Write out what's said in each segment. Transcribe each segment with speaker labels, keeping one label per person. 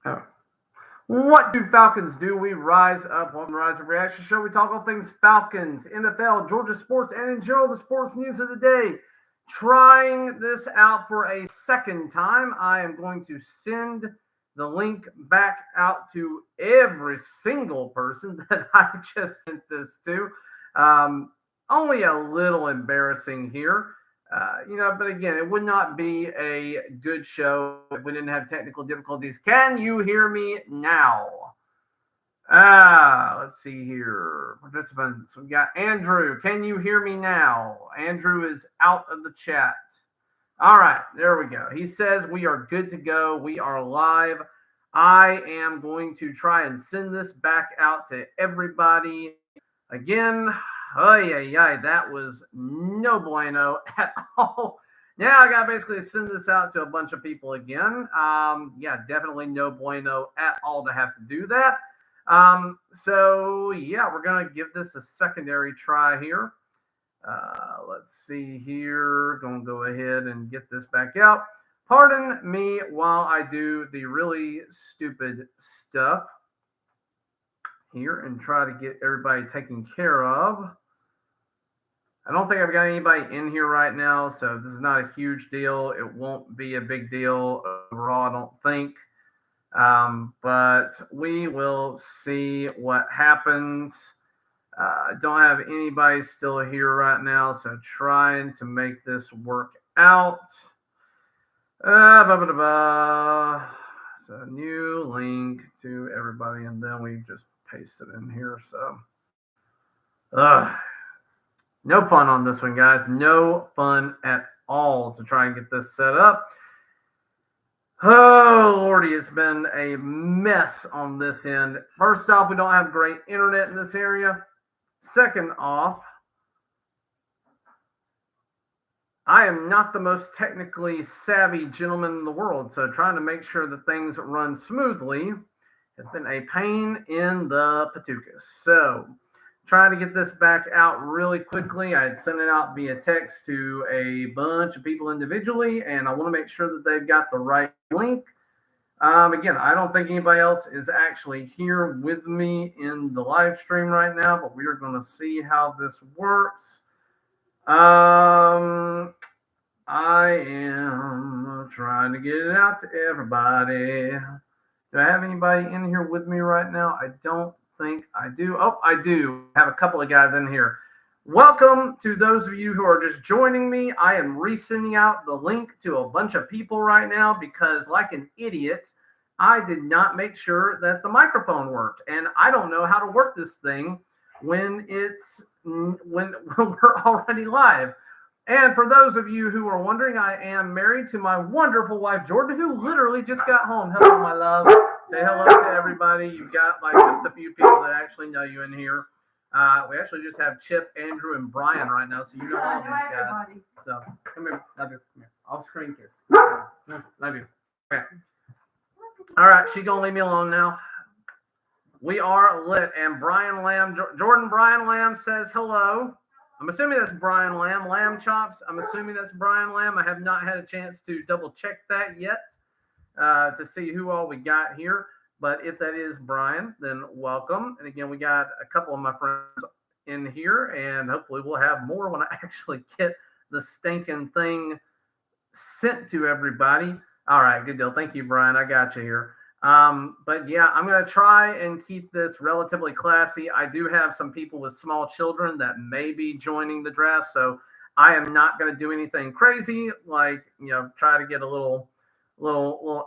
Speaker 1: Oh. What do Falcons do? We rise up. Welcome to Rise Up Reaction Show. We talk all things Falcons, NFL, Georgia sports, and in general, the sports news of the day. Trying this out for a second time, I am going to send the link back out to every single person that I just sent this to. Only a little embarrassing here. But again, it would not be a good show if we didn't have technical difficulties. Can you hear me now? Let's see here. Participants, we got Andrew. Can you hear me now? Andrew is out of the chat. All right, there we go. He says we are good to go. We are live. I am going to try and send this back out to everybody. Again, that was no bueno at all. Now I got to basically send this out to a bunch of people again. Definitely no bueno at all to have to do that. We're going to give this a secondary try here. Let's see here. Going to go ahead and get this back out. Pardon me while I do the really stupid stuff here and try to get everybody taken care of. I don't think I've got anybody in here right now, so this is not a huge deal. It won't be a big deal overall, I don't think. But we will see what happens. I don't have anybody still here right now, so trying to make this work out. So new link to everybody, and then we just paste it in here. So no fun on this one, guys. No fun at all to try and get this set up. Oh, Lordy, it's been a mess on this end. First off, we don't have great internet in this area. Second off, I am not the most technically savvy gentleman in the world, so trying to make sure that things run smoothly has been a pain in the patookus. So, trying to get this back out really quickly. I had sent it out via text to a bunch of people individually, and I want to make sure that they've got the right link. Again, I don't think anybody else is actually here with me in the live stream right now, but we are going to see how this works. I am trying to get it out to everybody. Do I have anybody in here with me right now? I don't think I do. Oh, I do have a couple of guys in here. Welcome to those of you who are just joining me. I am resending out the link to a bunch of people right now because, like an idiot, I did not make sure that the microphone worked, and I don't know how to work this thing when we're already live. And for those of you who are wondering, I am married to my wonderful wife, Jordan, who literally just got home. Hello, my love. Say hello to everybody. You've got just a few people that actually know you in here. We actually just have Chip, Andrew, and Brian right now, so you know all these guys. So come here. Love you. Come here. Off screen kiss. Love you. Okay. All right. She's going to leave me alone now. We are lit. And Brian Lamb, Jordan Brian Lamb says hello. I'm assuming that's Brian Lamb. Lamb Chops, I'm assuming that's Brian Lamb. I have not had a chance to double check that yet to see who all we got here. But if that is Brian, then welcome. And again, we got a couple of my friends in here, and hopefully we'll have more when I actually get the stinking thing sent to everybody. All right, good deal. Thank you, Brian. I got you here. But yeah, I'm going to try and keep this relatively classy. I do have some people with small children that may be joining the draft, so I am not going to do anything crazy, like, try to get a little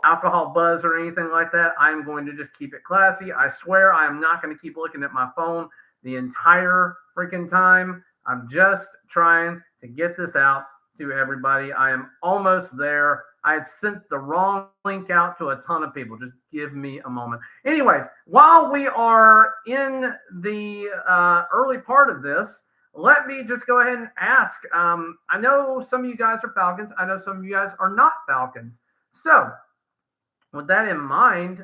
Speaker 1: alcohol buzz or anything like that. I'm going to just keep it classy. I swear I am not going to keep looking at my phone the entire freaking time. I'm just trying to get this out to everybody. I am almost there. I had sent the wrong link out to a ton of people. Just give me a moment. Anyways, while we are in the early part of this, let me just go ahead and ask. I know some of you guys are Falcons. I know some of you guys are not Falcons. So with that in mind,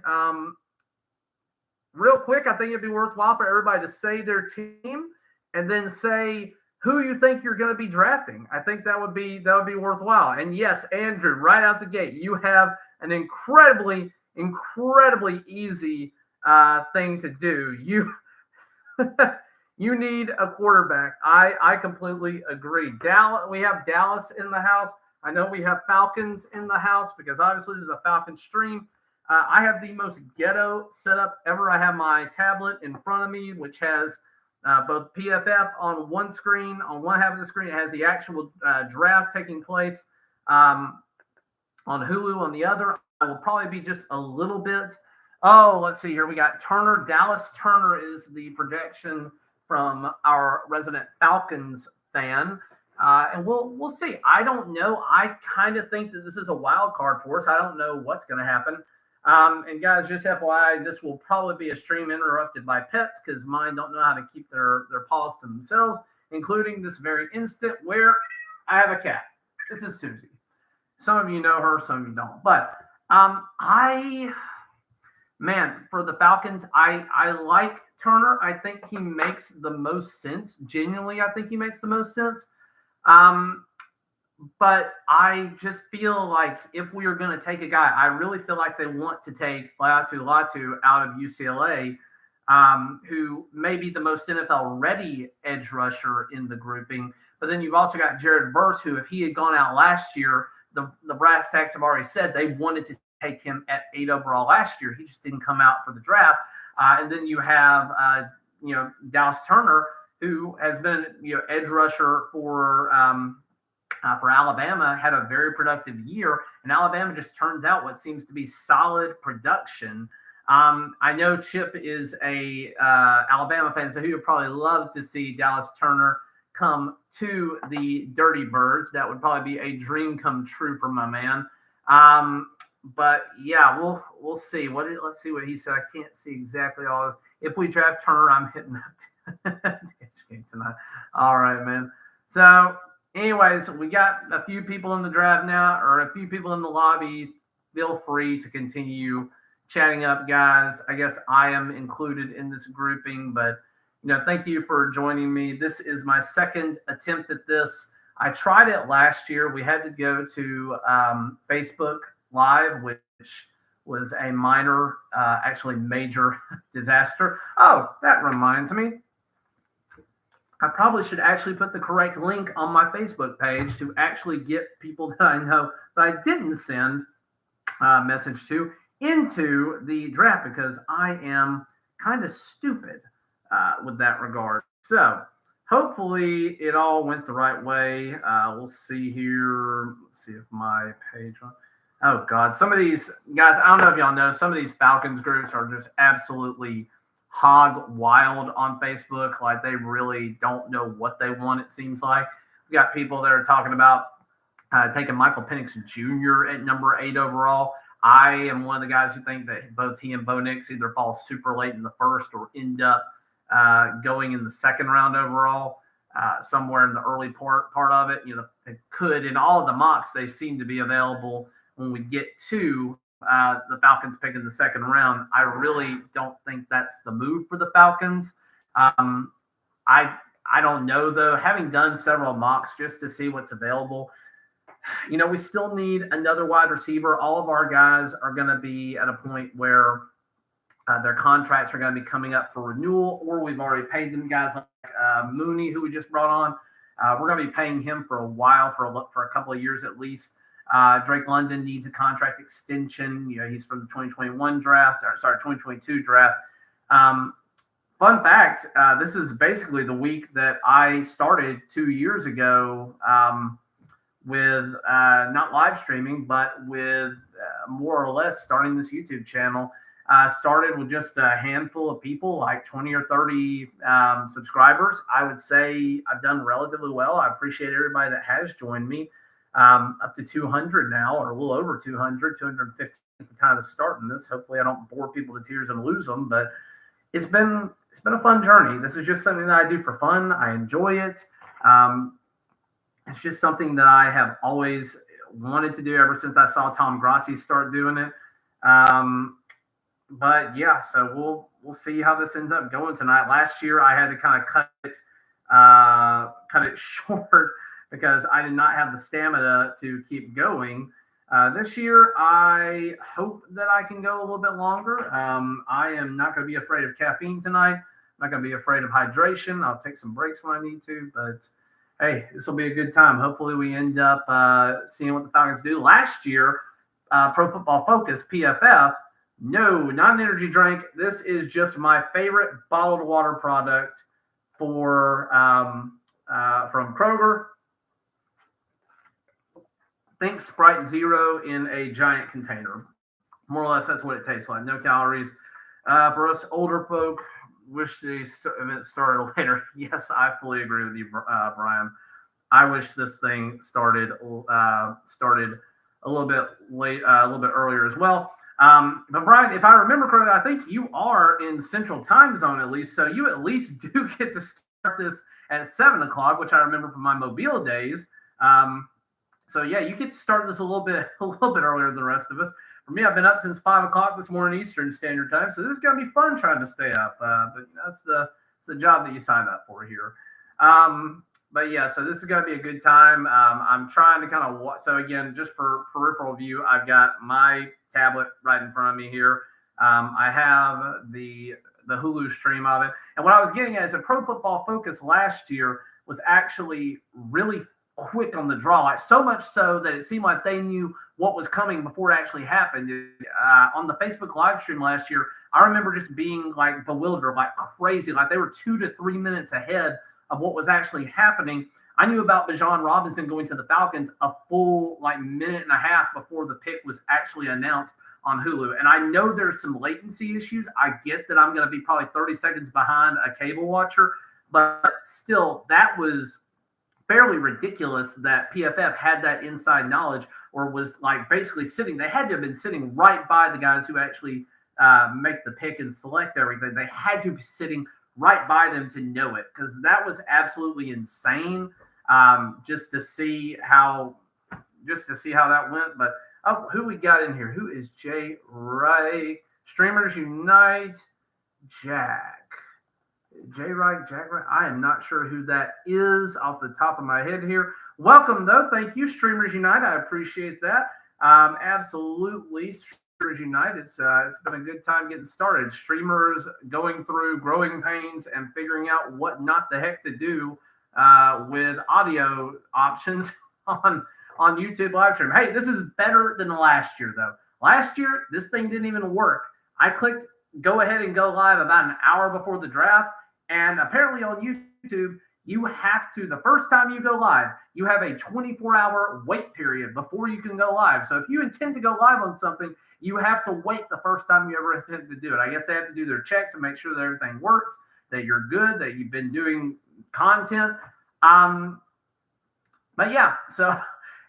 Speaker 1: real quick, I think it'd be worthwhile for everybody to say their team and then say who you think you're going to be drafting. I think that would be worthwhile. And yes, Andrew, right out the gate, you have an incredibly incredibly easy thing to do. You need a quarterback. I completely agree. We have Dallas in the house. I know we have Falcons in the house because obviously this is a Falcon stream. I have the most ghetto setup ever. I have my tablet in front of me, which has both PFF on one screen. On one half of the screen, it has the actual draft taking place on Hulu on the other. I will probably be just a little bit. Oh, let's see here. We got Turner. Dallas Turner is the projection from our resident Falcons fan. And we'll see. I don't know. I kind of think that this is a wild card for us. I don't know what's going to happen. And guys, just FYI, this will probably be a stream interrupted by pets because mine don't know how to keep their paws to themselves, including this very instant where I have a cat. This is Susie. Some of you know her, some of you don't. But for the Falcons, I like Turner. I think he makes the most sense. Genuinely, I think he makes the most sense. But I just feel like if we are going to take a guy, I really feel like they want to take Latu out of UCLA, who may be the most NFL-ready edge rusher in the grouping. But then you've also got Jared Verse, who, if he had gone out last year, the brass tacks have already said they wanted to take him at 8 overall last year. He just didn't come out for the draft. And then you have, Dallas Turner, who has been, edge rusher for Alabama, had a very productive year, and Alabama just turns out what seems to be solid production. I know Chip is a Alabama fan, so he would probably love to see Dallas Turner come to the Dirty Birds. That would probably be a dream come true for my man. But yeah, we'll see. Let's see what he said. I can't see exactly all this. If we draft Turner, I'm hitting up game tonight. All right, man. So, anyways, we got a few people in the draft now, or a few people in the lobby. Feel free to continue chatting up, guys. I guess I am included in this grouping, but thank you for joining me. This is my second attempt at this. I tried it last year. We had to go to Facebook Live, which was a minor, actually major disaster. Oh, that reminds me. I probably should actually put the correct link on my Facebook page to actually get people that I know that I didn't send a message to into the draft, because I am kind of stupid with that regard. So hopefully it all went the right way. We'll see here. Let's see if my page. Oh God, some of these guys, I don't know if y'all know, some of these Falcons groups are just absolutely hog wild on Facebook. Like, they really don't know what they want, it seems like. We got people that are talking about taking Michael Penix Jr. at number 8 overall. I am one of the guys who think that both he and Bo Nix either fall super late in the first or end up going in the second round overall, somewhere in the early part of it. They could, in all of the mocks, they seem to be available when we get to the Falcons pick in the second round. I really don't think that's the move for the Falcons. I don't know, though. Having done several mocks just to see what's available, we still need another wide receiver. All of our guys are going to be at a point where their contracts are going to be coming up for renewal, or we've already paid them. Guys like Mooney, who we just brought on, we're going to be paying him for a while, for a couple of years at least. Drake London needs a contract extension. He's from the 2022 draft. Fun fact, this is basically the week that I started 2 years ago with not live streaming, but with more or less starting this YouTube channel. Started with just a handful of people, like 20 or 30 subscribers. I would say I've done relatively well. I appreciate everybody that has joined me. Up to 200 now, or a little over 200, 250 at the time of starting this. Hopefully I don't bore people to tears and lose them, but it's been a fun journey. This is just something that I do for fun. I enjoy it. It's just something that I have always wanted to do ever since I saw Tom Grassi start doing it. But yeah, so we'll see how this ends up going tonight. Last year I had to kind of cut it short because I did not have the stamina to keep going. This year, I hope that I can go a little bit longer. I am not going to be afraid of caffeine tonight. I'm not going to be afraid of hydration. I'll take some breaks when I need to, but hey, this will be a good time. Hopefully, we end up seeing what the Falcons do. Last year, Pro Football Focus, PFF, no, not an energy drink. This is just my favorite bottled water product for from Kroger. Think Sprite Zero in a giant container. More or less, that's what it tastes like. No calories. For us older folk, wish the event started later. Yes, I fully agree with you, Brian. I wish this thing started a little bit late, a little bit earlier as well. But Brian, if I remember correctly, I think you are in Central Time Zone at least, so you at least do get to start this at 7 o'clock, which I remember from my Mobile days. So yeah, you get to start this a little bit earlier than the rest of us. For me, I've been up since 5 o'clock this morning Eastern Standard Time, so this is gonna be fun trying to stay up. But that's the job that you sign up for here. But yeah, so this is gonna be a good time. I'm trying to kind of watch. So again, just for peripheral view, I've got my tablet right in front of me here. I have the Hulu stream of it, and what I was getting at is a Pro Football Focus last year was actually really quick on the draw, like so much so that it seemed like they knew what was coming before it actually happened. On the Facebook live stream last year, I remember just being like bewildered, like crazy, like they were 2 to 3 minutes ahead of what was actually happening. I knew about Bijan Robinson going to the Falcons a full like minute and a half before the pick was actually announced on Hulu. And I know there's some latency issues. I get that I'm going to be probably 30 seconds behind a cable watcher, but still, that was fairly ridiculous that PFF had that inside knowledge or was like basically sitting. They had to have been sitting right by the guys who actually make the pick and select everything. They had to be sitting right by them to know it, because that was absolutely insane. Just to see how that went. But who we got in here? Who is Jay Wright? Streamers Unite, Jack. Jay Wright, Jack Wright. I am not sure who that is off the top of my head here. Welcome though. Thank you, Streamers Unite. I appreciate that. Absolutely. Streamers Unite. It's been a good time getting started. Streamers going through growing pains and figuring out what not the heck to do with audio options on YouTube live stream. Hey, this is better than last year though. Last year, this thing didn't even work. I clicked go ahead and go live about an hour before the draft, and apparently on YouTube, you have to, the first time you go live, you have a 24-hour wait period before you can go live. So if you intend to go live on something, you have to wait the first time you ever intend to do it. I guess they have to do their checks and make sure that everything works, that you're good, that you've been doing content. But yeah, so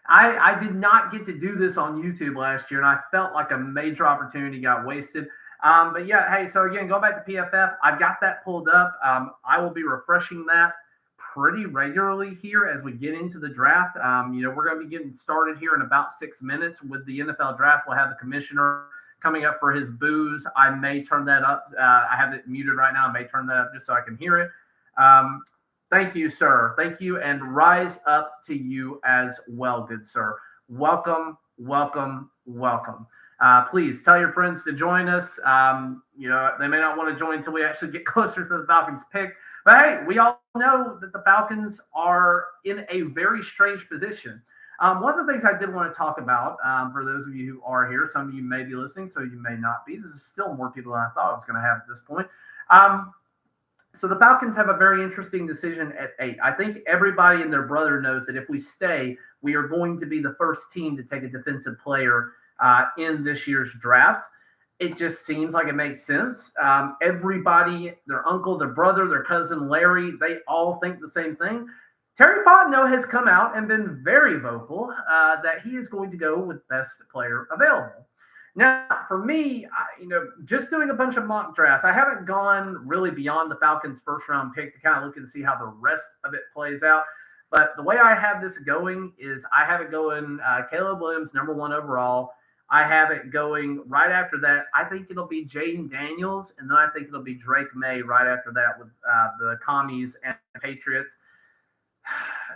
Speaker 1: I did not get to do this on YouTube last year, and I felt like a major opportunity got wasted. But yeah, hey, so again, go back to PFF. I've got that pulled up. I will be refreshing that pretty regularly here as we get into the draft. We're going to be getting started here in about 6 minutes with the NFL draft. We'll have the commissioner coming up for his booze. I may turn that up. I have it muted right now. I may turn that up just so I can hear it. Thank you, sir. Thank you, and rise up to you as well, good sir. Welcome, welcome, welcome. Please tell your friends to join us. They may not want to join until we actually get closer to the Falcons pick. But hey, we all know that the Falcons are in a very strange position. One of the things I did want to talk about, for those of you who are here, some of you may be listening, so you may not be. This is still more people than I thought I was going to have at this point. So the Falcons have a very interesting decision at 8. I think everybody and their brother knows that if we stay, we are going to be the first team to take a defensive player in this year's draft. It just seems like it makes sense. Everybody, their uncle, their brother, their cousin Larry, they all think the same thing. Terry Fontenot has come out and been very vocal that he is going to go with best player available. Now, for me, just doing a bunch of mock drafts, I haven't gone really beyond the Falcons' first-round pick to kind of look and see how the rest of it plays out. But the way I have this going is I have it going Caleb Williams, number 1 overall. I have it going right after that. I think it'll be Jaden Daniels, and then I think it'll be Drake May right after that with the Commies and the Patriots.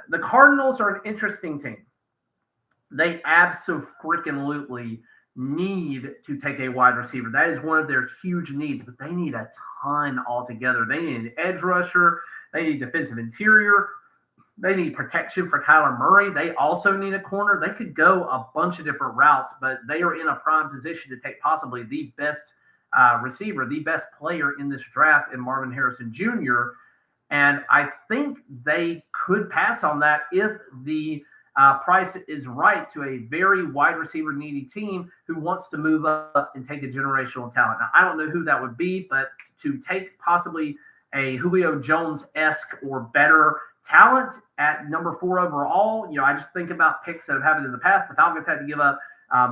Speaker 1: The Cardinals are an interesting team they abso-freaking-lutely need to take a wide receiver. That is one of their huge needs, but they need a ton altogether. They need an edge rusher. They need defensive interior. They need protection for Kyler Murray. They also need a corner. They could go a bunch of different routes, but they are in a prime position to take possibly the best receiver, the best player in this draft in Marvin Harrison Jr. And I think they could pass on that if the price is right to a very wide receiver needy team who wants to move up and take a generational talent. Now, I don't know who that would be, but to take possibly a Julio Jones-esque or better talent at number 4 overall, I just think about picks that have happened in the past. The Falcons had to give up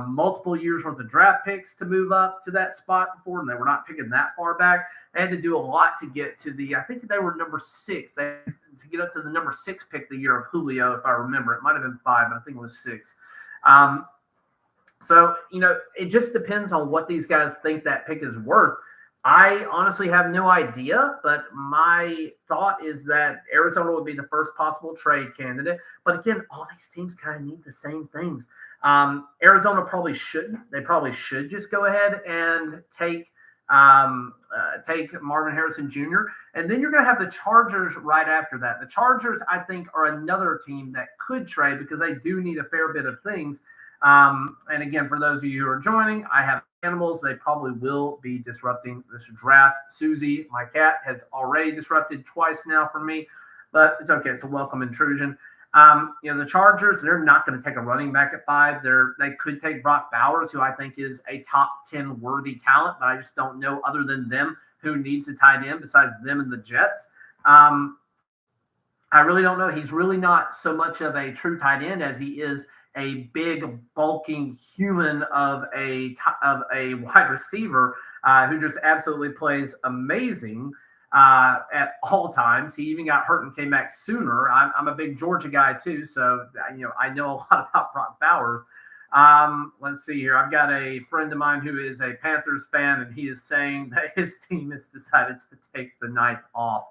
Speaker 1: multiple years worth of draft picks to move up to that spot before, and they were not picking that far back. They had to do a lot to get to I think they were number 6. They had to get up to the number 6 pick the year of Julio, if I remember. It might have been 5, but I think it was 6. So, it just depends on what these guys think that pick is worth. I honestly have no idea, but my thought is that Arizona would be the first possible trade candidate. But again, all these teams kind of need the same things. Arizona probably shouldn't. They probably should just go ahead and take Marvin Harrison Jr. And then you're going to have the Chargers right after that. The Chargers, I think, are another team that could trade because they do need a fair bit of things. And again, for those of you who are joining, I have animals. They probably will be disrupting this draft. Susie, my cat, has already disrupted twice now for me, but it's okay. It's a welcome intrusion. The Chargers, they're not going to take a running back at 5. They could take Brock Bowers, who I think is a top 10 worthy talent, but I just don't know other than them who needs a tight end besides them and the Jets. I really don't know. He's really not so much of a true tight end as he is a big, bulking human of a wide receiver who just absolutely plays amazing at all times. He even got hurt and came back sooner. I'm a big Georgia guy too, so I know a lot about Brock Bowers. Let's see here. I've got a friend of mine who is a Panthers fan, and he is saying that his team has decided to take the night off.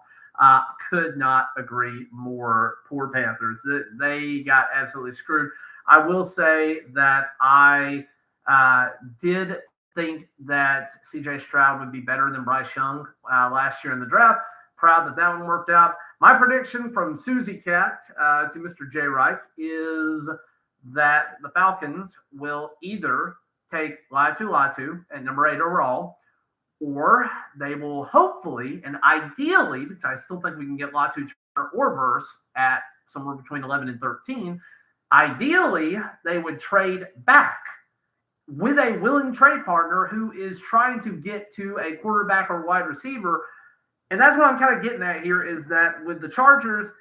Speaker 1: Could not agree more. Poor Panthers. They got absolutely screwed. I will say that I did think that C.J. Stroud would be better than Bryce Young last year in the draft. Proud that one worked out. My prediction from Susie Cat to Mr. J. Reich is that the Falcons will either take Latu at number 8 overall, or they will hopefully and ideally, because I still think we can get Latu or Verse at somewhere between 11 and 13, ideally they would trade back with a willing trade partner who is trying to get to a quarterback or wide receiver. And that's what I'm kind of getting at here is that with the Chargers,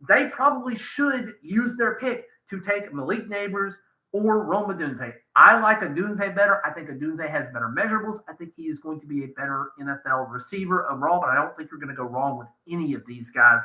Speaker 1: they probably should use their pick to take Malik Neighbors or Rome Odunze. I like Odunze better. I think Odunze has better measurables. I think he is going to be a better NFL receiver overall, but I don't think you're going to go wrong with any of these guys.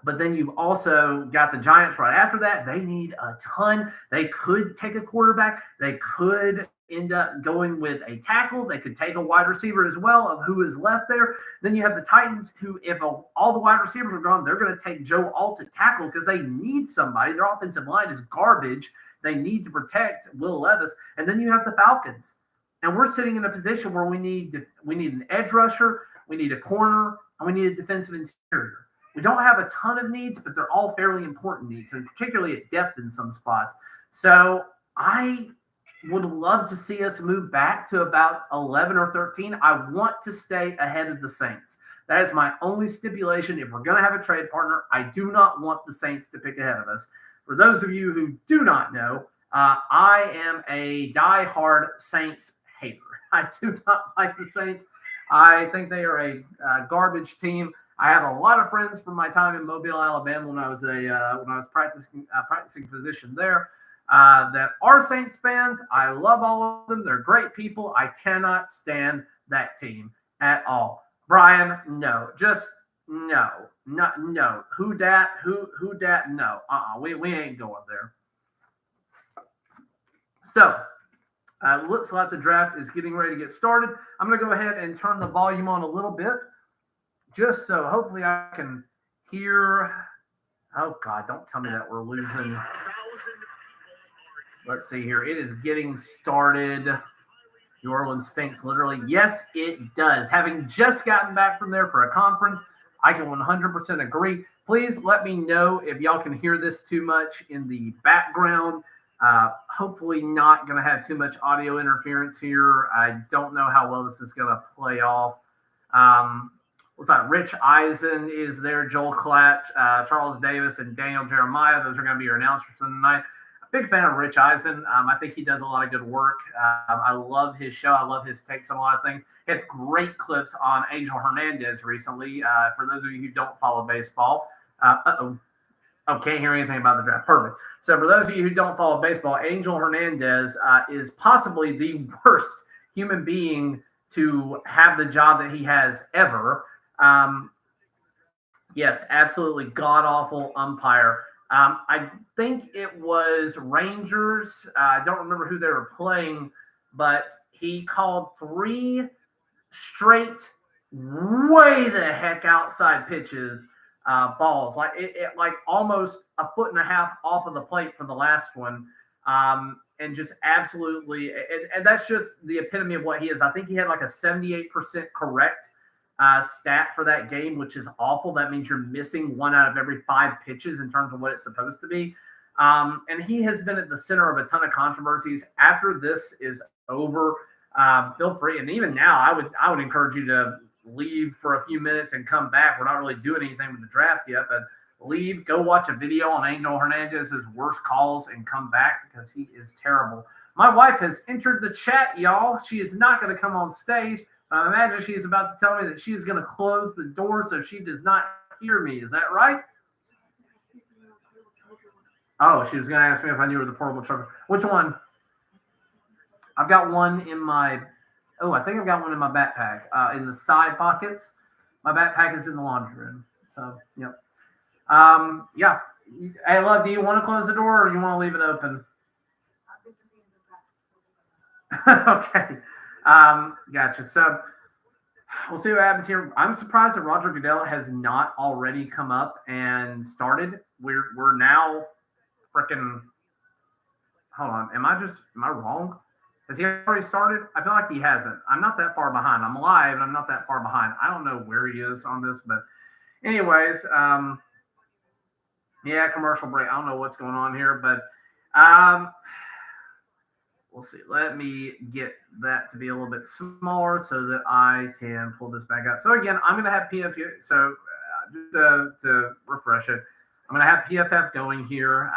Speaker 1: But then you've also got the Giants right after that. They need a ton. They could take a quarterback. They could end up going with a tackle. They could take a wide receiver as well of who is left there. Then you have the Titans who, if all the wide receivers are gone, they're going to take Joe Alt at tackle because they need somebody. Their offensive line is garbage. They need to protect Will Levis. And then you have the Falcons. And we're sitting in a position where we need an edge rusher, we need a corner, and we need a defensive interior. We don't have a ton of needs, but they're all fairly important needs, and particularly at depth in some spots. So I would love to see us move back to about 11 or 13. I want to stay ahead of the Saints. That is my only stipulation. If we're going to have a trade partner, I do not want the Saints to pick ahead of us. For those of you who do not know, I am a diehard Saints hater. I do not like the Saints. I think they are a garbage team. I have a lot of friends from my time in Mobile, Alabama, when I was practicing physician there, that are Saints fans. I love all of them. They're great people. I cannot stand that team at all. Brian, no, just no, no. Who dat? No, we ain't going there. So. Looks like the draft is getting ready to get started. I'm going to go ahead and turn the volume on a little bit, just so hopefully I can hear. Oh, God, don't tell me that we're losing. Let's see here. It is getting started. New Orleans stinks, literally. Yes, it does. Having just gotten back from there for a conference, I can 100% agree. Please let me know if y'all can hear this too much in the background. Hopefully not going to have too much audio interference here. I don't know how well this is going to play off. What's that? Rich Eisen is there. Joel Klatt, Charles Davis, and Daniel Jeremiah. Those are going to be your announcers for the night. Big fan of Rich Eisen. I think he does a lot of good work. I love his show. I love his takes on a lot of things. He had great clips on Angel Hernandez recently. For those of you who don't follow baseball, oh, can't hear anything about the draft. Perfect. So for those of you who don't follow baseball, Angel Hernandez is possibly the worst human being to have the job that he has ever. Yes, absolutely god-awful umpire. I think it was Rangers. I don't remember who they were playing, but he called 3 straight, way the heck outside pitches, balls, like like almost a foot and a half off of the plate for the last one, and just absolutely, and that's just the epitome of what he is. I think he had like a 78% correct stat for that game, which is awful. That means you're missing 1 out of every 5 pitches in terms of what it's supposed to be. And he has been at the center of a ton of controversies. After this is over, feel free. And even now, I would encourage you to leave for a few minutes and come back. We're not really doing anything with the draft yet, but leave, go watch a video on Angel Hernandez's worst calls and come back because he is terrible. My wife has entered the chat, y'all. She is not going to come on stage. I imagine she is about to tell me that she is going to close the door so she does not hear me. Is that right? Oh, she was going to ask me if I knew where the portable charger. Which one? I've got one in my. Oh, I think I've got one in my backpack. In the side pockets. My backpack is in the laundry room. So, yep. Yeah. Hey, love. Do you want to close the door or you want to leave it open? Okay. Gotcha. So we'll see what happens here. I'm surprised that Roger Goodell has not already come up and started. We're now freaking. Hold on. Am I wrong? Has he already started? I feel like he hasn't. I'm not that far behind. I'm live and I'm not that far behind. I don't know where he is on this, but anyways, yeah, commercial break. I don't know what's going on here, but we'll see. Let me get that to be a little bit smaller so that I can pull this back up. So again, I'm going to have PFF. So just to refresh it, I'm going to have PFF going here.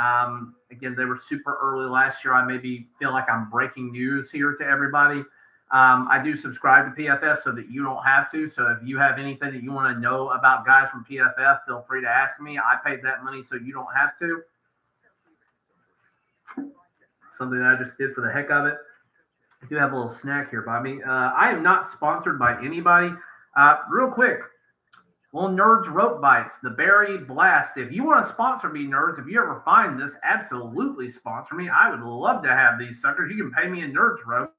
Speaker 1: Again, they were super early last year. I maybe feel like I'm breaking news here to everybody. I do subscribe to PFF so that you don't have to. So if you have anything that you want to know about guys from PFF, feel free to ask me. I paid that money so you don't have to. Something that I just did for the heck of it. I do have a little snack here, Bobby. I am not sponsored by anybody. Real quick, little Nerds Rope Bites, the Berry Blast. If you want to sponsor me, nerds, if you ever find this, absolutely sponsor me. I would love to have these suckers. You can pay me in Nerds Rope.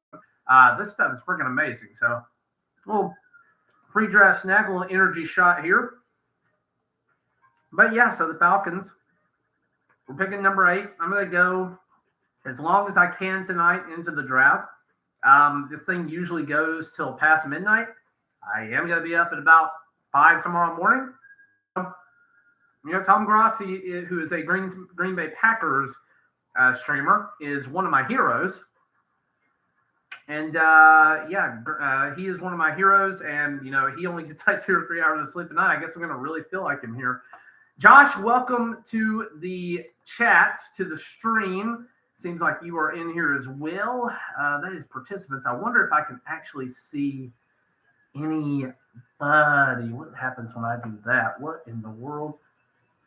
Speaker 1: This stuff is freaking amazing. So, a little pre-draft snack, a little energy shot here. But yeah, so the Falcons, we're picking number 8. I'm going to go as long as I can tonight into the draft. This thing usually goes till past midnight. I am going to be up at about 5 tomorrow morning. You know, Tom Grassi, who is a Green Bay Packers streamer, is one of my heroes. And, he is one of my heroes. And, you know, he only gets like 2 or 3 hours of sleep a night. I guess I'm going to really feel like him here. Josh, welcome to the chat, to the stream. Seems like you are in here as well. That is participants. I wonder if I can actually see anybody. What happens when I do that? What in the world?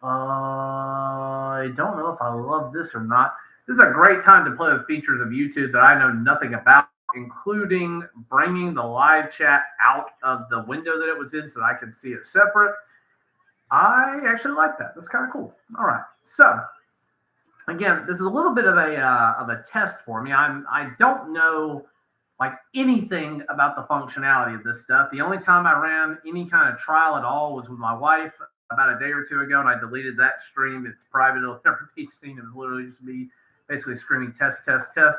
Speaker 1: I don't know if I love this or not. This is a great time to play with features of YouTube that I know nothing about, including bringing the live chat out of the window that it was in so that I could see it separate. I actually like that. That's kind of cool. All right. So, again, this is a little bit of a test for me. I don't know like anything about the functionality of this stuff. The only time I ran any kind of trial at all was with my wife about a day or two ago, and I deleted that stream. It's private. It'll never be seen. It was literally just me basically screaming test, test, test.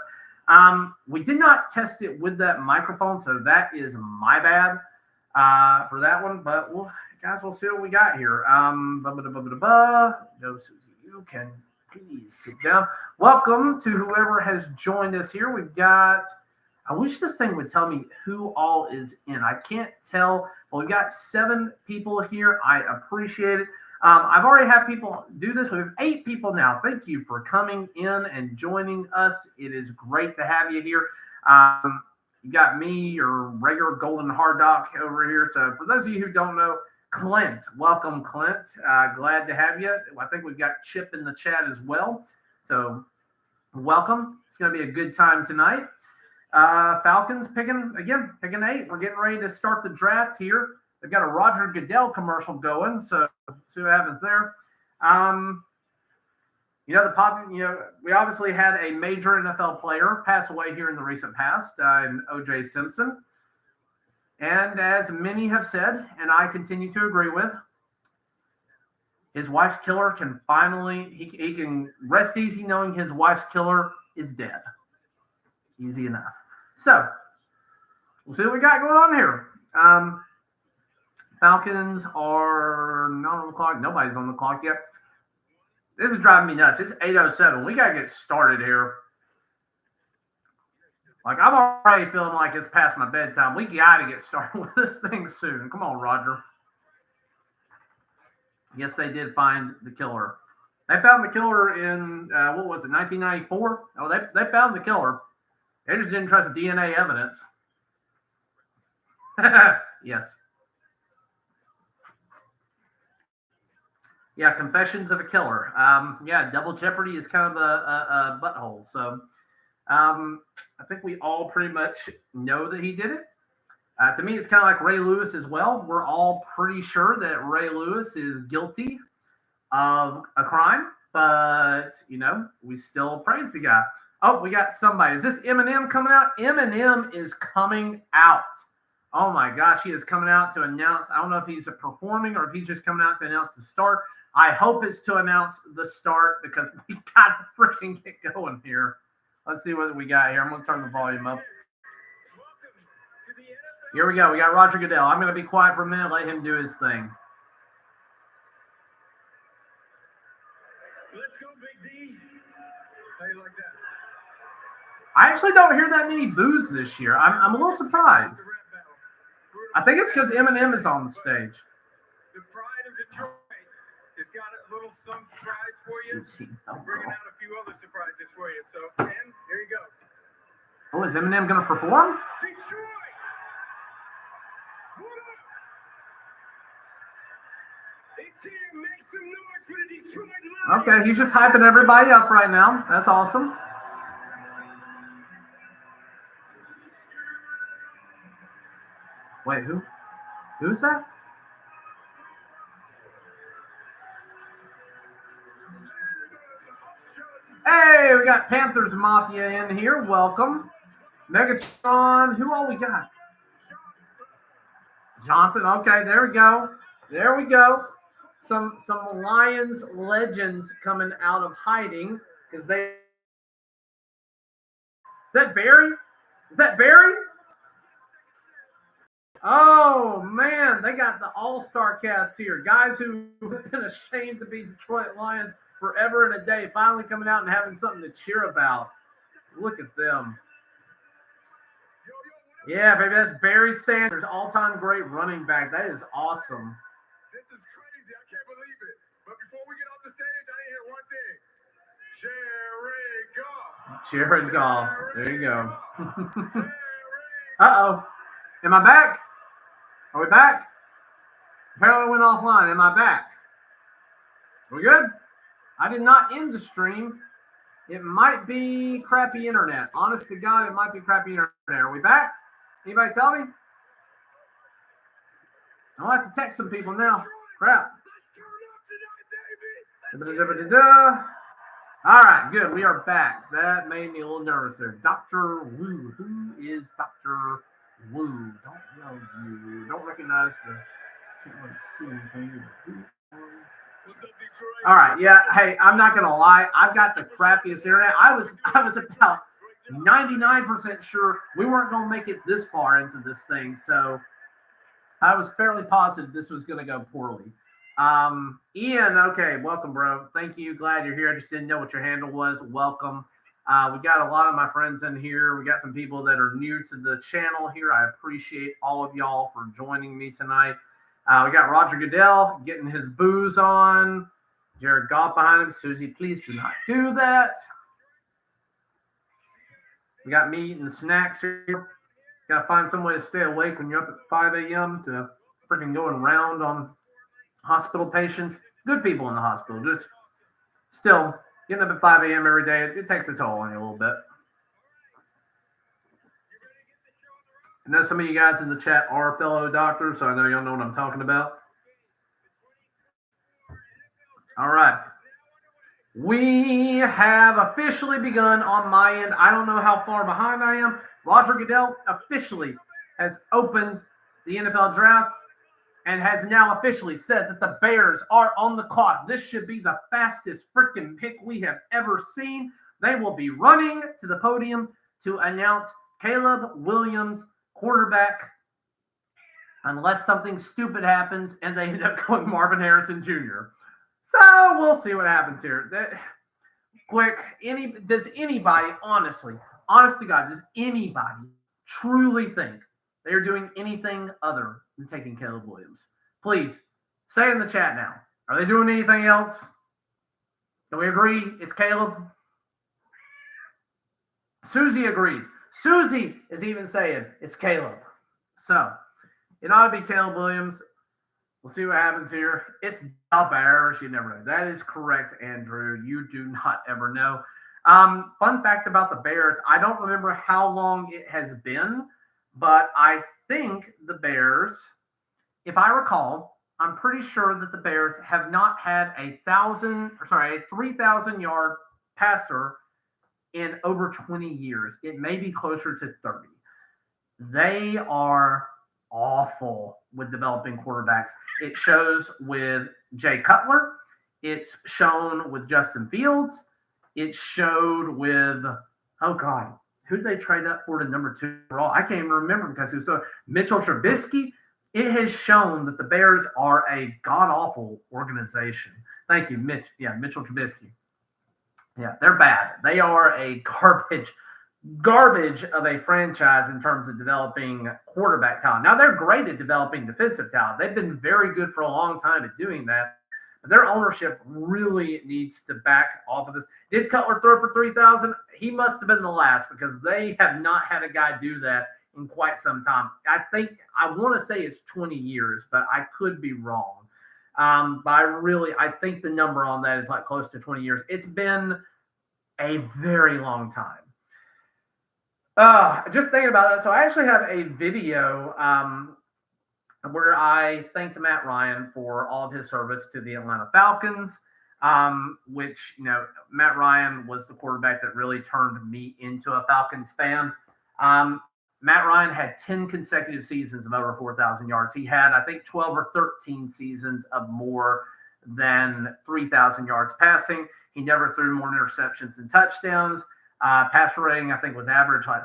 Speaker 1: We did not test it with that microphone, so that is my bad for that one. But guys, we'll see what we got here. No, Susie, you can please sit down. Welcome to whoever has joined us here. We've got, I wish this thing would tell me who all is in. I can't tell. Well, we've got 7 people here. I appreciate it. I've already had people do this. We have 8 people now. Thank you for coming in and joining us. It is great to have you here. You got me, your regular golden hard doc over here. So for those of you who don't know, Clint, welcome, Clint. Glad to have you. I think we've got Chip in the chat as well. So welcome. It's going to be a good time tonight. Falcons picking 8. We're getting ready to start the draft here. They've got a Roger Goodell commercial going, so see what happens there. We obviously had a major NFL player pass away here in the recent past, in O.J. Simpson. And as many have said, and I continue to agree with, his wife's killer can finally, he can rest easy knowing his wife's killer is dead. Easy enough. So, we'll see what we got going on here. Falcons are not on the clock. Nobody's on the clock yet. This is driving me nuts. It's 8:07. We got to get started here. Like, I'm already feeling like it's past my bedtime. We got to get started with this thing soon. Come on, Roger. Yes, they did find the killer. They found the killer in, 1994? Oh, they found the killer. They just didn't trust DNA evidence. Yes. Yeah, Confessions of a Killer. Double Jeopardy is kind of a butthole. So I think we all pretty much know that he did it. To me, it's kind of like Ray Lewis as well. We're all pretty sure that Ray Lewis is guilty of a crime, but, we still praise the guy. Oh, we got somebody. Is this Eminem coming out? Eminem is coming out. Oh, my gosh. He is coming out to announce. I don't know if he's performing or if he's just coming out to announce the start. I hope it's to announce the start because we got to freaking get going here. Let's see what we got here. I'm going to turn the volume up. Here we go. We got Roger Goodell. I'm going to be quiet for a minute. Let him do his thing.
Speaker 2: Let's go, Big D. How you like that?
Speaker 1: I actually don't hear that many boos this year. I'm a little surprised. I think it's because Eminem is on the stage.
Speaker 2: The pride of Detroit has got a little some surprise for you. I'm bringing out a few other surprises for you. So, Ken, here you go.
Speaker 1: Oh, is Eminem going to perform?
Speaker 2: Detroit! What up? It's here. Make some noise for the Detroit Lions.
Speaker 1: Okay, he's just hyping everybody up right now. That's awesome. Wait, who? Who's that? Hey, we got Panthers Mafia in here. Welcome. Megatron. Who all we got? Johnson. Okay, there we go. There we go. Some Lions legends coming out of hiding because they. Is that Barry? Is that Barry? Oh, man, they got the all-star cast here. Guys who have been ashamed to be Detroit Lions forever and a day, finally coming out and having something to cheer about. Look at them. Yeah, baby, that's Barry Sanders, all-time great running back. That is awesome.
Speaker 2: This is crazy. I can't believe it. But before we get off the stage, I need to hear one thing. Jared Goff.
Speaker 1: Jared Goff. There you go. Uh-oh. Am I back? Are we back? Apparently went offline. Am I back? Are we good? I did not end the stream. It might be crappy internet. Honest to God, it might be crappy internet. Are we back? Anybody tell me? I'll have to text some people now. Crap. All right, good. We are back. That made me a little nervous there. Dr. Wu. Who is Dr. Wu? Don't know you. Don't recognize the. Can't really see anything. All right, yeah. Hey, I'm not gonna lie. I've got the crappiest internet. I was about 99% sure we weren't gonna make it this far into this thing, so I was fairly positive this was gonna go poorly. Ian, okay, welcome, bro. Thank you. Glad you're here. I just didn't know what your handle was. Welcome. We got a lot of my friends in here. We got some people that are new to the channel here. I appreciate all of y'all for joining me tonight. We got Roger Goodell getting his booze on. Jared Goff behind him. Susie, please do not do that. We got me eating the snacks here. Got to find some way to stay awake when you're up at 5 a.m. to freaking going around on hospital patients. Good people in the hospital. Just still getting up at 5 a.m. every day. It takes a toll on you a little bit. I know some of you guys in the chat are fellow doctors, so I know y'all know what I'm talking about. All right. We have officially begun on my end. I don't know how far behind I am. Roger Goodell officially has opened the NFL draft and has now officially said that the Bears are on the clock. This should be the fastest freaking pick we have ever seen. They will be running to the podium to announce Caleb Williams, quarterback, unless something stupid happens and they end up going Marvin Harrison Jr. So we'll see what happens here. Quick, does anybody, honest to God, does anybody truly think they are doing anything other than taking Caleb Williams? Please, say in the chat now. Are they doing anything else? Can we agree it's Caleb? Susie agrees. Susie is even saying it's Caleb. So, it ought to be Caleb Williams. We'll see what happens here. It's the Bears. You never know. That is correct, Andrew. You do not ever know. Fun fact about the Bears. I don't remember how long it has been, but I think the Bears, if I recall, I'm pretty sure that the Bears have not had a 3,000-yard passer in over 20 years. It may be closer to 30. They are awful with developing quarterbacks. It shows with Jay Cutler. It's shown with Justin Fields. It showed with, oh God, who'd they trade up for to number 2 overall? I can't even remember because he was so Mitchell Trubisky. It has shown that the Bears are a god-awful organization. Thank you, Mitch. Yeah, Mitchell Trubisky. Yeah, they're bad. They are a garbage of a franchise in terms of developing quarterback talent. Now, they're great at developing defensive talent. They've been very good for a long time at doing that. But their ownership really needs to back off of this. Did Cutler throw for 3,000? He must have been the last because they have not had a guy do that in quite some time. I want to say it's 20 years, but I could be wrong. But I think the number on that is like close to 20 years. It's been a very long time. Just thinking about that. So I actually have a video where I thanked Matt Ryan for all of his service to the Atlanta Falcons, which, Matt Ryan was the quarterback that really turned me into a Falcons fan. Matt Ryan had 10 consecutive seasons of over 4,000 yards. He had, I think, 12 or 13 seasons of more than 3,000 yards passing. He never threw more interceptions than touchdowns. Pass rating, I think, was average like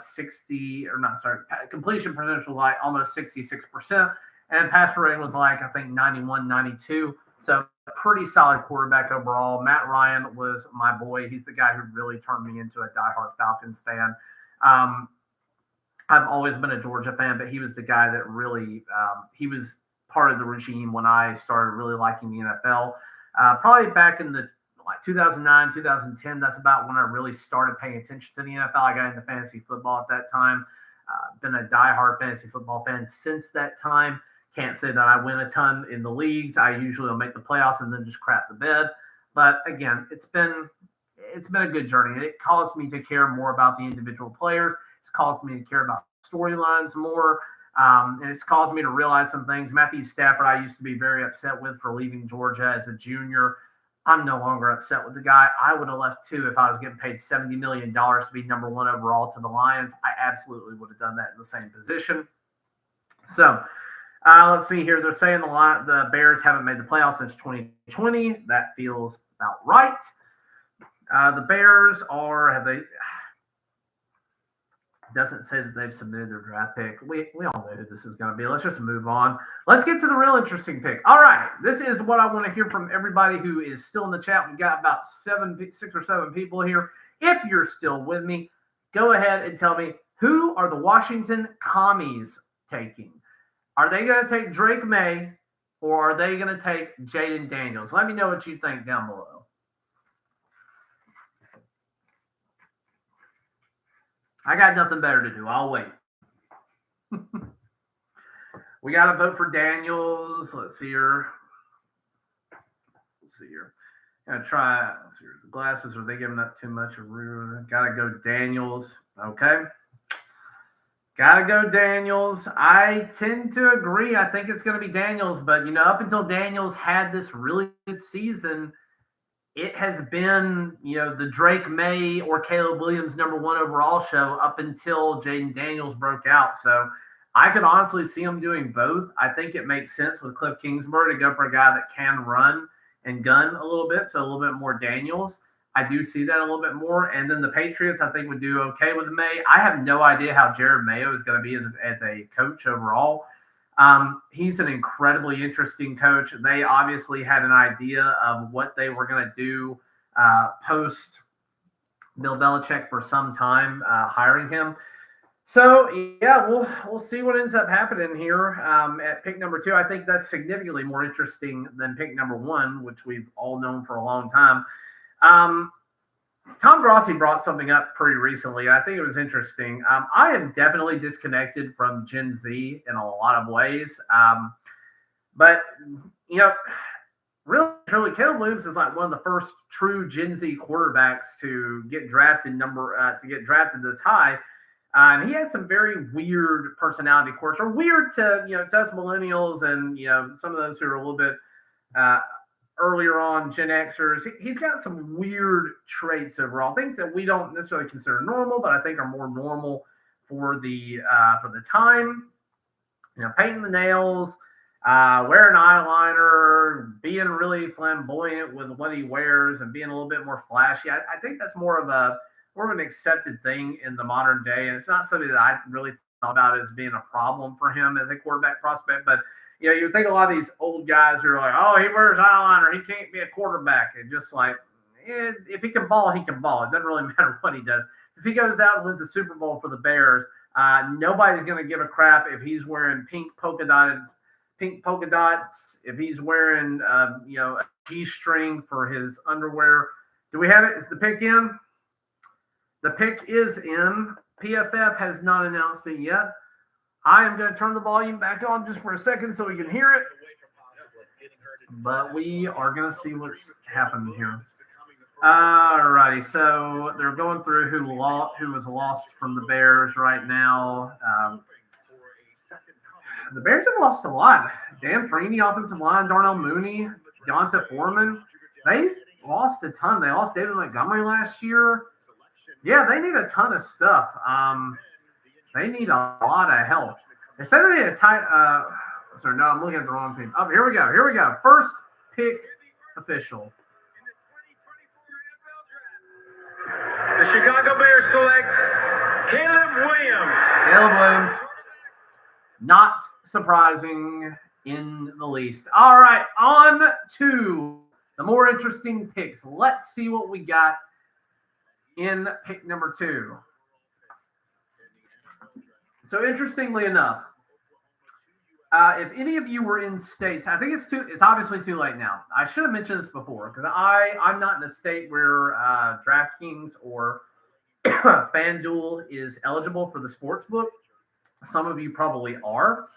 Speaker 1: completion percentage was like almost 66%. And pass rating was like, I think, 91, 92. So pretty solid quarterback overall. Matt Ryan was my boy. He's the guy who really turned me into a diehard Falcons fan. I've always been a Georgia fan, but he was the guy that really, he was part of the regime when I started really liking the NFL. Probably back in the 2009, 2010, that's about when I really started paying attention to the NFL. I got into fantasy football at that time. Been a diehard fantasy football fan since that time. Can't say that I win a ton in the leagues. I usually will make the playoffs and then just crap the bed. But again, it's been a good journey. It caused me to care more about the individual players. It's caused me to care about storylines more. And it's caused me to realize some things. Matthew Stafford, I used to be very upset with for leaving Georgia as a junior. I'm no longer upset with the guy. I would have left too if I was getting paid $70 million to be number 1 overall to the Lions. I absolutely would have done that in the same position. So Let's see here. They're saying the Bears haven't made the playoffs since 2020. That feels about right. The Bears have they? Doesn't say that they've submitted their draft pick. We all know who this is going to be. Let's just move on. Let's get to the real interesting pick. All right. This is what I want to hear from everybody who is still in the chat. We've got about 6 or 7 people here. If you're still with me, go ahead and tell me, who are the Washington Commies taking? Are they going to take Drake May, or are they going to take Jaden Daniels? Let me know what you think down below. I got nothing better to do. I'll wait. We got to vote for Daniels. Let's see here. Gonna try. Let's see here. The glasses, are they giving up too much? Got to go Daniels. Okay. Got to go Daniels. I tend to agree. I think it's going to be Daniels. But, up until Daniels had this really good season, it has been, the Drake May or Caleb Williams #1 overall show up until Jaden Daniels broke out. So I could honestly see him doing both. I think it makes sense with Cliff Kingsbury to go for a guy that can run and gun a little bit, so a little bit more Daniels. I do see that a little bit more. And then the Patriots, I think, would do okay with May. I have no idea how Jared Mayo is going to be as a coach overall. He's an incredibly interesting coach. They obviously had an idea of what they were going to do post Bill Belichick for some time, hiring him. So, yeah, we'll see what ends up happening here at pick number 2. I think that's significantly more interesting than pick number 1, which we've all known for a long time. Tom Grossi brought something up pretty recently. I think it was interesting. I am definitely disconnected from Gen Z in a lot of ways. But, really, truly, Caleb Williams is like one of the first true Gen Z quarterbacks to get drafted this high. And he has some very weird personality quirks, or weird to, to us millennials and, some of those who are a little bit earlier on Gen Xers. He's got some weird traits overall, things that we don't necessarily consider normal, but I think are more normal for the time. Painting the nails, wearing eyeliner, being really flamboyant with what he wears, and being a little bit more flashy. I think that's more of an accepted thing in the modern day, and it's not something that I really thought about as being a problem for him as a quarterback prospect. But you would think a lot of these old guys who are like, oh, he wears eyeliner, he can't be a quarterback. And just like, if he can ball, he can ball. It doesn't really matter what he does. If he goes out and wins the Super Bowl for the Bears, nobody's going to give a crap if he's wearing pink polka dots, if he's wearing, a G-string for his underwear. Do we have it? Is the pick in? The pick is in. PFF has not announced it yet. I am going to turn the volume back on just for a second so we can hear it. But we are going to see what's happening here. All righty, so they're going through who was lost from the Bears right now. The Bears have lost a lot. Dan Freeney, offensive line, Darnell Mooney, Deonta Foreman. They lost a ton. They lost David Montgomery last year. Yeah, they need a ton of stuff. They need a lot of help. They said they need a tight. Sorry, no, I'm looking at the wrong team. Oh, here we go. First pick official.
Speaker 2: The Chicago Bears select Caleb Williams.
Speaker 1: Not surprising in the least. All right, on to the more interesting picks. Let's see what we got in pick number 2. So interestingly enough, if any of you were in states, I think it's obviously too late now. I should have mentioned this before because I'm not in a state where DraftKings or FanDuel is eligible for the sports book. Some of you probably are.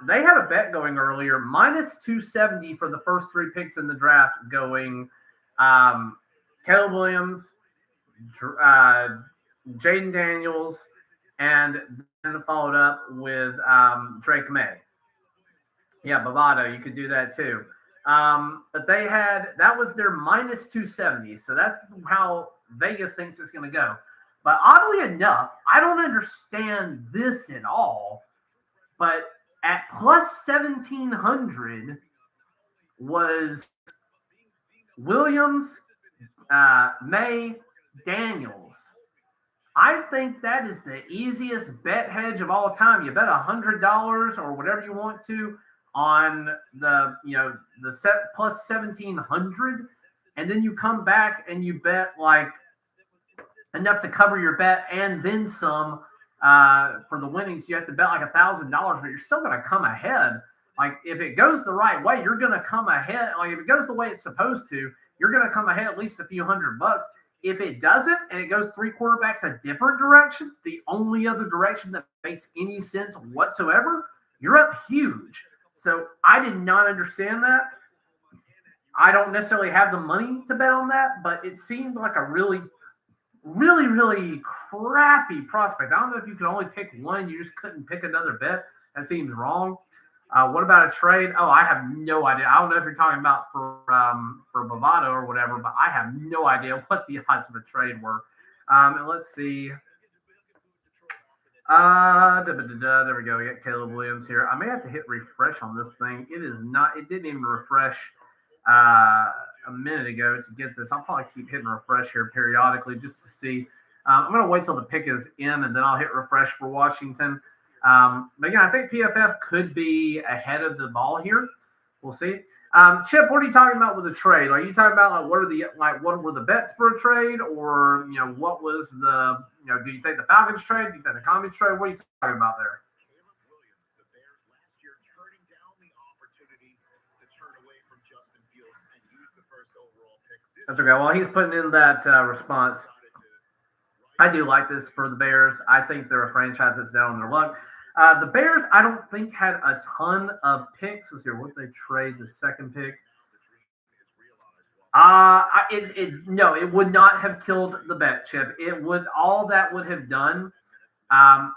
Speaker 1: They had a bet going earlier, minus 270 for the first 3 picks in the draft, going Caleb Williams, Jaden Daniels, and then followed up with Drake May. Yeah, Bovado, you could do that too. But that was their minus 270. So that's how Vegas thinks it's going to go. But oddly enough, I don't understand this at all. But at plus 1,700 was Williams, May, Daniels. I think that is the easiest bet hedge of all time. You bet $100 or whatever you want to on the set plus 1,700, and then you come back and you bet like enough to cover your bet and then some for the winnings. You have to bet like $1,000, but you're still going to come ahead. Like if it goes the right way, you're going to come ahead. Like if it goes the way it's supposed to, you're going to come ahead at least a few $100. If it doesn't and it goes 3 quarterbacks a different direction, the only other direction that makes any sense whatsoever, you're up huge. So I did not understand that. I don't necessarily have the money to bet on that, but it seemed like a really, really, really crappy prospect. I don't know if you could only pick one, you just couldn't pick another bet. That seems wrong. What about a trade? Oh, I have no idea. I don't know if you're talking about for Bovado or whatever, but I have no idea what the odds of a trade were. And let's see. There we go. We got Caleb Williams here. I may have to hit refresh on this thing. It didn't even refresh a minute ago to get this. I'll probably keep hitting refresh here periodically just to see. I'm going to wait till the pick is in, and then I'll hit refresh for Washington. But again, I think PFF could be ahead of the ball here. We'll see. Chip, what are you talking about with the trade? Are you talking about what were the bets for a trade, or what was the do you think the Falcons trade? Do you think the Commies trade? What are you talking about there? That's okay. Well, he's putting in that response. I do like this for the Bears. I think they're a franchise that's down on their luck. The Bears, I don't think had a ton of picks. Let's see, what did they trade the second pick? It would not have killed the bet, Chip. All that would have done.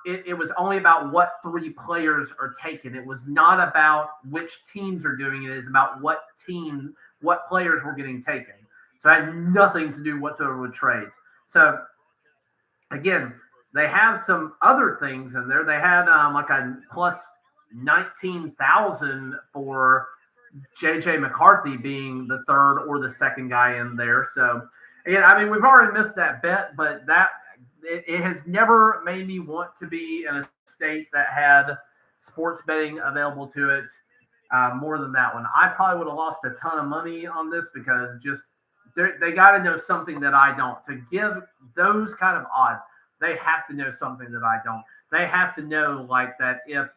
Speaker 1: It was only about what 3 players are taken. It was not about which teams are doing it. It is about what players were getting taken. So it had nothing to do whatsoever with trades. So again, they have some other things in there. They had like a plus 19,000 for J.J. McCarthy being the third or the second guy in there. So, again, I mean, we've already missed that bet, but it has never made me want to be in a state that had sports betting available to it more than that one. I probably would have lost a ton of money on this because they got to know something that I don't. To give those kind of odds, they have to know something that I don't. They have to know like that if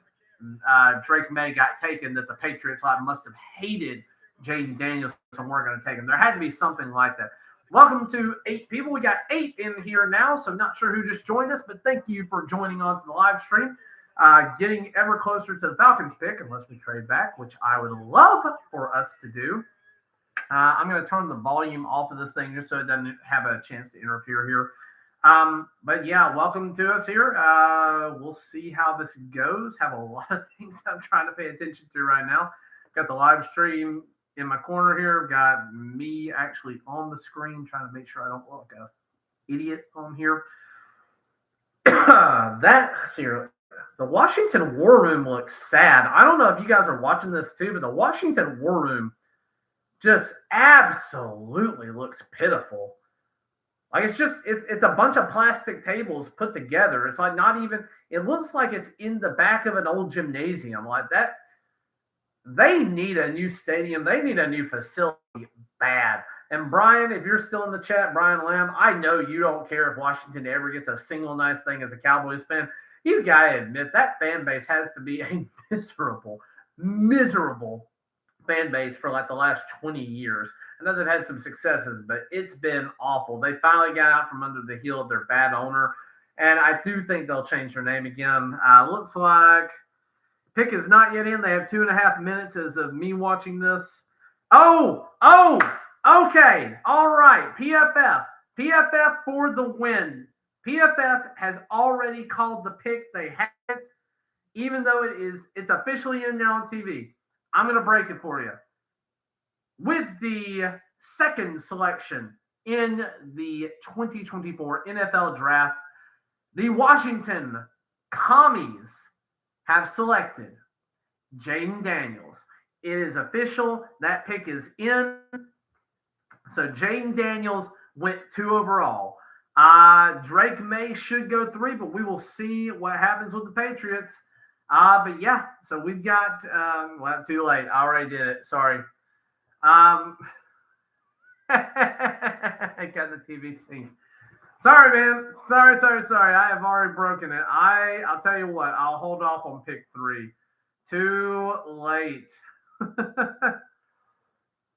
Speaker 1: Drake May got taken, that the Patriots must have hated Jaden Daniels and weren't going to take him. There had to be something like that. Welcome to 8 people. We got 8 in here now, so not sure who just joined us, but thank you for joining on to the live stream. Getting ever closer to the Falcons pick, unless we trade back, which I would love for us to do. I'm going to turn the volume off of this thing just so it doesn't have a chance to interfere here. But yeah, welcome to us here. We'll see how this goes. Have a lot of things I'm trying to pay attention to right now. Got the live stream in my corner here. Got me actually on the screen trying to make sure I don't look like an idiot on here. The Washington War Room looks sad. I don't know if you guys are watching this too, but the Washington War Room just absolutely looks pitiful. Like it's a bunch of plastic tables put together. It's like not even, it looks like it's in the back of an old gymnasium like that. They need a new stadium. They need a new facility bad. And Brian, if you're still in the chat, Brian Lamb, I know you don't care if Washington ever gets a single nice thing as a Cowboys fan. You've got to admit that fan base has to be a miserable fan base for like the last 20 years. I know they've had some successes, but it's been awful. They finally got out from under the heel of their bad owner, and I do think they'll change their name again. Looks like pick is not yet in. They have 2.5 minutes as of me watching this. Oh, okay. All right. PFF for the win. PFF has already called the pick. They have it, even though it's officially in now on TV. I'm going to break it for you. With the second selection in the 2024 NFL Draft, the Washington Commies have selected Jaden Daniels. It is official. That pick is in. So Jaden Daniels went 2 overall. Drake May should go 3, but we will see what happens with the Patriots. But yeah, so we've got, well, too late. I already did it. Sorry. I got the TV scene. Sorry, man. Sorry. I have already broken it. I'll tell you what. I'll hold off on pick 3. Too late.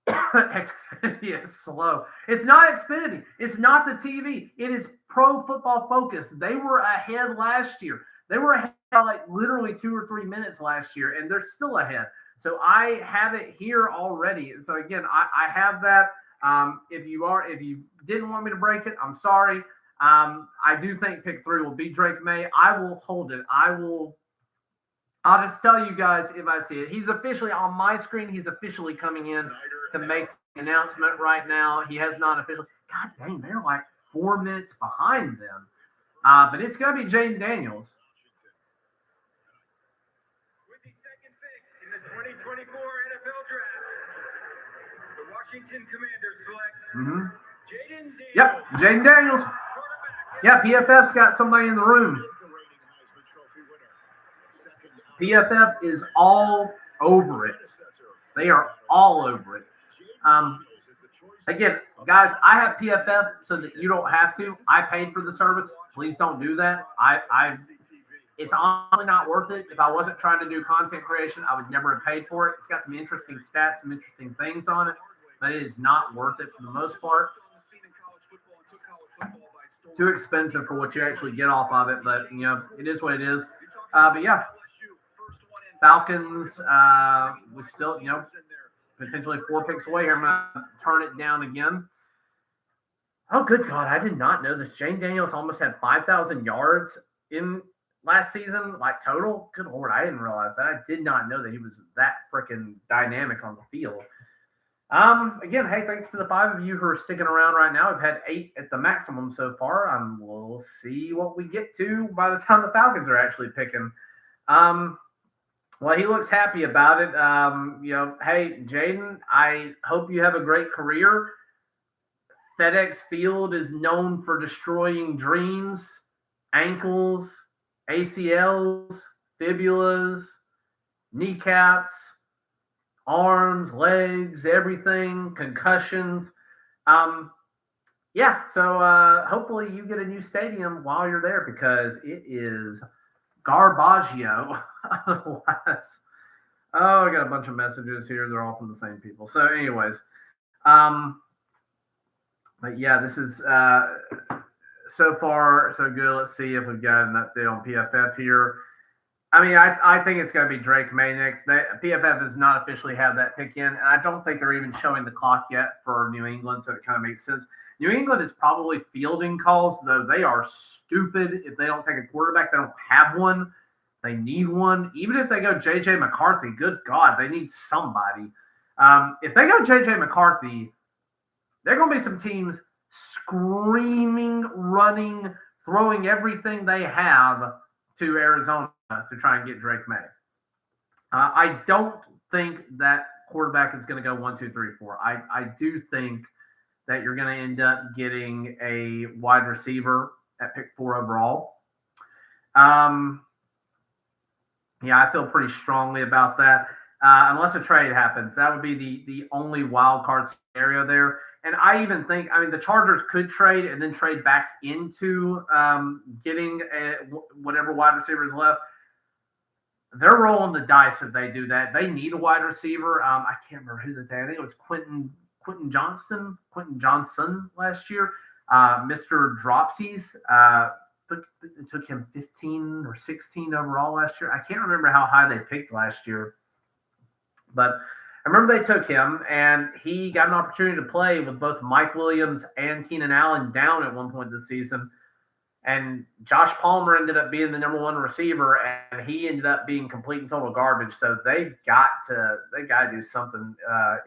Speaker 1: Xfinity is slow. It's not Xfinity. It's not the TV. It is Pro Football Focus. They were ahead last year. They were ahead by like literally 2 or 3 minutes last year, and they're still ahead. So I have it here already. So again, I have that. If you didn't want me to break it, I'm sorry. I do think pick 3 will be Drake May. I will hold it. I'll just tell you guys if I see it. He's officially on my screen. He's officially coming in to make the announcement right now. He has not officially. God dang, they're like 4 minutes behind them. But it's going to be Jaden Daniels.
Speaker 2: With the second pick in the 2024 NFL Draft, the Washington Commanders select Jaden Daniels.
Speaker 1: Yep, Jaden Daniels. Yeah, PFF's got somebody in the room. PFF is all over it. They are all over it. Again, guys, I have PFF so that you don't have to. I paid for the service. Please don't do that. It's honestly not worth it. If I wasn't trying to do content creation, I would never have paid for it. It's got some interesting stats, some interesting things on it, but it is not worth it for the most part. Too expensive for what you actually get off of it, but it is what it is. But yeah. Falcons, we still, potentially 4 picks away here. I'm going to turn it down again. Oh, good God. I did not know this. Jaden Daniels almost had 5,000 yards in last season, like total. Good Lord, I didn't realize that. I did not know that he was that freaking dynamic on the field. Again, hey, thanks to the 5 of you who are sticking around right now. I've had 8 at the maximum so far. We'll see what we get to by the time the Falcons are actually picking. Well, he looks happy about it. Hey, Jaden, I hope you have a great career. FedEx Field is known for destroying dreams, ankles, ACLs, fibulas, kneecaps, arms, legs, everything, concussions. So hopefully you get a new stadium while you're there because it is Garbaggio. Otherwise, I got a bunch of messages here. They're all from the same people. So anyways, but yeah, this is so far so good. Let's see if we've got an update on PFF here. I mean, I think it's going to be Drake May next. PFF does not officially have that pick in, and I don't think they're even showing the clock yet for New England, so it kind of makes sense. New England is probably fielding calls, though they are stupid if they don't take a quarterback. They don't have one. They need one. Even if they go J.J. McCarthy, good God, they need somebody. If they go J.J. McCarthy, there are going to be some teams screaming, running, throwing everything they have to Arizona to try and get Drake May. I don't think that quarterback is going to go 1, 2, 3, 4. I do think that you're going to end up getting a wide receiver at pick 4 overall. I feel pretty strongly about that. Unless a trade happens, that would be the only wild card scenario there. And I even think, the Chargers could trade and then trade back into getting whatever wide receiver is left. They're rolling the dice if they do that. They need a wide receiver. I can't remember who that. I think it was Quentin Johnson last year. Mr. Dropsies. It took him 15 or 16 overall last year. I can't remember how high they picked last year. But I remember they took him, and he got an opportunity to play with both Mike Williams and Keenan Allen down at one point this season. And Josh Palmer ended up being the number 1 receiver, and he ended up being complete and total garbage. So they got to do something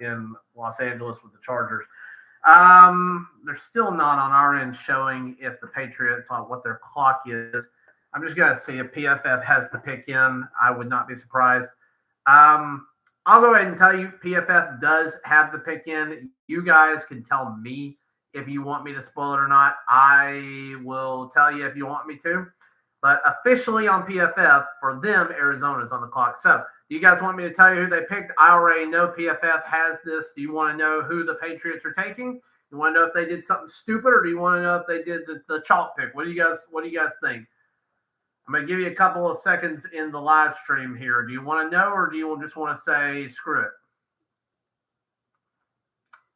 Speaker 1: in Los Angeles with the Chargers. They're still not on our end showing if the Patriots on what their clock is. I'm just going to see if PFF has the pick in. I would not be surprised. I'll go ahead and tell you, PFF does have the pick in. You guys can tell me if you want me to spoil it or not. I will tell you if you want me to. But officially on PFF, for them, Arizona's on the clock. So, do you guys want me to tell you who they picked? I already know PFF has this. Do you want to know who the Patriots are taking? You want to know if they did something stupid, or do you want to know if they did the chalk pick? What do you guys think? I'm going to give you a couple of seconds in the live stream here. Do you want to know, or do you just want to say screw it?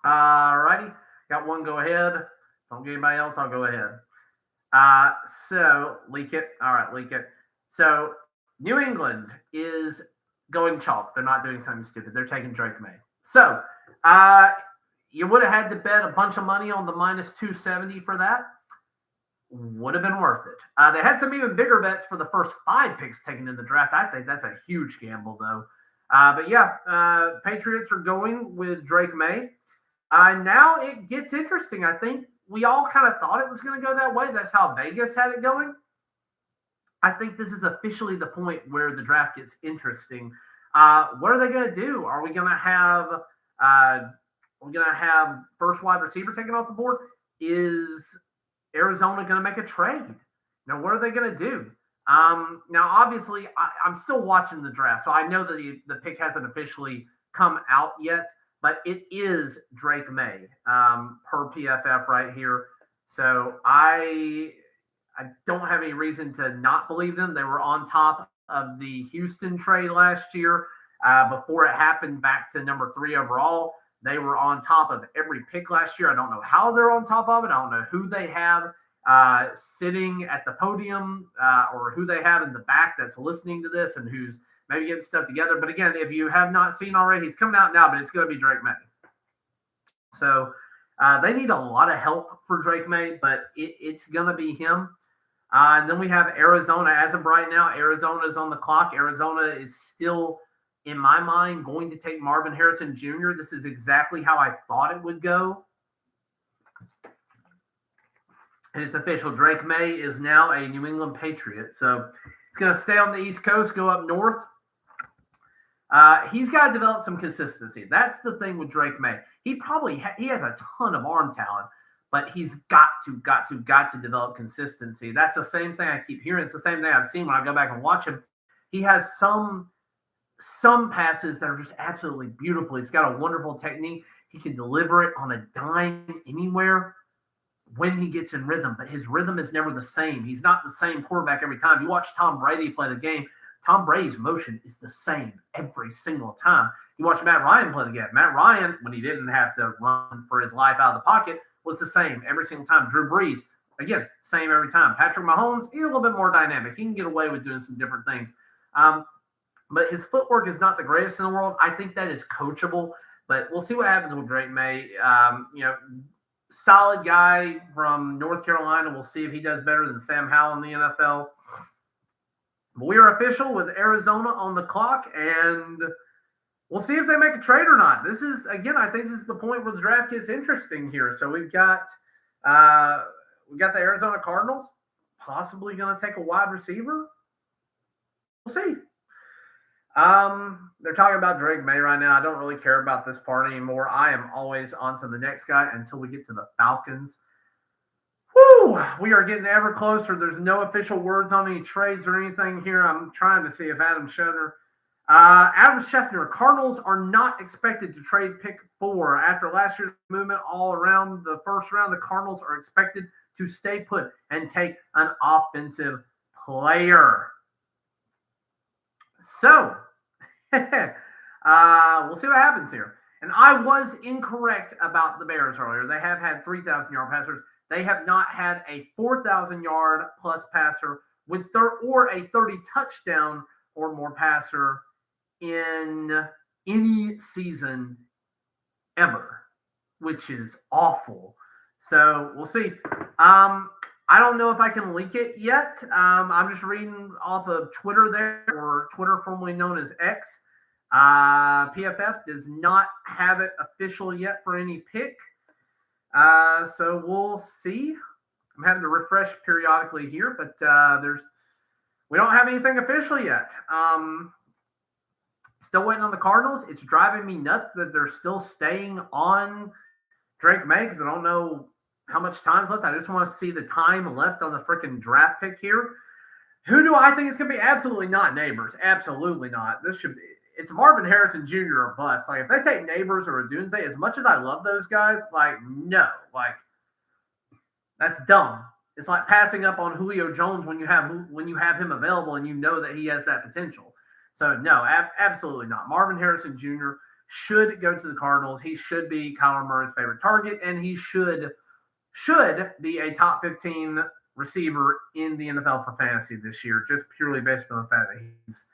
Speaker 1: All righty. Got one. Go ahead. Don't get anybody else. I'll go ahead. So leak it. All right, leak it. So New England is going chalk. They're not doing something stupid. They're taking Drake May. So you would have had to bet a bunch of money on the minus 270 for that. Would have been worth it. They had some even bigger bets for the first 5 picks taken in the draft. I think that's a huge gamble, though. But yeah, Patriots are going with Drake May. Now it gets interesting. I think we all kind of thought it was going to go that way. That's how Vegas had it going. I think this is officially the point where the draft gets interesting. What are they going to do? Are we going to have first wide receiver taken off the board? Is Arizona going to make a trade? Now, what are they going to do? Now, obviously, I'm still watching the draft, so I know that the pick hasn't officially come out yet, but it is Drake May per PFF right here. So I don't have any reason to not believe them. They were on top of the Houston trade last year before it happened back to number 3 overall. They were on top of every pick last year. I don't know how they're on top of it. I don't know who they have sitting at the podium or who they have in the back that's listening to this and who's maybe getting stuff together. But again, if you have not seen already, he's coming out now, but it's going to be Drake May. So they need a lot of help for Drake May, but it's going to be him. And then we have Arizona. As of right now, Arizona is on the clock. Arizona is still, in my mind, going to take Marvin Harrison Jr. This is exactly how I thought it would go. And it's official. Drake May is now a New England Patriot. So he's going to stay on the East Coast, go up north. He's got to develop some consistency. That's the thing with Drake May. He has a ton of arm talent, but he's got to develop consistency. That's the same thing I keep hearing. It's the same thing I've seen when I go back and watch him. He has some passes that are just absolutely beautiful. He's got a wonderful technique. He can deliver it on a dime anywhere when he gets in rhythm, but his rhythm is never the same. He's not the same quarterback every time. You watch Tom Brady play the game, Tom Brady's motion is the same every single time. You watch Matt Ryan play the game. Matt Ryan, when he didn't have to run for his life out of the pocket, was the same every single time. Drew Brees, again, same every time. Patrick Mahomes, he's a little bit more dynamic. He can get away with doing some different things. But his footwork is not the greatest in the world. I think that is coachable, but we'll see what happens with Drake May. Solid guy from North Carolina. We'll see if he does better than Sam Howell in the NFL. But we are official with Arizona on the clock, and we'll see if they make a trade or not. This is, again, I think this is the point where the draft gets interesting here. So we've got the Arizona Cardinals possibly going to take a wide receiver. We'll see. They're talking about Drake May right now. I don't really care about this part anymore. I am always on to the next guy until we get to the Falcons. Woo! We are getting ever closer. There's no official words on any trades or anything here. I'm trying to see if Adam Schefter. Cardinals are not expected to trade pick 4. After last year's movement all around the first round, the Cardinals are expected to stay put and take an offensive player. So, we'll see what happens here. And I was incorrect about the Bears earlier. They have had 3,000-yard passers. They have not had a 4,000-yard plus passer or a 30-touchdown or more passer in any season ever, which is awful. So we'll see. I don't know if I can leak it yet. I'm just reading off of Twitter there, or Twitter formerly known as X. PFF does not have it official yet for any pick. So we'll see. I'm having to refresh periodically here, but we don't have anything official yet. Still waiting on the Cardinals. It's driving me nuts that they're still staying on Drake May because I don't know how much time's left. I just want to see the time left on the freaking draft pick here. Who do I think is going to be? Absolutely not Neighbors. Absolutely not. It's Marvin Harrison Jr. or bust. Like, if they take Neighbors or Odunze, as much as I love those guys, like, no. Like, that's dumb. It's like passing up on Julio Jones when you have him available and you know that he has that potential. So, no, absolutely not. Marvin Harrison Jr. should go to the Cardinals. He should be Kyler Murray's favorite target, and he should be a top 15 receiver in the NFL for fantasy this year, just purely based on the fact that he's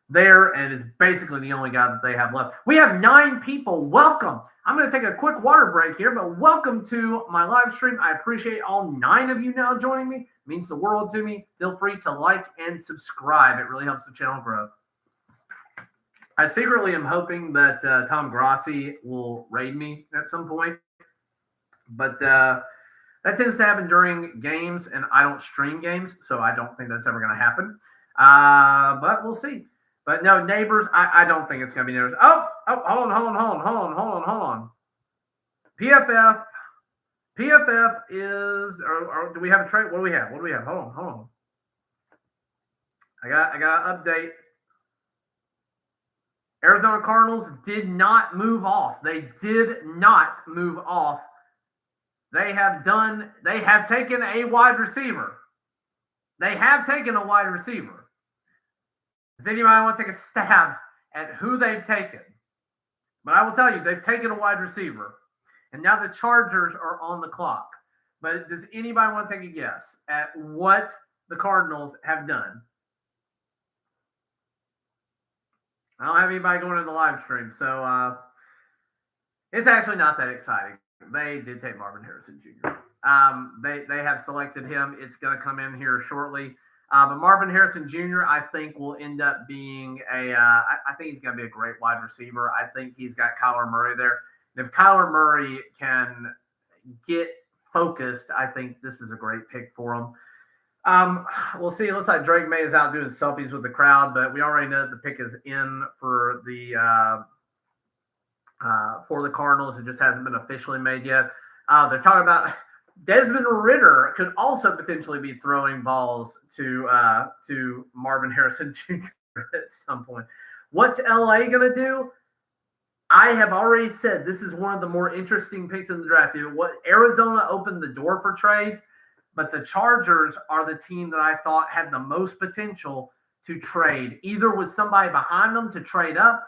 Speaker 1: there and is basically the only guy that they have left. We have 9 people. Welcome. I'm going to take a quick water break here, but welcome to my live stream. I appreciate all 9 of you now joining me. It means the world to me. Feel free to like and subscribe. It really helps the channel grow. I secretly am hoping that Tom Grossi will raid me at some point, but that tends to happen during games, and I don't stream games, so I don't think that's ever going to happen. But we'll see. But no, Neighbors, I don't think it's going to be Neighbors. Oh, hold on. PFF is, or do we have a trade? What do we have? Hold on. I got an update. Arizona Cardinals did not move off. They did not move off. They have taken a wide receiver. Does anybody want to take a stab at who they've taken? But I will tell you, they've taken a wide receiver. And now the Chargers are on the clock. But does anybody want to take a guess at what the Cardinals have done? I don't have anybody going in the live stream, so it's actually not that exciting. They did take Marvin Harrison Jr. They have selected him. It's going to come in here shortly. But Marvin Harrison Jr., I think, will end up being I think he's going to be a great wide receiver. I think he's got Kyler Murray there. And if Kyler Murray can get focused, I think this is a great pick for him. We'll see. It looks like Drake May is out doing selfies with the crowd, but we already know that the pick is in for the Cardinals. It just hasn't been officially made yet. They're talking about Desmond Ridder could also potentially be throwing balls to Marvin Harrison Jr. at some point. What's LA going to do? I have already said this is one of the more interesting picks in the draft. Arizona opened the door for trades, but the Chargers are the team that I thought had the most potential to trade, either with somebody behind them to trade up,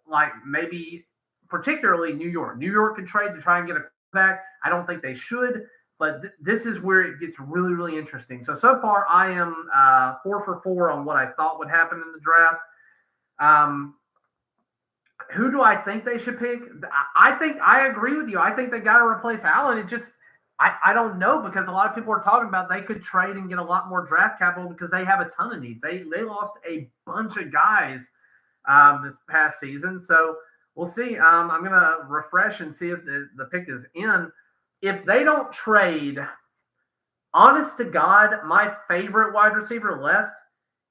Speaker 1: like maybe particularly New York. New York could trade to try and get a quarterback. I don't think they should, but this is where it gets really, really interesting. So far, I am 4 for 4 on what I thought would happen in the draft. Who do I think they should pick? I agree with you. I think they got to replace Allen. It just, I don't know, because a lot of people are talking about they could trade and get a lot more draft capital because they have a ton of needs. They lost a bunch of guys this past season. So we'll see. I'm going to refresh and see if the pick is in. If they don't trade, honest to God, my favorite wide receiver left,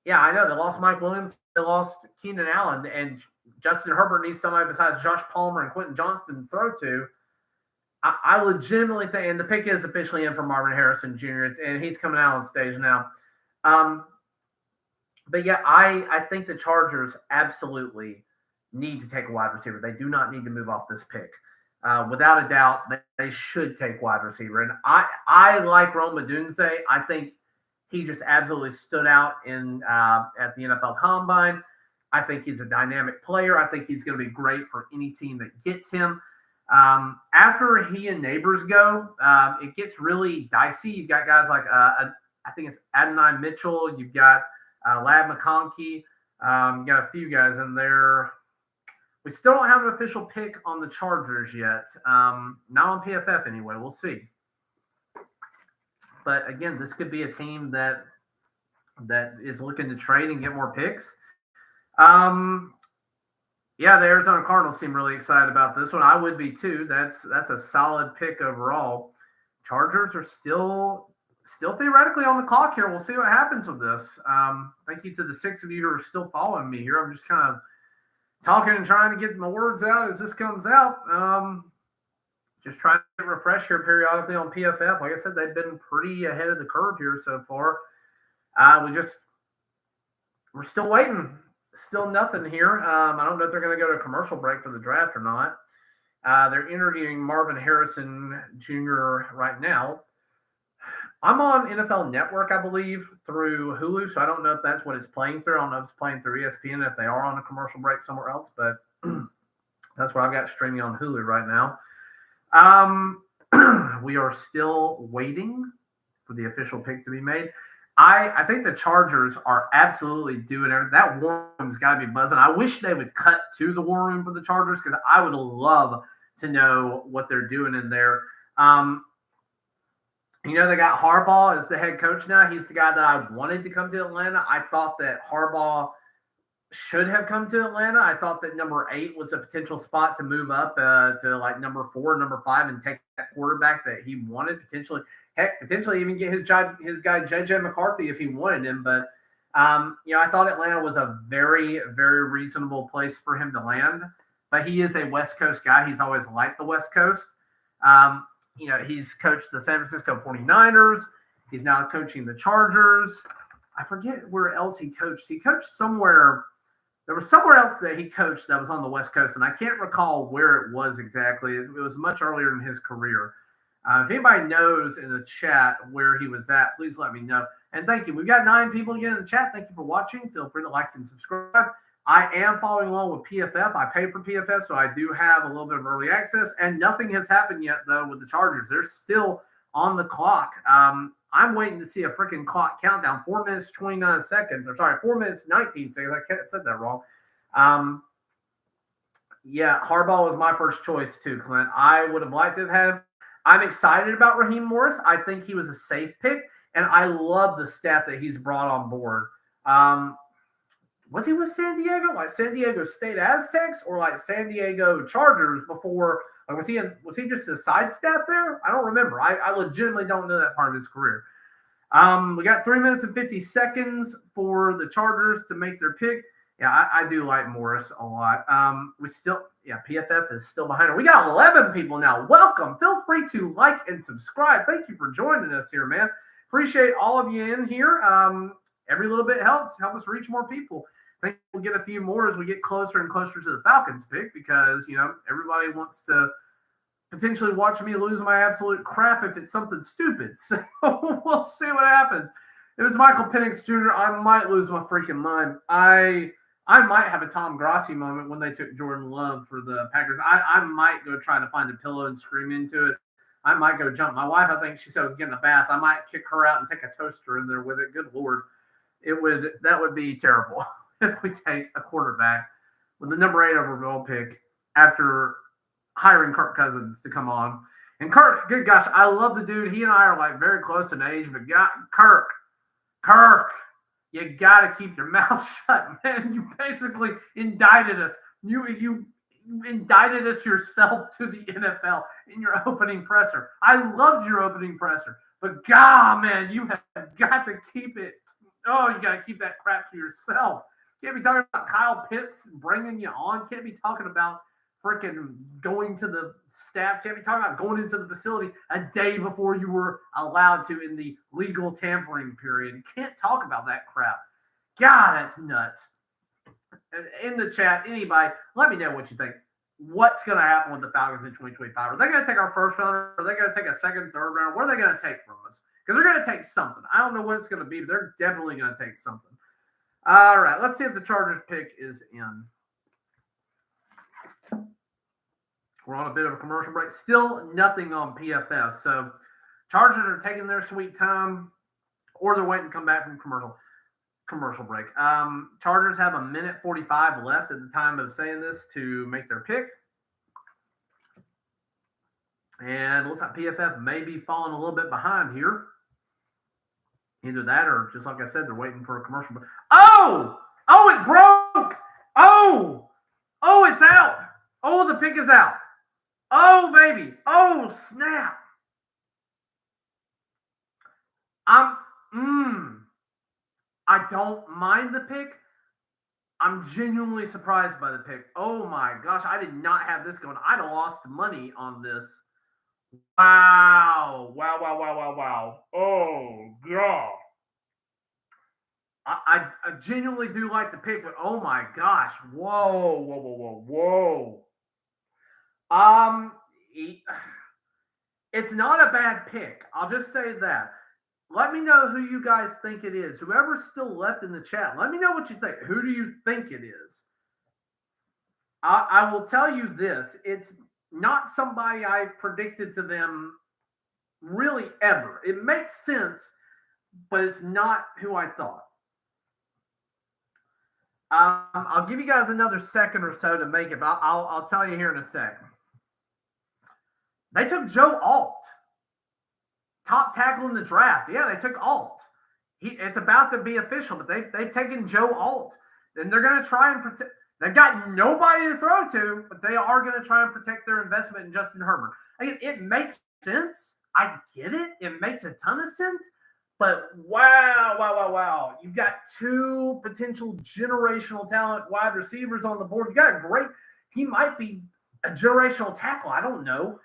Speaker 1: yeah, I know. They lost Mike Williams. They lost Keenan Allen. And Justin Herbert needs somebody besides Josh Palmer and Quentin Johnston to throw to. I legitimately think, and the pick is officially in for Marvin Harrison Jr., and he's coming out on stage now. But yeah, I think the Chargers absolutely need to take a wide receiver. They do not need to move off this pick. Without a doubt, they should take wide receiver. And I like Rome Odunze. I think he just absolutely stood out at the NFL Combine. I think he's a dynamic player. I think he's going to be great for any team that gets him. After he and Neighbors go, it gets really dicey. You've got guys like, I think it's Adonai Mitchell. You've got Lad McConkey. You got a few guys in there. We still don't have an official pick on the Chargers yet. Not on PFF anyway. We'll see. But again, this could be a team that is looking to trade and get more picks. Yeah, the Arizona Cardinals seem really excited about this one. I would be too. That's a solid pick overall. Chargers are still theoretically on the clock here. We'll see what happens with this. Thank you to the 6 of you who are still following me here. I'm just kind of talking and trying to get my words out as this comes out. Just trying to refresh here periodically on PFF. Like I said, they've been pretty ahead of the curve here so far. We're still waiting. Still nothing here. I don't know if they're going to go to a commercial break for the draft or not. They're interviewing Marvin Harrison Jr. right now. I'm on NFL Network, I believe, through Hulu, so I don't know if that's what it's playing through. I don't know if it's playing through ESPN, if they are on a commercial break somewhere else, but that's what I've got streaming on Hulu right now. We are still waiting for the official pick to be made. I think the Chargers are absolutely doing it. That war room's got to be buzzing. I wish they would cut to the war room for the Chargers because I would love to know what they're doing in there. They got Harbaugh as the head coach now. He's the guy that I wanted to come to Atlanta. I thought that Harbaugh should have come to Atlanta. I thought that number 8 was a potential spot to move up to like number 4, number 5, and take that quarterback that he wanted potentially. Heck, potentially even get his guy JJ McCarthy if he wanted him. But I thought Atlanta was a very, very reasonable place for him to land. But he is a West Coast guy. He's always liked the West Coast. He's coached the San Francisco 49ers. He's now coaching the Chargers. I forget where else he coached. He coached somewhere. There was somewhere else that he coached that was on the West Coast, and I can't recall where it was exactly. It was much earlier in his career. If anybody knows in the chat where he was at, please let me know. And thank you. We've got 9 people again in the chat. Thank you for watching. Feel free to like and subscribe. I am following along with PFF. I pay for PFF, so I do have a little bit of early access. And nothing has happened yet, though, with the Chargers. They're still on the clock. I'm waiting to see a freaking clock countdown. 4 minutes, 29 seconds. Or sorry, 4 minutes, 19 seconds. I said that wrong. Harbaugh was my first choice too, Clint. I would have liked to have had him. I'm excited about Raheem Morris. I think he was a safe pick, and I love the staff that he's brought on board. Was he with San Diego, like San Diego State Aztecs, or like San Diego Chargers before? Like, was he just a side staff there? I don't remember. I legitimately don't know that part of his career. We got 3 minutes and 50 seconds for the Chargers to make their pick. Yeah, I do like Morris a lot. PFF is still behind her. We got 11 people now. Welcome. Feel free to like and subscribe. Thank you for joining us here, man. Appreciate all of you in here. Every little bit helps. Help us reach more people. I think we'll get a few more as we get closer and closer to the Falcons pick because, everybody wants to potentially watch me lose my absolute crap if it's something stupid. So we'll see what happens. If it was Michael Penix Jr., I might lose my freaking mind. I might have a Tom Grossi moment when they took Jordan Love for the Packers. I might go try to find a pillow and scream into it. I might go jump. My wife, I think she said was getting a bath. I might kick her out and take a toaster in there with it. Good Lord. That would be terrible if we take a quarterback with the number 8 overall pick after hiring Kirk Cousins to come on. And Kirk, good gosh, I love the dude. He and I are like very close in age, but Kirk, you got to keep your mouth shut, man. You basically indicted us. You indicted us yourself to the NFL in your opening presser. I loved your opening presser, but God, man, you have got to keep it. Oh, you got to keep that crap to yourself. Can't be talking about Kyle Pitts bringing you on. Can't be talking about freaking going to the staff. Can't be talking about going into the facility a day before you were allowed to in the legal tampering period. You can't talk about that crap. God, that's nuts. In the chat, anybody, let me know what you think. What's going to happen with the Falcons in 2025? Are they going to take our first rounder? Are they going to take a second, third round? What are they going to take from us? Because they're going to take something. I don't know what it's going to be, but they're definitely going to take something. All right, let's see if the Chargers pick is in. We're on a bit of a commercial break. Still nothing on PFF. So Chargers are taking their sweet time, or they're waiting to come back from commercial break. Chargers have 1:45 left at the time of saying this to make their pick. And it looks like PFF may be falling a little bit behind here. Either that or, just like I said, they're waiting for a commercial break. Oh, it broke. Oh, it's out. Oh, the pick is out. Oh, baby. Oh, snap. I don't mind the pick, I'm genuinely surprised by the pick. Oh my gosh, I did not have this going. I'd have lost money on this. Wow. Wow, wow, wow, wow, wow. Oh, God. I genuinely do like the pick, but oh my gosh. Whoa, whoa, whoa, whoa, whoa. It's not a bad pick. I'll just say that. Let me know who you guys think it is. Whoever's still left in the chat, let me know what you think. Who do you think it is? I will tell you this. It's not somebody I predicted to them really ever. It makes sense, but it's not who I thought. I'll give you guys another second or so to make it, but I'll tell you here in a second. They took Joe Alt, top tackle in the draft. Yeah, they took Alt. It's about to be official, but they've taken Joe Alt. And they're going to try and protect. They've got nobody to throw to, but they are going to try and protect their investment in Justin Herbert. Again, it makes sense. I get it. It makes a ton of sense. But wow. You've got two potential generational talent wide receivers on the board. You got he might be a generational tackle. I don't know.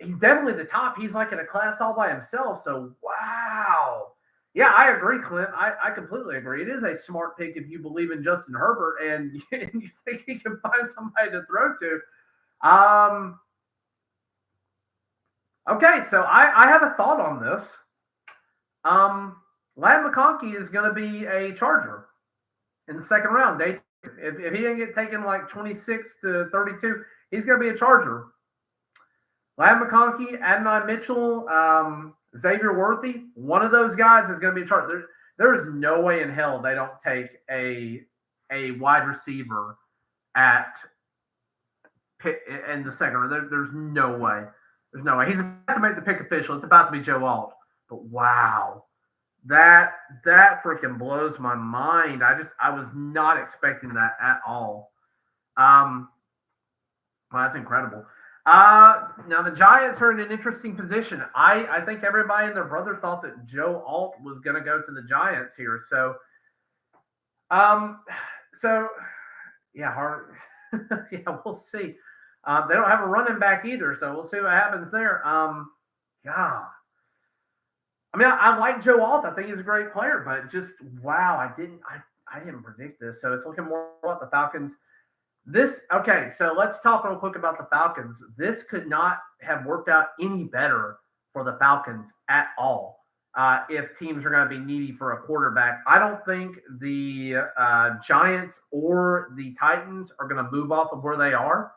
Speaker 1: He's definitely the top. He's like in a class all by himself. So, wow. Yeah, I agree, Clint. I completely agree. It is a smart pick if you believe in Justin Herbert and you think he can find somebody to throw to. Okay, so I have a thought on this. Ladd McConkey is going to be a Charger in the second round. If he didn't get taken like 26 to 32, he's going to be a Charger. Ladd McConkey, Adonai Mitchell, Xavier Worthy, one of those guys is going to be a Charger. There is no way in hell they don't take a wide receiver in the second round. There's no way. There's no way. He's about to make the pick official. It's about to be Joe Alt. But wow, that freaking blows my mind. I was not expecting that at all. Well, that's incredible. Now the Giants are in an interesting position. I think everybody and their brother thought that Joe Alt was going to go to the Giants here. So yeah, yeah, we'll see. They don't have a running back either, so we'll see what happens there. Yeah. I mean, I like Joe Alt. I think he's a great player, but just wow, I didn't predict this. So it's looking more about the Falcons. Okay, so let's talk real quick about the Falcons. This could not have worked out any better for the Falcons at all. If teams are going to be needy for a quarterback, I don't think the Giants or the Titans are going to move off of where they are.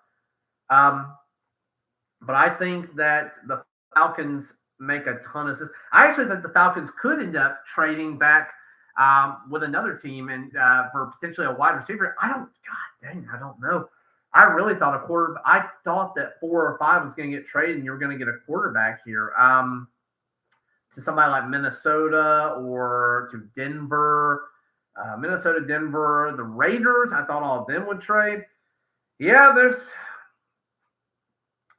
Speaker 1: But I think that the Falcons make a ton of sense. I actually think the Falcons could end up trading back with another team and for potentially a wide receiver. God dang, I don't know. I really thought I thought that 4 or 5 was going to get traded and you were going to get a quarterback here to somebody like Minnesota or to Denver. Minnesota, Denver, the Raiders. I thought all of them would trade. Yeah, there's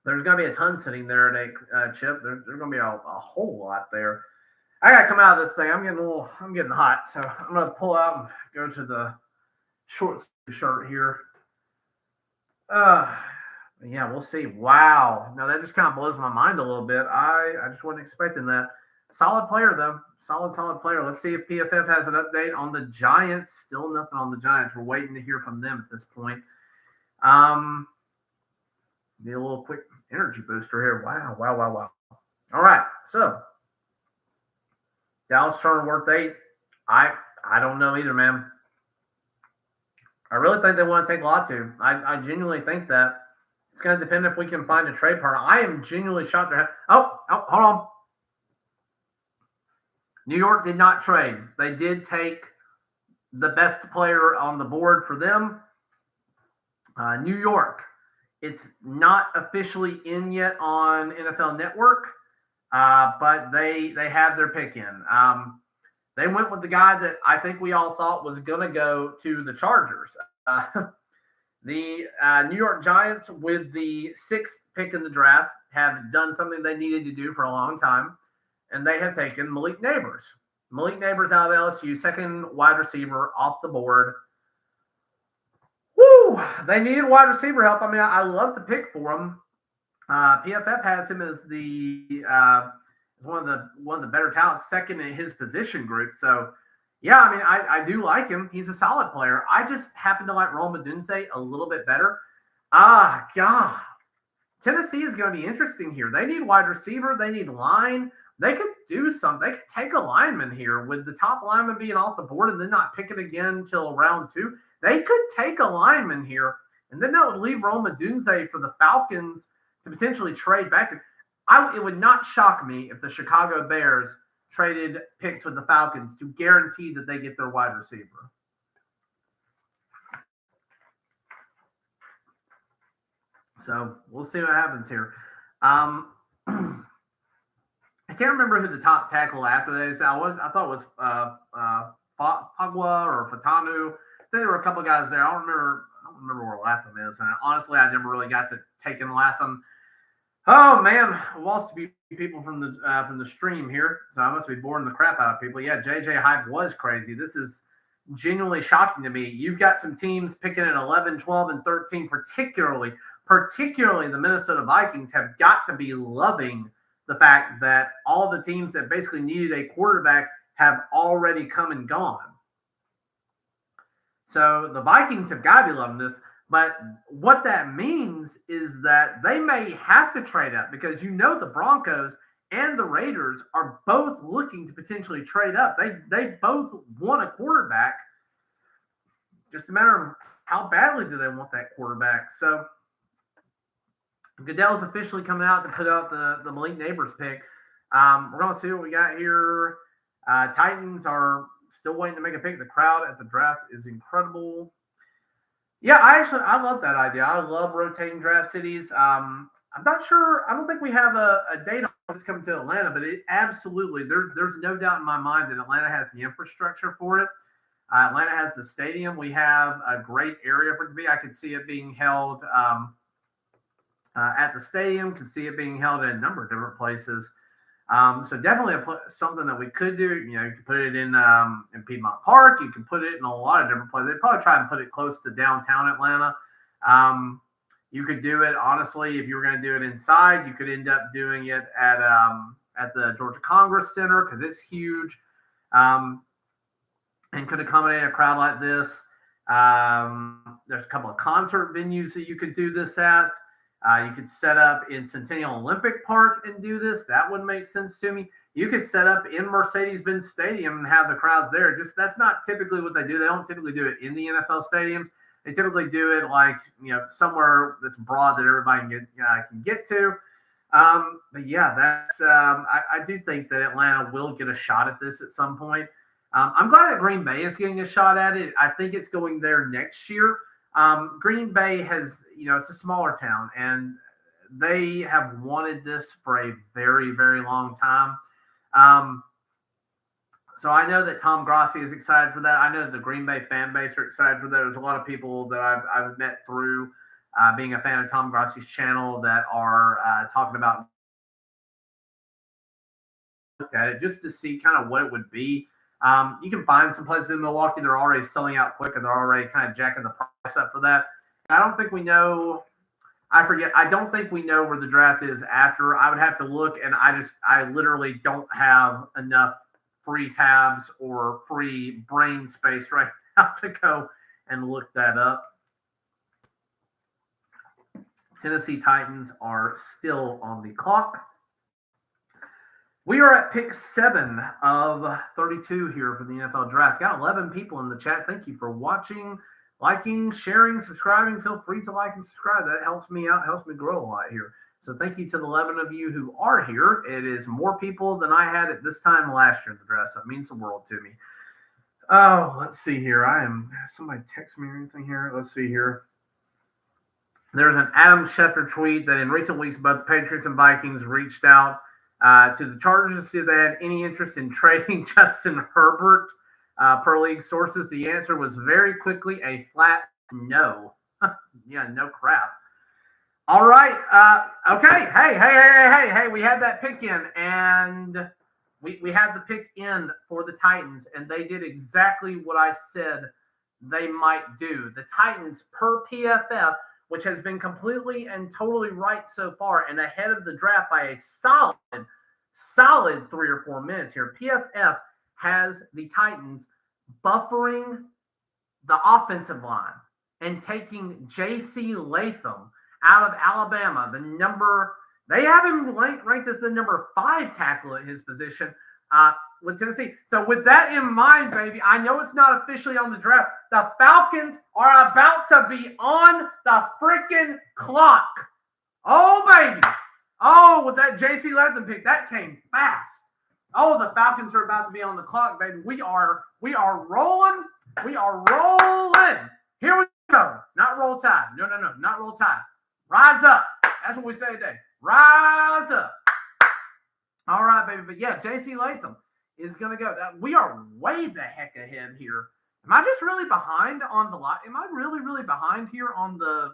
Speaker 1: going to be a ton sitting there at Chip. There's going to be a whole lot there. I got to come out of this thing. I'm getting hot. So I'm going to pull out and go to the short shirt here. Yeah, we'll see. Wow. Now that just kind of blows my mind a little bit. I just wasn't expecting that. Solid player, though. Solid player. Let's see if PFF has an update on the Giants. Still nothing on the Giants. We're waiting to hear from them at this point. Need a little quick energy booster here. Wow. All right. So, Dallas Turner worth 8. I don't know either, man. I really think they want to take Latu. I genuinely think that. It's going to depend if we can find a trade partner. I am genuinely shocked. Oh, hold on. New York did not trade. They did take the best player on the board for them. New York. It's not officially in yet on NFL Network, but they have their pick in. They went with the guy that I think we all thought was going to go to the Chargers. The New York Giants, with the 6th pick in the draft, have done something they needed to do for a long time, and they have taken Malik Neighbors. Malik Neighbors out of LSU, second wide receiver off the board. they needed wide receiver help. I mean, I love the pick for him. PFF has him as the one of the better talents, second in his position group. So, yeah, I mean, I do like him. He's a solid player. I just happen to like Rome Odunze a little bit better. God. Tennessee is going to be interesting here. They need wide receiver. They need line. They could do something. They could take a lineman here with the top lineman being off the board and then not pick it again until round 2. They could take a lineman here, and then that would leave Rome Odunze for the Falcons to potentially trade back. It would not shock me if the Chicago Bears traded picks with the Falcons to guarantee that they get their wide receiver. So we'll see what happens here. I can't remember who the top tackle after this. I thought it was Pagua or Fatanu. There were a couple of guys there. I don't remember where Latham is. And honestly, I never really got to take in Latham. Oh man, I lost a few people from the stream here, so I must be boring the crap out of people. Yeah, JJ hype was crazy. This is genuinely shocking to me. You've got some teams picking at 11, 12, and 13, particularly the Minnesota Vikings have got to be loving the fact that all the teams that basically needed a quarterback have already come and gone. So the Vikings have got to be loving this. But what that means is that they may have to trade up because the Broncos and the Raiders are both looking to potentially trade up. They both want a quarterback. Just a matter of how badly do they want that quarterback. So Goodell's officially coming out to put out the Malik Neighbors pick. We're going to see what we got here. Titans are still waiting to make a pick. The crowd at the draft is incredible. Yeah, I love that idea. I love rotating draft cities. I'm not sure. I don't think we have a date on it's coming to Atlanta, but it absolutely there's no doubt in my mind that Atlanta has the infrastructure for it. Atlanta has the stadium. We have a great area for it to be. I could see it being held at the stadium. Could see it being held in a number of different places. So definitely something that we could do. You could put it in Piedmont Park. You can put it in a lot of different places. They'd probably try and put it close to downtown Atlanta. You could do it, honestly, if you were going to do it inside, you could end up doing it at the Georgia Congress Center because it's huge and could accommodate a crowd like this. There's a couple of concert venues that you could do this at. You could set up in Centennial Olympic Park and do this. That would make sense to me. You could set up in Mercedes-Benz Stadium and have the crowds there. That's not typically what they do. They don't typically do it in the NFL stadiums. They typically do it somewhere that's broad that everybody can get to. But yeah, that's I do think that Atlanta will get a shot at this at some point. I'm glad that Green Bay is getting a shot at it. I think it's going there next year. Green Bay has, it's a smaller town, and they have wanted this for a very, very long time. So I know that Tom Grossi is excited for that. I know the Green Bay fan base are excited for that. There's a lot of people that I've met through being a fan of Tom Grossi's channel that are talking about it just to see kind of what it would be. You can find some places in Milwaukee that are already selling out quick and they're already kind of jacking the price up for that. I don't think we know. I don't think we know where the draft is after. I would have to look, and I literally don't have enough free tabs or free brain space right now to go and look that up. Tennessee Titans are still on the clock. We are at pick 7 of 32 here for the NFL Draft. Got 11 people in the chat. Thank you for watching, liking, sharing, subscribing. Feel free to like and subscribe. That helps me out, helps me grow a lot here. So thank you to the 11 of you who are here. It is more people than I had at this time last year in the draft. So it means the world to me. Oh, let's see here. Somebody text me or anything here. Let's see here. There's an Adam Schefter tweet that in recent weeks, both the Patriots and Vikings reached out to the Chargers to see if they had any interest in trading Justin Herbert. Per league sources, the answer was very quickly a flat no. Yeah, no crap. All right. Okay. Hey. We had that pick in, and we had the pick in for the Titans, and they did exactly what I said they might do. The Titans, per PFF, which has been completely and totally right so far and ahead of the draft by a solid 3 or 4 minutes here. PFF has the Titans buffering the offensive line and taking J.C. Latham out of Alabama, they have him ranked as the number 5 tackle at his position with Tennessee. So with that in mind, baby, I know it's not officially on the draft. The Falcons are about to be on the freaking clock. Oh, baby. Oh, with that J.C. Latham pick, that came fast. Oh, the Falcons are about to be on the clock, baby. We are rolling. We are rolling. Here we go. Not roll tide. No, not roll tide. Rise up. That's what we say today. Rise up. All right, baby. But yeah, J.C. Latham is going to go. We are way the heck ahead here. Am I just really behind on the lot? Am I really, really behind here on the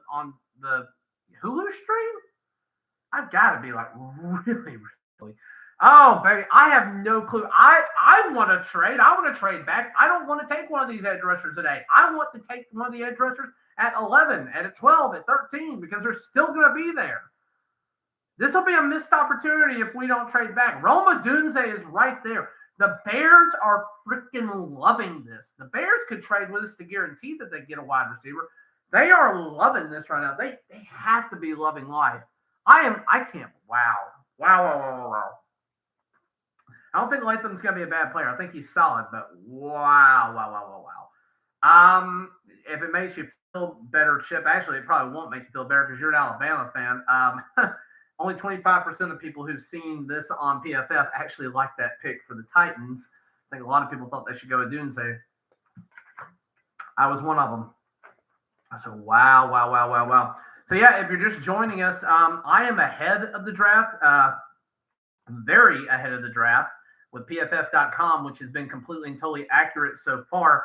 Speaker 1: Hulu stream? I've got to be like really, really. Oh, baby, I have no clue. I want to trade. I want to trade back. I don't want to take one of these edge rushers today. I want to take one of the edge rushers at 11, at 12, at 13, because they're still going to be there. This will be a missed opportunity if we don't trade back. Roma Dunze is right there. The Bears are freaking loving this. The Bears could trade with us to guarantee that they get a wide receiver. They are loving this right now. They have to be loving life. I can't. Wow. I don't think Latham's going to be a bad player. I think he's solid, but wow. If it makes you feel better, Chip, actually, it probably won't make you feel better because you're an Alabama fan. Only 25% of people who've seen this on PFF actually like that pick for the Titans. I think a lot of people thought they should go with Dunze. I was one of them. I said, wow. So, yeah, if you're just joining us, I am ahead of the draft, very ahead of the draft with PFF.com, which has been completely and totally accurate so far.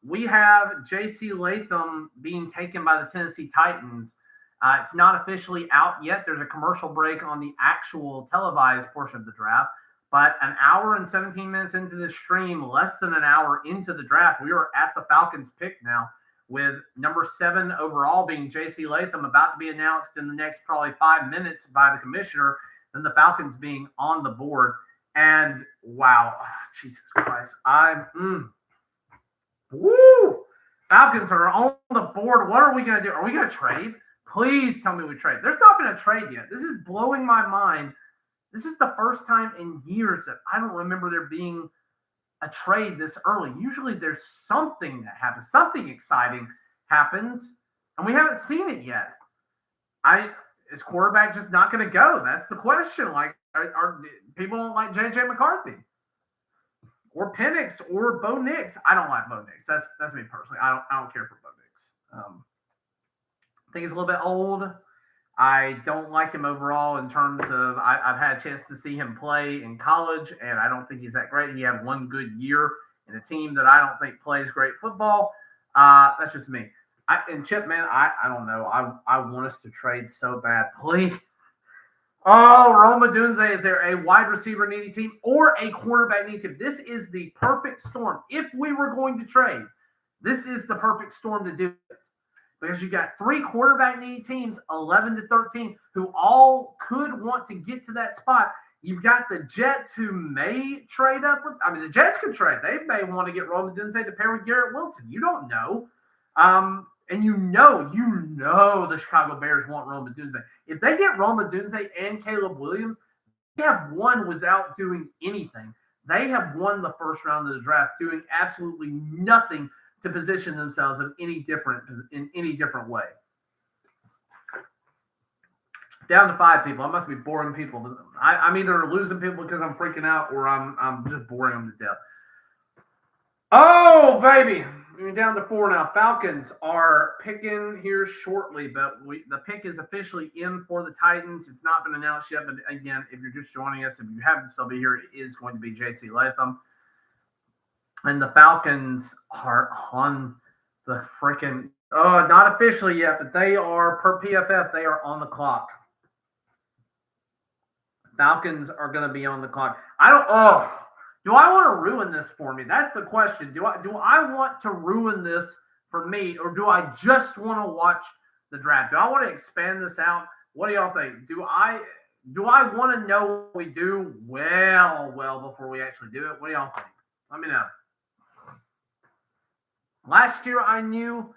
Speaker 1: We have J.C. Latham being taken by the Tennessee Titans. It's not officially out yet. There's a commercial break on the actual televised portion of the draft. But an hour and 17 minutes into this stream, less than an hour into the draft, we are at the Falcons pick now, with number 7 overall being J.C. Latham, about to be announced in the next probably 5 minutes by the commissioner, then the Falcons being on the board. And wow, Jesus Christ. Falcons are on the board. What are we going to do? Are we going to trade? Please tell me we trade. There's not been a trade yet. This is blowing my mind. This is the first time in years that I don't remember there being a trade this early. Usually there's something that happens. Something exciting happens, and we haven't seen it yet. Is quarterback just not going to go? That's the question. Like, are people don't like J.J. McCarthy or Penix or Bo Nix? I don't like Bo Nix. That's me personally. I don't care for Bo Nix. I think he's a little bit old. I don't like him overall in terms of I've had a chance to see him play in college, and I don't think he's that great. He had one good year in a team that I don't think plays great football. That's just me. And Chip, man, I don't know. I want us to trade so bad. Please. Oh, Roma Dunze, is there a wide receiver needy team or a quarterback needy team? This is the perfect storm. If we were going to trade, this is the perfect storm to do it. Because you got 3 quarterback needy teams, 11 to 13, who all could want to get to that spot. You've got the Jets who may trade up with. I mean, the Jets could trade. They may want to get Roma Dunze to pair with Garrett Wilson. You don't know. And you know the Chicago Bears want Roma Dunze. If they get Roma Dunze and Caleb Williams, they have won without doing anything. They have won the first round of the draft doing absolutely nothing to position themselves in any different way. Down to 5 people. I must be boring people. I'm either losing people because I'm freaking out, or I'm just boring them to death. Oh, baby. We're down to 4 now. Falcons are picking here shortly, but the pick is officially in for the Titans. It's not been announced yet, but again, if you're just joining us, if you happen to still be here, it is going to be J.C. Latham. And the Falcons are on the freaking not officially yet, but they are, per PFF, they are on the clock. Falcons are going to be on the clock. Do I want to ruin this for me? That's the question. Do I want to ruin this for me, or do I just want to watch the draft? Do I want to expand this out? What do y'all think? Do I want to know what we do well before we actually do it? What do y'all think? Let me know. Last year I knew.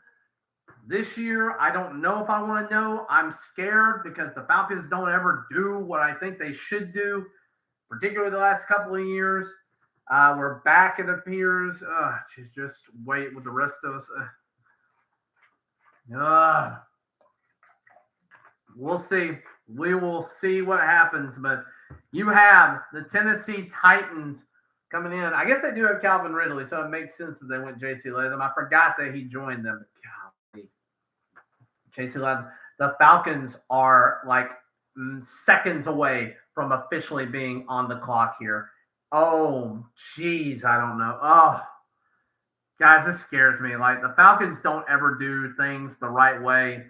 Speaker 1: This year, I don't know if I want to know. I'm scared because the Falcons don't ever do what I think they should do, particularly the last couple of years. We're back, it appears. Just wait with the rest of us. We'll see. We will see what happens. But you have the Tennessee Titans coming in. I guess they do have Calvin Ridley, so it makes sense that they went J.C. Latham. I forgot that he joined them. J.C. Latham. The Falcons are like seconds away from officially being on the clock here. Oh, geez, I don't know. Oh, guys, this scares me. Like, the Falcons don't ever do things the right way.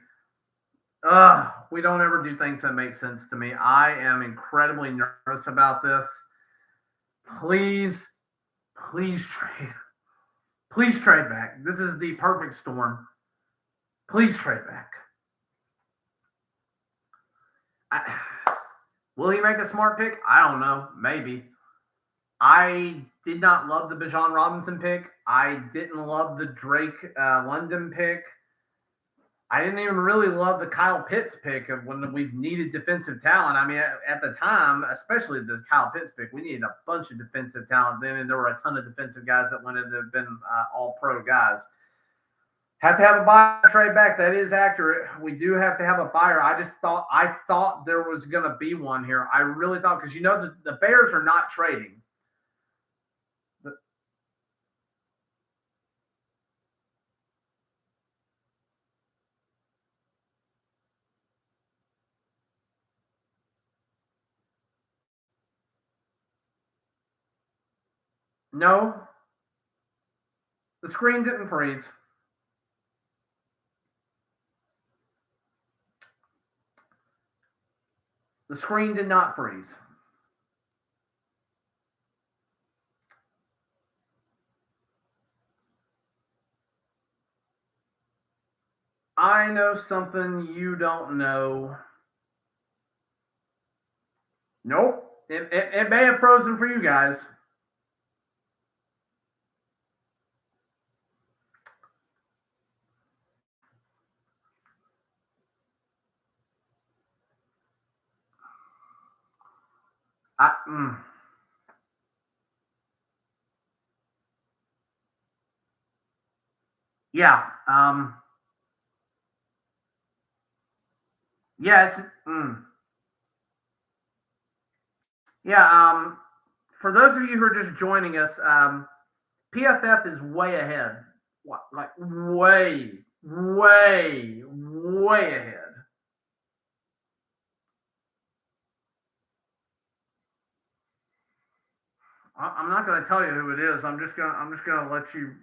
Speaker 1: We don't ever do things that make sense to me. I am incredibly nervous about this. Please trade. Please trade back. This is the perfect storm. Please trade back. Will he make a smart pick? I don't know. Maybe. I did not love the Bijan Robinson pick. I didn't love the Drake London pick. I didn't even really love the Kyle Pitts pick of when we've needed defensive talent. I mean, at the time, especially the Kyle Pitts pick, we needed a bunch of defensive talent then, and there were a ton of defensive guys that wanted to have been all-pro guys. Have to have a buyer trade back. That is accurate. We do have to have a buyer. I thought there was going to be one here. I really thought, because the Bears are not trading. No, the screen didn't freeze. The screen did not freeze. I know something you don't know. Nope. It may have frozen for you guys. Yeah. Yeah. Yeah. For those of you who are just joining us, PFF is way ahead. Like way ahead. I'm not going to tell you who it is. I'm just gonna let you.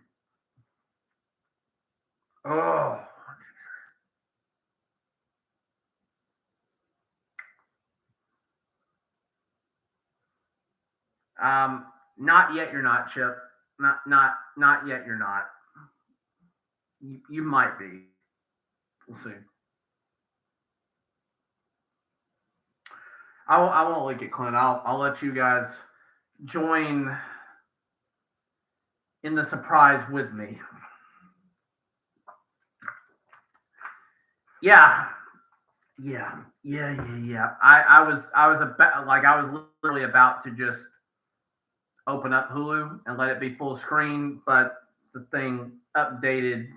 Speaker 1: Oh. Not yet. You're not, Chip. Not yet. You're not. You might be. We'll see. I won't leak it, Clint. I'll let you guys join in the surprise with me. Yeah. I was literally about to just open up Hulu and let it be full screen, but the thing updated.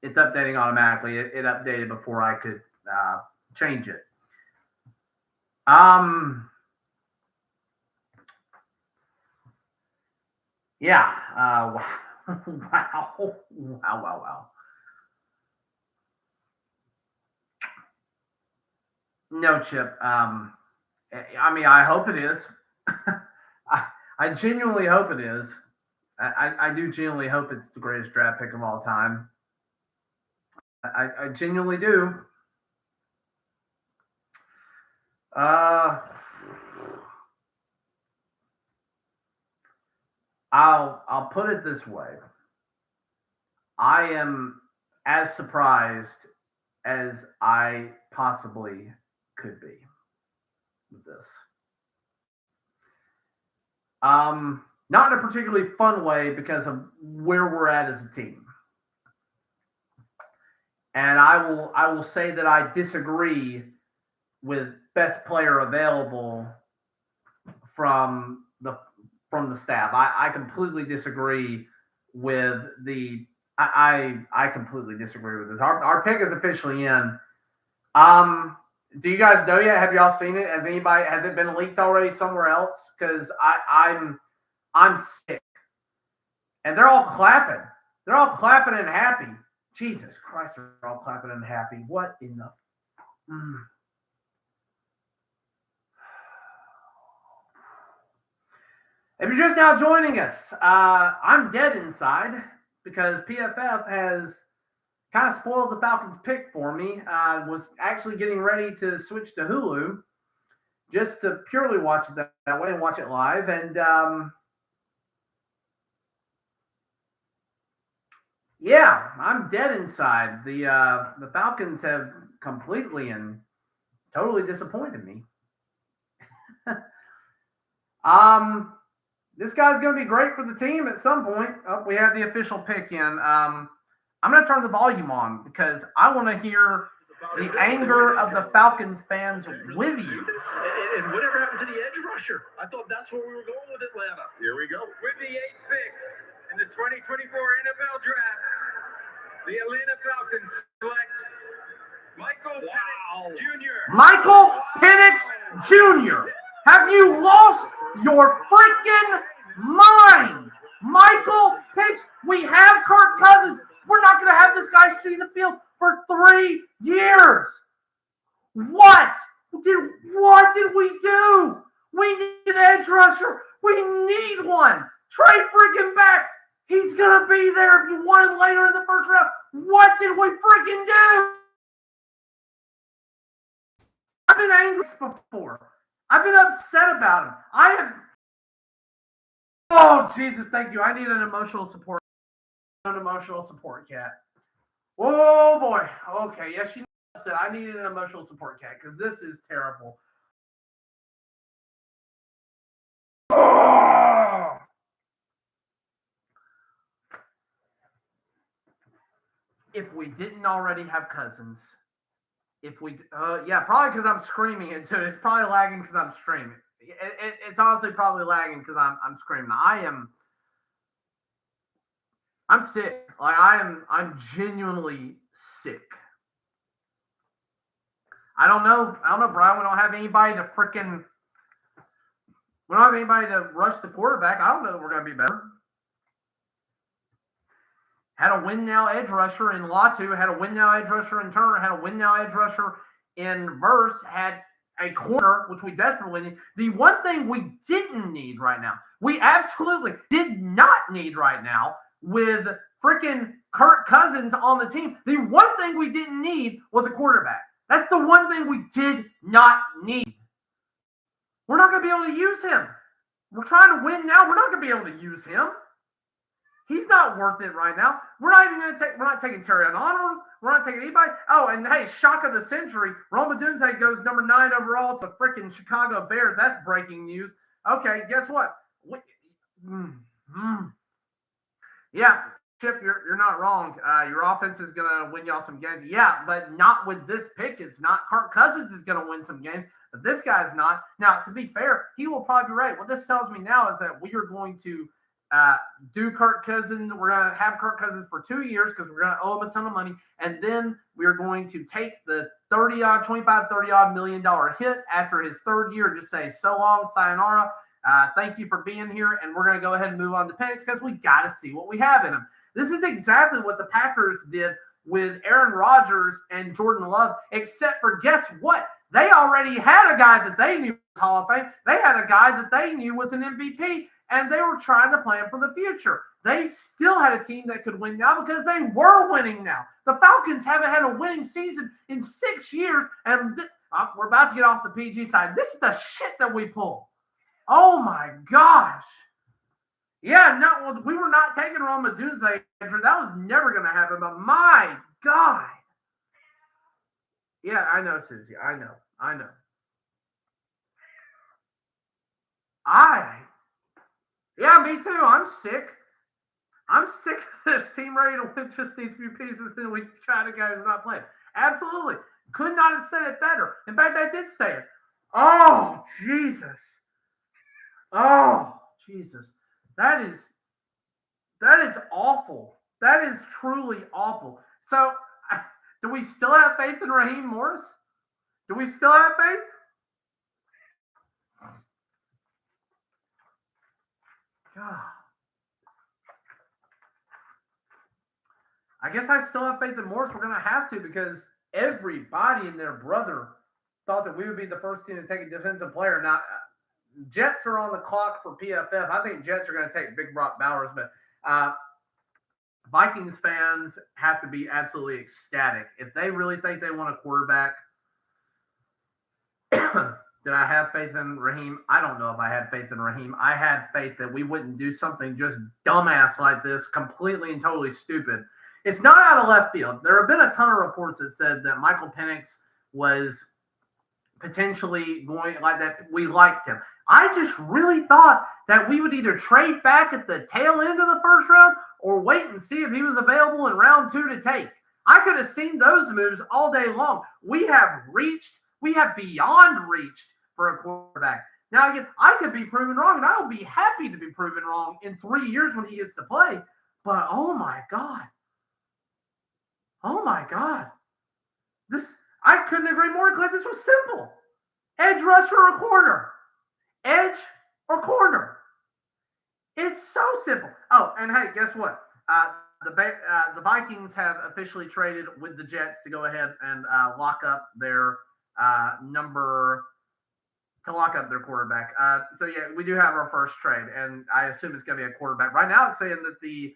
Speaker 1: It's updating automatically. It updated before I could change it. Yeah. Wow. No, Chip. I mean, I hope it is. I genuinely hope it is. I do genuinely hope it's the greatest draft pick of all time. I genuinely do. I'll put it this way. I am as surprised as I possibly could be with this. Not in a particularly fun way because of where we're at as a team. And I will say that I disagree with best player available from the staff. I completely disagree with the I completely disagree with this. Our pick is officially in. Do you guys know yet? Have y'all seen it? Has it been leaked already somewhere else? Because I'm sick. And they're all clapping. They're all clapping and happy. Jesus Christ, they're all clapping and happy. What in the If you're just now joining us, I'm dead inside because PFF has kind of spoiled the Falcons pick for me. Was actually getting ready to switch to Hulu just to purely watch it that way and watch it live. And yeah, I'm dead inside. The Falcons have completely and totally disappointed me. This guy's going to be great for the team at some point. Oh, we have the official pick in. I'm going to turn the volume on because I want to hear the anger of the Falcons fans with you.
Speaker 3: And whatever happened to the edge rusher? I thought that's where we were going with Atlanta. Here we go.
Speaker 2: With the 8th pick in the 2024 NFL Draft, the Atlanta Falcons select Michael Penix Jr.
Speaker 1: Michael Penix Jr. Have you lost your freaking mind? Michael Penix, we have Kirk Cousins. We're not going to have this guy see the field for 3 years. What did we do? We need an edge rusher. We need one. Trade freaking back. He's going to be there if you want him later in the first round. What did we freaking do? I've been angry before. I've been upset about him. Oh, Jesus, thank you. I need an emotional support. An emotional support cat. Oh, boy. Okay, yes, she said I needed an emotional support cat because this is terrible. Oh. If we didn't already have Cousins, yeah, probably because I'm screaming into it. It's probably lagging because I'm streaming. It's honestly probably lagging because I'm screaming. I'm sick. Like I'm genuinely sick. I don't know, Brian. We don't have anybody to rush the quarterback. I don't know that we're gonna be better. Had a win now edge rusher in Latu, had a win now edge rusher in Turner, had a win now edge rusher in Verse, had a corner, which we desperately need. The one thing we didn't need right now, we absolutely did not need right now with freaking Kirk Cousins on the team. The one thing we didn't need was a quarterback. That's the one thing we did not need. We're not going to be able to use him. We're trying to win now. We're not going to be able to use him. He's not worth it right now. We're not taking Terry on honors. We're not taking anybody. Oh, and hey, shock of the century. Roma Dunze goes number 9 overall to freaking Chicago Bears. That's breaking news. Okay, guess what? Yeah, Chip, you're not wrong. Your offense is going to win y'all some games. Yeah, but not with this pick. It's not. Kirk Cousins is going to win some games, but this guy's not. Now, to be fair, he will probably be right. What this tells me now is that we are going to do Kirk Cousins. We're going to have Kirk Cousins for 2 years because we're going to owe him a ton of money. And then we're going to take the 25-30 million dollar hit after his 3rd year. Just say, so long, sayonara. Thank you for being here. And we're going to go ahead and move on to Penix because we got to see what we have in him. This is exactly what the Packers did with Aaron Rodgers and Jordan Love, except for guess what? They already had a guy that they knew was Hall of Fame. They had a guy that they knew was an MVP. And they were trying to plan for the future. They still had a team that could win now because they were winning now. The Falcons haven't had a winning season in 6 years. And we're about to get off the PG side. This is the shit that we pull. Oh, my gosh. Yeah, no, well, we were not taking Rome Odunze, Andrew. That was never going to happen, but my God. Yeah, I know, Susie. I know. Yeah, me too. I'm sick. I'm sick of this team ready to win just these few pieces, and we try to guys not playing. Absolutely. Could not have said it better. In fact, I did say it. Oh, Jesus. Oh, Jesus. That is awful. That is truly awful. So, do we still have faith in Raheem Morris? Do we still have faith? God. I guess I still have faith in Morris. We're going to have to because everybody and their brother thought that we would be the first team to take a defensive player. Now, Jets are on the clock for PFF. I think Jets are going to take Big Brock Bowers, but Vikings fans have to be absolutely ecstatic. If they really think they want a quarterback, did I have faith in Raheem? I don't know if I had faith in Raheem. I had faith that we wouldn't do something just dumbass like this, completely and totally stupid. It's not out of left field. There have been a ton of reports that said that Michael Penix was potentially going like that. We liked him. I just really thought that we would either trade back at the tail end of the first round or wait and see if he was available in round 2 to take. I could have seen those moves all day long. We have beyond reached for a quarterback. Now, again, I could be proven wrong, and I will be happy to be proven wrong in 3 years when he gets to play. But, oh, my God. I couldn't agree more, Cliff. This was simple. Edge rusher or corner. Edge or corner. It's so simple. Oh, and hey, guess what? The Vikings have officially traded with the Jets to go ahead and lock up their lock up their quarterback. So yeah, we do have our first trade, and I assume it's going to be a quarterback. Right now, it's saying that the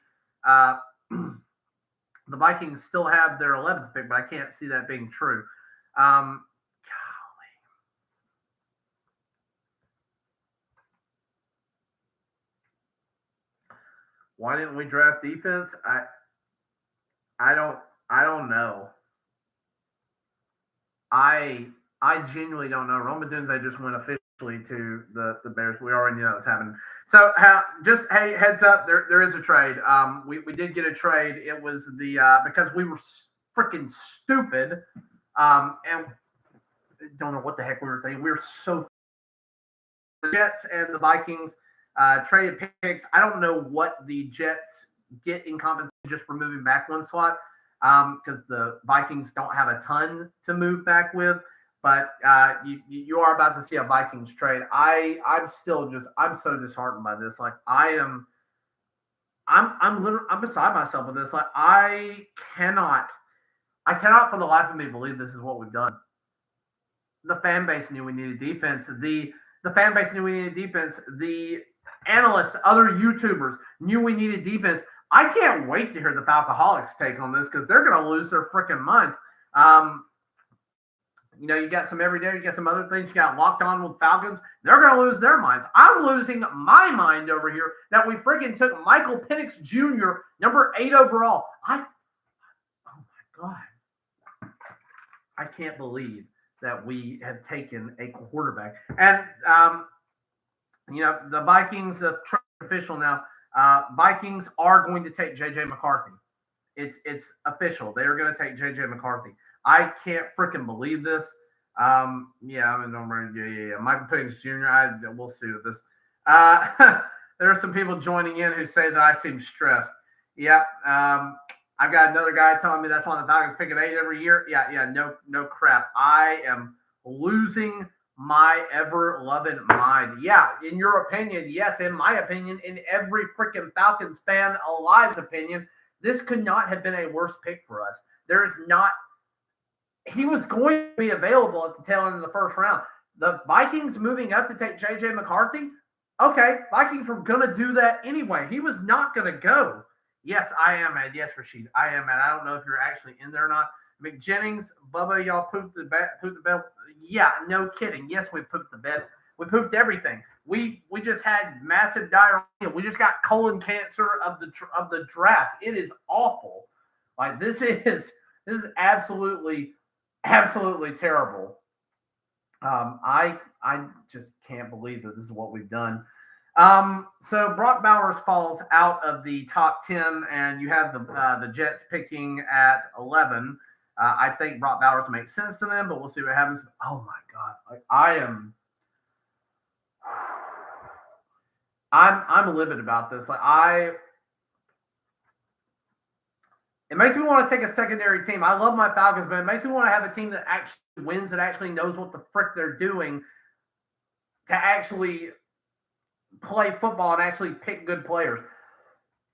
Speaker 1: Vikings still have their 11th pick, but I can't see that being true. Golly. Why didn't we draft defense? I don't know. I genuinely don't know. Rome Odunze just went officially to the Bears. We already know it's happening. So just hey, heads up, there is a trade. We did get a trade. It was because we were freaking stupid, and don't know what the heck we were thinking. We were so the Jets and the Vikings traded picks. I don't know what the Jets get in compensation just for moving back one slot because the Vikings don't have a ton to move back with. But you are about to see a Vikings trade. I'm so disheartened by this. Like I'm beside myself with this. Like I cannot for the life of me believe this is what we've done. The fan base knew we needed defense. The fan base knew we needed defense. The analysts, other YouTubers knew we needed defense. I can't wait to hear the Falcoholics take on this because they're going to lose their freaking minds. You got some everyday, you got some other things. You got Locked On with Falcons. They're going to lose their minds. I'm losing my mind over here that we freaking took Michael Penix Jr., number 8 overall. Oh my God. I can't believe that we have taken a quarterback. And, the Vikings have turned official now. Vikings are going to take J.J. McCarthy. It's official. They are going to take J.J. McCarthy. I can't freaking believe this. Michael Penix Jr. We'll see with this. There are some people joining in who say that I seem stressed. Yep. I've got another guy telling me that's why the Falcons pick an 8 every year. Yeah, no crap. I am losing my ever-loving mind. Yeah, in your opinion, yes. In my opinion, in every freaking Falcons fan alive's opinion, this could not have been a worse pick for us. There is not. He was going to be available at the tail end of the first round. The Vikings moving up to take J.J. McCarthy. Okay, Vikings were going to do that anyway. He was not going to go. Yes, I am mad. Yes, Rashid, I am mad. I don't know if you're actually in there or not. McJennings, Bubba, y'all pooped the bed. Yeah, no kidding. Yes, we pooped the bed. We pooped everything. We just had massive diarrhea. We just got colon cancer of the draft. It is awful. Like this is absolutely terrible. I just can't believe that this is what we've done. So Brock Bowers falls out of the top 10, and you have the Jets picking at 11. I think Brock Bowers makes sense to them, but we'll see what happens. Oh my God, I'm livid about this. It makes me want to take a secondary team. I love my Falcons, but it makes me want to have a team that actually wins, that actually knows what the frick they're doing, to actually play football and actually pick good players.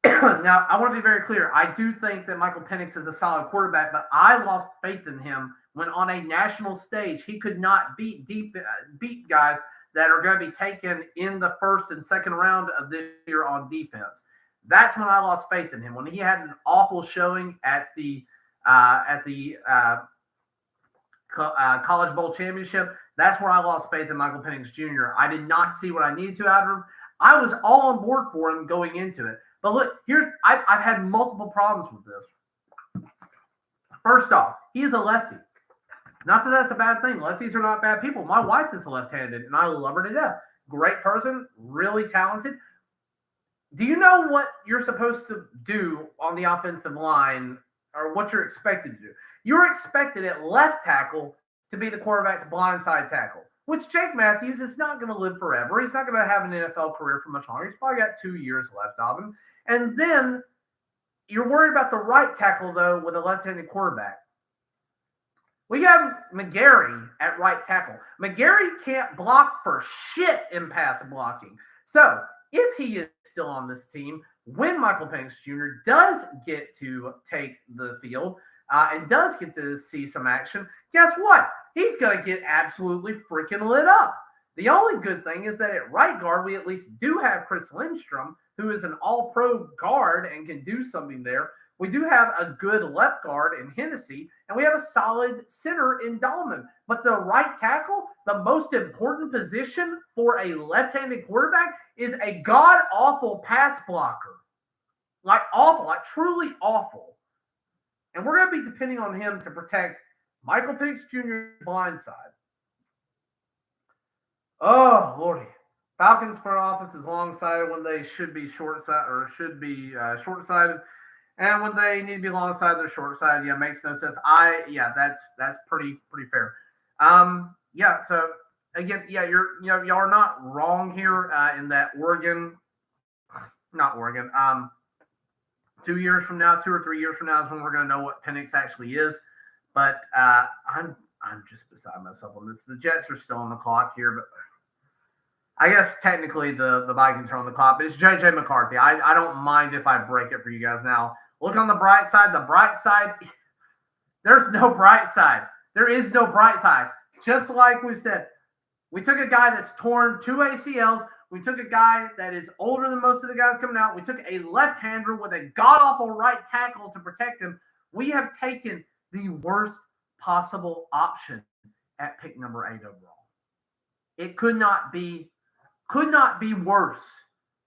Speaker 1: Now, I want to be very clear. I do think that Michael Penix is a solid quarterback, but I lost faith in him when on a national stage he could not beat guys that are going to be taken in the first and second round of this year on defense. That's when I lost faith in him. When he had an awful showing at the College Bowl championship, that's where I lost faith in Michael Penix Jr. I did not see what I needed to out of him. I was all on board for him going into it. But look, I've had multiple problems with this. First off, he is a lefty. Not that that's a bad thing. Lefties are not bad people. My wife is left-handed, and I love her to death. Great person, really talented. Do you know what you're supposed to do on the offensive line, or what you're expected to do? You're expected at left tackle to be the quarterback's blindside tackle, which Jake Matthews is not going to live forever. He's not going to have an NFL career for much longer. He's probably got 2 years left of him. And then you're worried about the right tackle, though, with a left-handed quarterback. We have McGarry at right tackle. McGarry can't block for shit in pass blocking. So if he is still on this team, when Michael Penix Jr. does get to take the field and does get to see some action, guess what? He's going to get absolutely freaking lit up. The only good thing is that at right guard, we at least do have Chris Lindstrom, who is an all-pro guard and can do something there. We do have a good left guard in Hennessy, and we have a solid center in Dahlman. But the right tackle, the most important position for a left-handed quarterback, is a god-awful pass blocker. Like awful, like truly awful. And we're going to be depending on him to protect Michael Penix Jr.'s blind side. Oh, Lordy. Falcons front office is long-sided when they should be short-sided, or should be short-sided. And when they need to be long-sided, they're short-sided. Yeah, makes no sense. That's pretty fair. So again, y'all are not wrong here in that not Oregon. 2 years from now, 2 or 3 years from now is when we're going to know what Penix actually is. But I'm just beside myself on this. The Jets are still on the clock here, but I guess technically the Vikings are on the clock. But it's J.J. McCarthy. I don't mind if I break it for you guys now. Look on the bright side. The bright side, there's no bright side. There is no bright side. Just like we said, we took a guy that's torn 2 ACLs. We took a guy that is older than most of the guys coming out. We took a left-hander with a god-awful right tackle to protect him. We have taken the worst possible option at pick number 8 overall. It could not be worse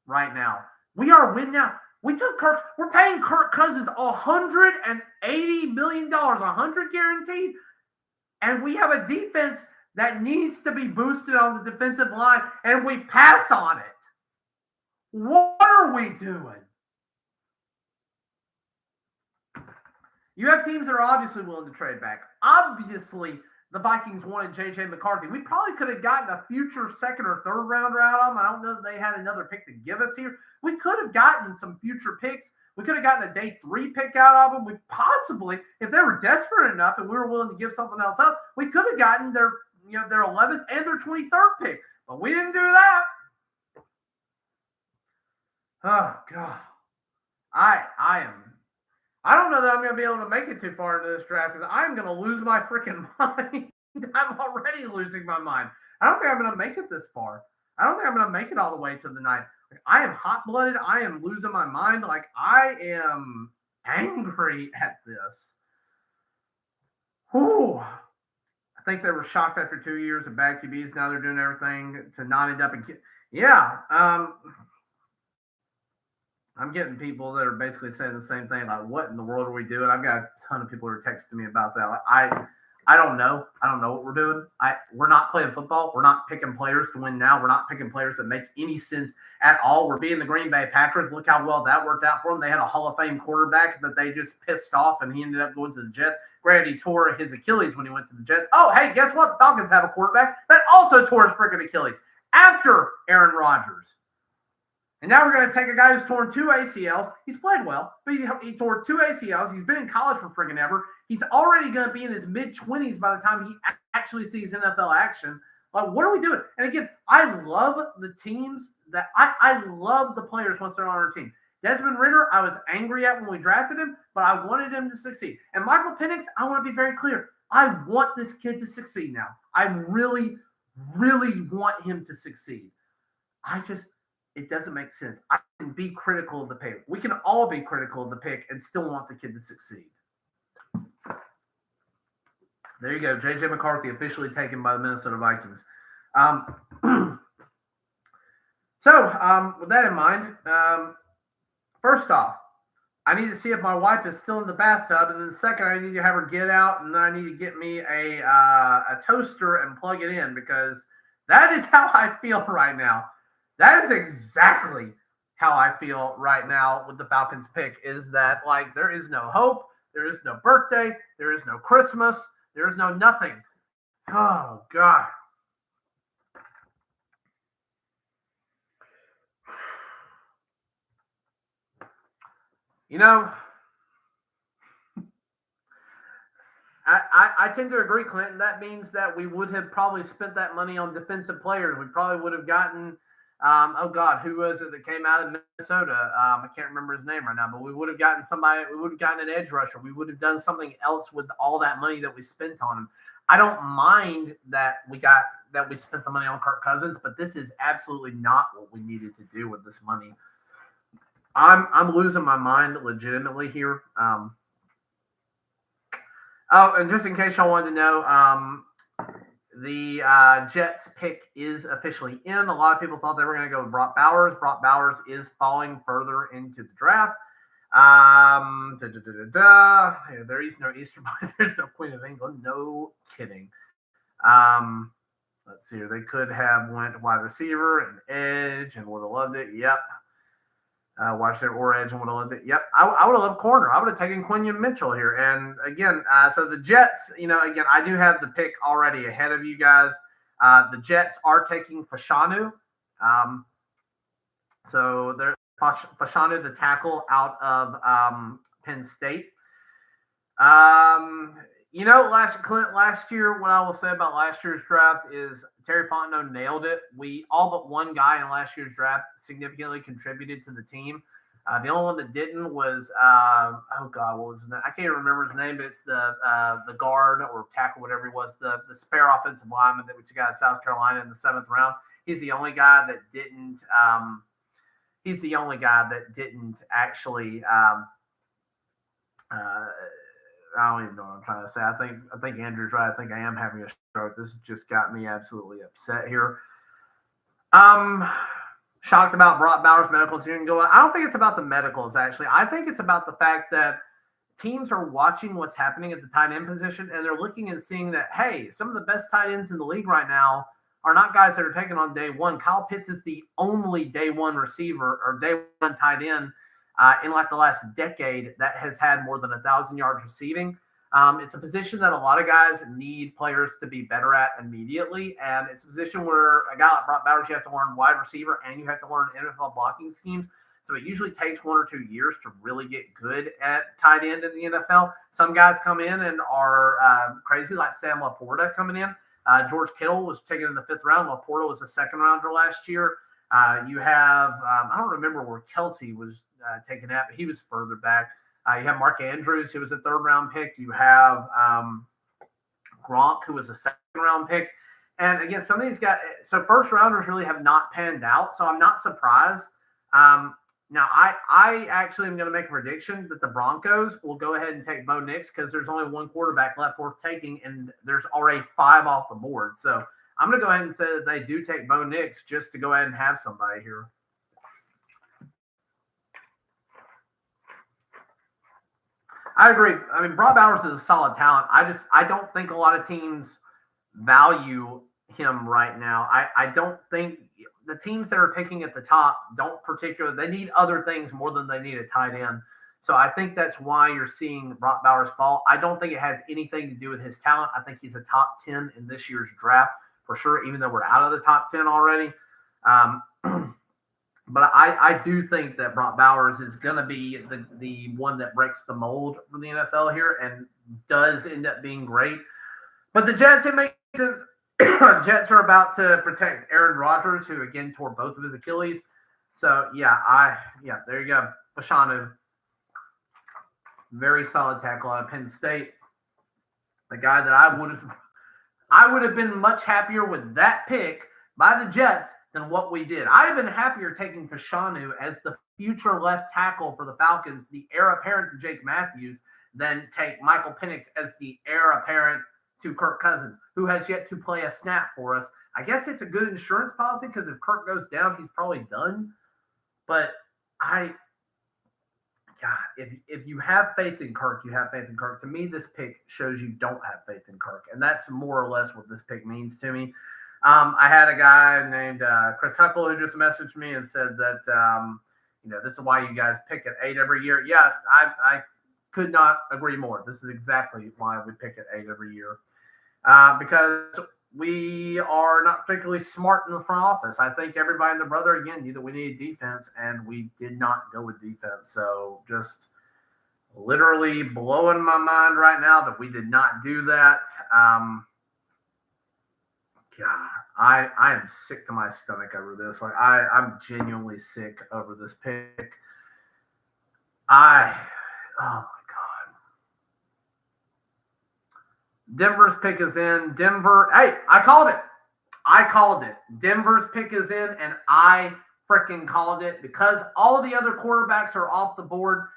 Speaker 1: right now. We are winning now. We're paying Kirk Cousins $180 million, $100 guaranteed, and we have a defense that needs to be boosted on the defensive line, and we pass on it. What are we doing? You have teams that are obviously willing to trade back. Obviously, the Vikings wanted J.J. McCarthy. We probably could have gotten a future second or third rounder out of them. I don't know that they had another pick to give us here. We could have gotten some future picks. We could have gotten a day 3 pick out of them. We possibly, if they were desperate enough and we were willing to give something else up, we could have gotten their 11th and their 23rd pick. But we didn't do that. Oh, God. I don't know that I'm going to be able to make it too far into this draft because I'm going to lose my freaking mind. I'm already losing my mind. I don't think I'm going to make it this far. I don't think I'm going to make it all the way to the night. I am hot-blooded. I am losing my mind. I am angry at this. Whew. think they were shocked after 2 years of bad QBs. Now they're doing everything to not end up in. Yeah. I'm getting people that are basically saying the same thing. Like, what in the world are we doing? I've got a ton of people who are texting me about that. Like, I don't know. I don't know what we're doing. We're not playing football. We're not picking players to win now. We're not picking players that make any sense at all. We're being the Green Bay Packers. Look how well that worked out for them. They had a Hall of Fame quarterback that they just pissed off, and he ended up going to the Jets. Granted, he tore his Achilles when he went to the Jets. Oh, hey, guess what? The Falcons have a quarterback that also tore his freaking Achilles after Aaron Rodgers. And now we're going to take a guy who's torn 2 ACLs. He's played well, but he tore 2 ACLs. He's been in college for freaking ever. He's already going to be in his mid-20s by the time he actually sees NFL action. Like, what are we doing? And again, I love the teams that I love the players once they're on our team. Desmond Ridder, I was angry at when we drafted him, but I wanted him to succeed. And Michael Penix, I want to be very clear. I want this kid to succeed now. I really, really want him to succeed. It doesn't make sense. I can be critical of the pick. We can all be critical of the pick and still want the kid to succeed. There you go. J.J. McCarthy officially taken by the Minnesota Vikings. With that in mind, first off, I need to see if my wife is still in the bathtub. And then second, I need to have her get out, and then I need to get me a toaster and plug it in, because that is how I feel right now. That is exactly how I feel right now with the Falcons pick, is that, like, there is no hope. There is no birthday. There is no Christmas. There is no nothing. Oh, God. You know, I tend to agree, Clinton. That means that we would have probably spent that money on defensive players. We probably would have gotten who was it that came out of Minnesota? I can't remember his name right now, but we would have gotten somebody. We would have gotten an edge rusher. We would have done something else with all that money that we spent on him. I don't mind that we spent the money on Kirk Cousins, but this is absolutely not what we needed to do with this money. I'm losing my mind legitimately here. And just in case y'all wanted to know, the Jets pick is officially in. A lot of people thought they were going to go with Brock Bowers. Brock Bowers is falling further into the draft. Yeah, there is no Easter Bunny. There's no Queen of England. No kidding. Let's see here. They could have went wide receiver and edge and would have loved it. Yep. Watch their or edge and would have loved it. Yep. I would have loved corner. I would have taken Quinion Mitchell here. And again, so the Jets, again, I do have the pick already ahead of you guys. The Jets are taking Fashanu. So they're Fashanu, the tackle out of Penn State. Last year, what I will say about last year's draft is Terry Fontenot nailed it. We all but one guy in last year's draft significantly contributed to the team. The only one that didn't was what was his name? I can't remember his name, but it's the guard or tackle, whatever he was, the spare offensive lineman that we took out of South Carolina in the 7th round. He's the only guy that didn't. Actually. I don't even know what I'm trying to say. I think Andrew's right. I think I am having a stroke. This just got me absolutely upset here. Shocked about Brock Bowers' medicals didn't go on. I don't think it's about the medicals, actually. I think it's about the fact that teams are watching what's happening at the tight end position, and they're looking and seeing that, hey, some of the best tight ends in the league right now are not guys that are taken on day one. Kyle Pitts is the only day one receiver or day one tight end in like the last decade that has had more than 1,000 yards receiving. It's a position that a lot of guys need players to be better at immediately. And it's a position where a guy like Brock Bowers, you have to learn wide receiver and you have to learn NFL blocking schemes. So it usually takes 1 or 2 years to really get good at tight end in the NFL. Some guys come in and are crazy, like Sam Laporta coming in. George Kittle was taken in the 5th round. Laporta was a 2nd rounder last year. You have, I don't remember where Kelsey was taken at, but he was further back. You have Mark Andrews, who was a 3rd round pick. You have Gronk, who was a 2nd round pick. And again, some of these guys, so 1st rounders really have not panned out. So I'm not surprised. Now, I actually am going to make a prediction that the Broncos will go ahead and take Bo Nix because there's only one quarterback left worth taking, and there's already 5 off the board. So I'm going to go ahead and say that they do take Bo Nix just to go ahead and have somebody here. I agree. I mean, Brock Bowers is a solid talent. I don't think a lot of teams value him right now. I don't think the teams that are picking at the top don't particularly, they need other things more than they need a tight end. So I think that's why you're seeing Brock Bowers fall. I don't think it has anything to do with his talent. I think he's a top 10 in this year's draft for sure, even though we're out of the top 10 already. But I do think that Brock Bowers is going to be the one that breaks the mold for the NFL here and does end up being great. But the Jets, Jets are about to protect Aaron Rodgers, who again tore both of his Achilles. So there you go. Fashanu, very solid tackle out of Penn State. The guy that I would have been much happier with that pick by the Jets than what we did. I'd have been happier taking Fashanu as the future left tackle for the Falcons, the heir apparent to Jake Matthews, than take Michael Penix as the heir apparent to Kirk Cousins, who has yet to play a snap for us. I guess it's a good insurance policy because if Kirk goes down, he's probably done. But if you have faith in Kirk, you have faith in Kirk. To me, this pick shows you don't have faith in Kirk, and that's more or less what this pick means to me. I had a guy named Chris Huckle who just messaged me and said that, this is why you guys pick at 8 every year. Yeah, I could not agree more. This is exactly why we pick at 8 every year. Because we are not particularly smart in the front office. I think everybody and their brother, again, knew that we needed defense, and we did not go with defense. So just literally blowing my mind right now that we did not do that. God, I am sick to my stomach over this. Like I'm genuinely sick over this pick. Oh my God. Denver's pick is in. Denver. Hey, I called it. Denver's pick is in, and I freaking called it because all of the other quarterbacks are off the board.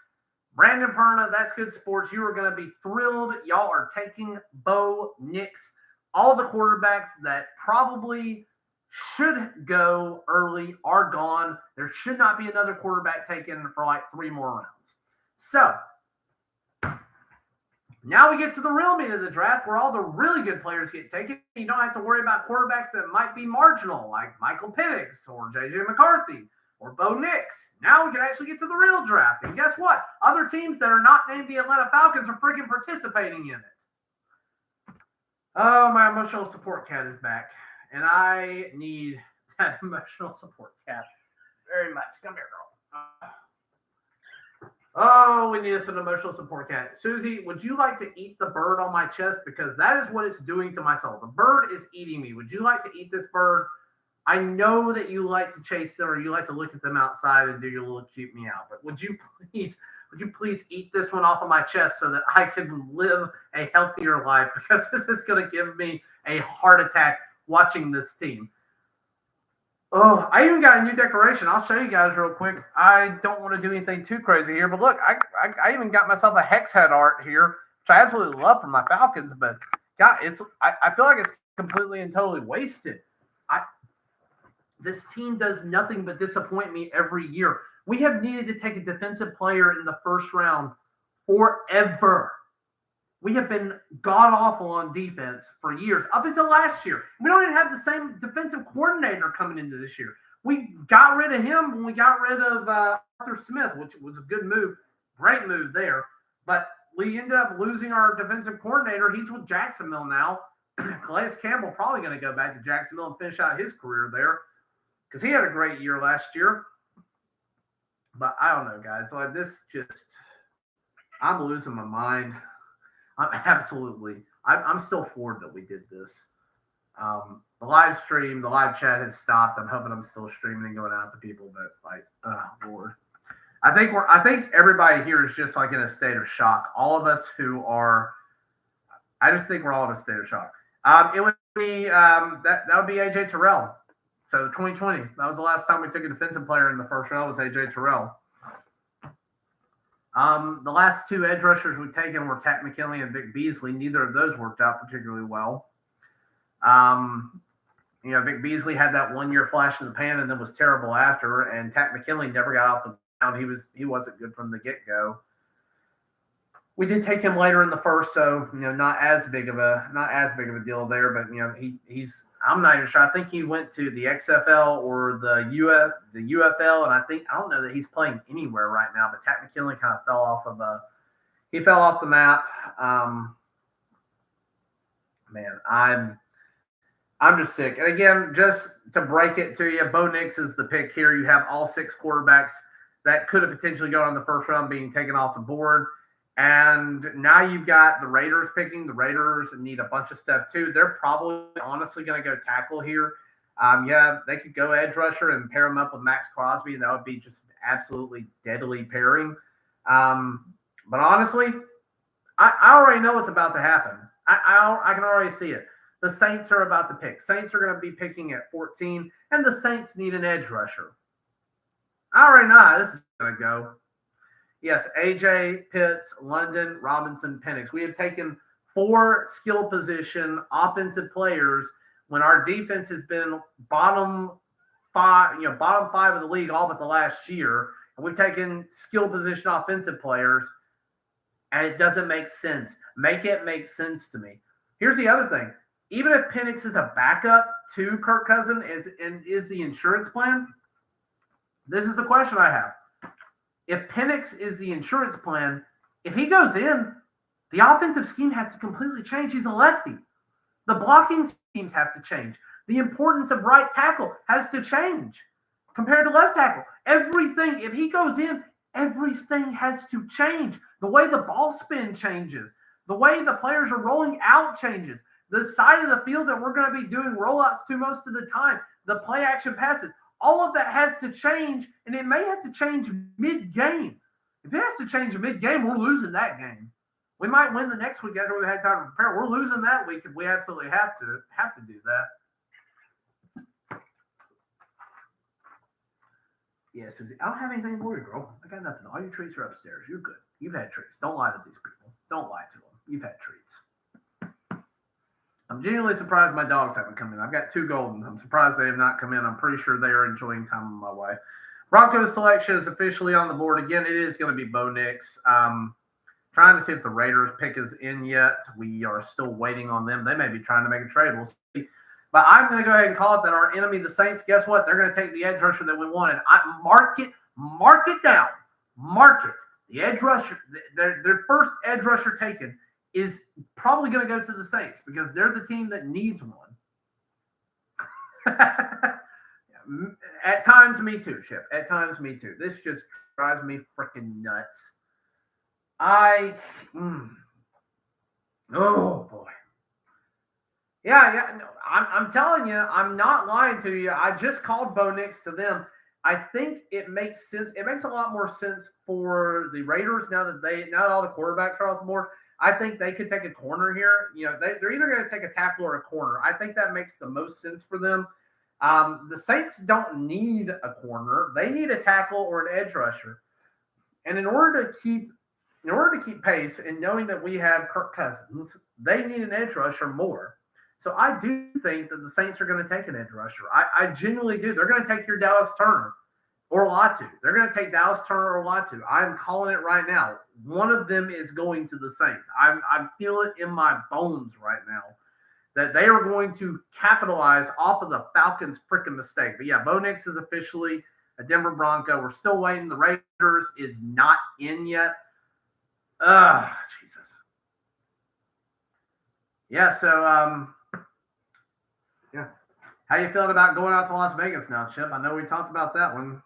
Speaker 1: Brandon Perna, that's good sports. You are going to be thrilled. Y'all are taking Bo Nix. All the quarterbacks that probably should go early are gone. There should not be another quarterback taken for like 3 more rounds. So now we get to the real meat of the draft where all the really good players get taken. You don't have to worry about quarterbacks that might be marginal like Michael Penix or J.J. McCarthy or Bo Nix. Now we can actually get to the real draft. And guess what? Other teams that are not named the Atlanta Falcons are freaking participating in it. Oh, my emotional support cat is back. And I need that emotional support cat very much. Come here, girl. Oh, we need us an emotional support cat. Susie, would you like to eat the bird on my chest? Because that is what it's doing to my soul. The bird is eating me. Would you like to eat this bird? I know that you like to chase them or you like to look at them outside and do your little cute meow. But would you please eat this one off of my chest so that I can live a healthier life? Because this is going to give me a heart attack watching this team. Oh, I even got a new decoration. I'll show you guys real quick. I don't want to do anything too crazy here, but look, I even got myself a hex head art here, which I absolutely love for my Falcons. But God, I feel like it's completely and totally wasted. This team does nothing but disappoint me every year. We have needed to take a defensive player in the first round forever. We have been god-awful on defense for years, up until last year. We don't even have the same defensive coordinator coming into this year. We got rid of him when we got rid of Arthur Smith, which was a good move. Great move there. But we ended up losing our defensive coordinator. He's with Jacksonville now. Calais Campbell probably going to go back to Jacksonville and finish out his career there because he had a great year last year. But I don't know, guys. Like this I'm losing my mind. I'm still floored that we did this. The live stream, the live chat has stopped. I'm hoping I'm still streaming and going out to people, but Lord. I think everybody here is just like in a state of shock. All of us I just think we're all in a state of shock. It would be that would be AJ Terrell. So 2020, that was the last time we took a defensive player in the first round. Was AJ Terrell. The last two edge rushers we've taken were Takk McKinley and Vic Beasley. Neither of those worked out particularly well. Vic Beasley had that 1 year flash in the pan and then was terrible after. And Takk McKinley never got off the ground. He wasn't good from the get go. We did take him later in the first, so not as big of a deal there. But he's I'm not even sure. I think he went to the XFL or the UFL, and I don't know that he's playing anywhere right now. But Takk McKinley kind of fell off the map. Man, I'm just sick. And again, just to break it to you, Bo Nix is the pick here. You have all 6 quarterbacks that could have potentially gone in the first round being taken off the board. And now you've got the Raiders picking. The Raiders need a bunch of stuff too. They're probably honestly going to go tackle here. They could go edge rusher and pair him up with Max Crosby. That would be just an absolutely deadly pairing. But honestly, I already know what's about to happen. I can already see it. The Saints are about to pick. Saints are going to be picking at 14, and the Saints need an edge rusher. I already know how this is going to go. Yes, AJ, Pitts, London, Robinson, Penix. We have taken 4 skill position offensive players when our defense has been bottom 5 of the league all but the last year. And we've taken skill position offensive players, and it doesn't make sense. Make it make sense to me. Here's the other thing. Even if Penix is a backup to Kirk Cousins is the insurance plan, this is the question I have. If Penix is the insurance plan, if he goes in, the offensive scheme has to completely change. He's a lefty. The blocking schemes have to change. The importance of right tackle has to change compared to left tackle. Everything, if he goes in, everything has to change. The way the ball spin changes. The way the players are rolling out changes. The side of the field that we're going to be doing rollouts to most of the time. The play action passes. All of that has to change, and it may have to change mid-game. If it has to change mid-game, we're losing that game. We might win the next week after we've had time to prepare. We're losing that week if we absolutely have to do that. Yeah, Susie, I don't have anything for you, girl. I got nothing. All your treats are upstairs. You're good. You've had treats. Don't lie to these people. Don't lie to them. You've had treats. I'm genuinely surprised my dogs haven't come in. I've got 2 Goldens. I'm surprised they have not come in. I'm pretty sure they are enjoying time on my way. Broncos selection is officially on the board. Again, it is going to be Bo Nix. Trying to see if the Raiders pick is in yet. We are still waiting on them. They may be trying to make a trade. We'll see. But I'm going to go ahead and call it that our enemy, the Saints, guess what? They're going to take the edge rusher that we wanted. Mark it down. Mark it. The edge rusher, their first edge rusher taken is probably going to go to the Saints because they're the team that needs one. At times, me too, Chip. At times, me too. This just drives me freaking nuts. Oh, boy. Yeah. No, I'm telling you, I'm not lying to you. I just called Bo Nix to them. I think it makes sense. It makes a lot more sense for the Raiders now that all the quarterbacks are off the board. I think they could take a corner here. They're either going to take a tackle or a corner. I think that makes the most sense for them. The Saints don't need a corner. They need a tackle or an edge rusher. And in order to keep pace and knowing that we have Kirk Cousins, they need an edge rusher more. So I do think that the Saints are going to take an edge rusher. I genuinely do. They're going to take your Dallas Turner or Latu. They're going to take Dallas Turner or Latu. I'm calling it right now. One of them is going to the Saints. I feel it in my bones right now that they are going to capitalize off of the Falcons' freaking mistake. But yeah, Bo Nix is officially a Denver Bronco. We're still waiting. The Raiders is not in yet. Jesus. Yeah, so yeah. How you feeling about going out to Las Vegas now, Chip? I know we talked about that one.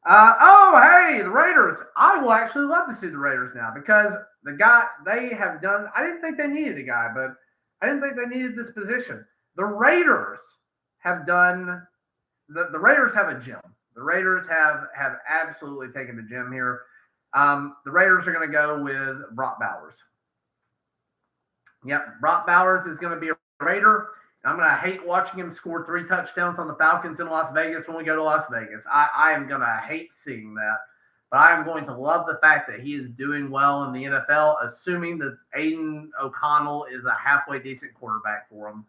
Speaker 1: Hey, the Raiders. I will actually love to see the Raiders now because the guy they have done, I didn't think they needed a guy, but I didn't think they needed this position. The Raiders have done, the Raiders have a gem. The Raiders have absolutely taken the gem here. The Raiders are going to go with Brock Bowers. Yep, Brock Bowers is going to be a Raider. I'm going to hate watching him score 3 touchdowns on the Falcons in Las Vegas when we go to Las Vegas. I am going to hate seeing that. but I am going to love the fact that he is doing well in the NFL, assuming that Aiden O'Connell is a halfway decent quarterback for him.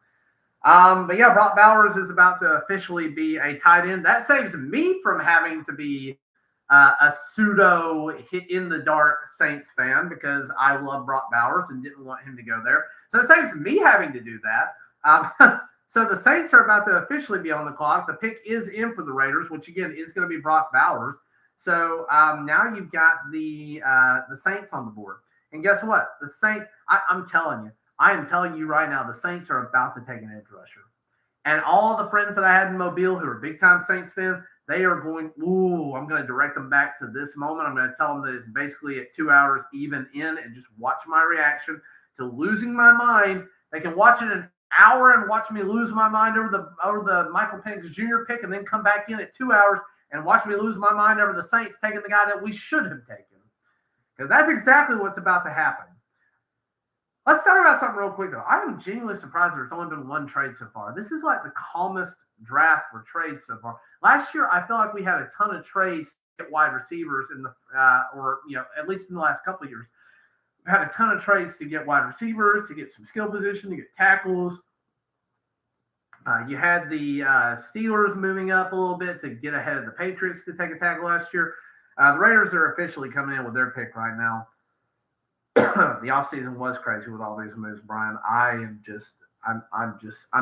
Speaker 1: But yeah, Brock Bowers is about to officially be a tight end. That saves me from having to be a pseudo hit in the dark Saints fan because I love Brock Bowers and didn't want him to go there. So it saves me having to do that. So the Saints are about to officially be on the clock. The pick is in for the Raiders, which again is going to be Brock Bowers. So now you've got the Saints on the board. And guess what? The Saints, I am telling you right now, the Saints are about to take an edge rusher. And all the friends that I had in Mobile who are big-time Saints fans, they are going, I'm going to direct them back to this moment. I'm going to tell them that it's basically at 2 hours even in and just watch my reaction to losing my mind. They can watch it an hour and watch me lose my mind over the Michael Penix Jr. pick and then come back in at 2 hours and watch me lose my mind over the Saints taking the guy that we should have taken. Because that's exactly what's about to happen. Let's talk about something real quick, though. I am genuinely surprised there's only been one trade so far. This is like the calmest draft for trades so far. Last year, I feel like we had a ton of trades to get wide receivers in the, at least in the last couple of years. We had a ton of trades to get wide receivers, to get some skill position, to get tackles. You had the Steelers moving up a little bit to get ahead of the Patriots to take a tackle last year. The Raiders are officially coming in with their pick right now. The offseason was crazy with all these moves, Brian. I'm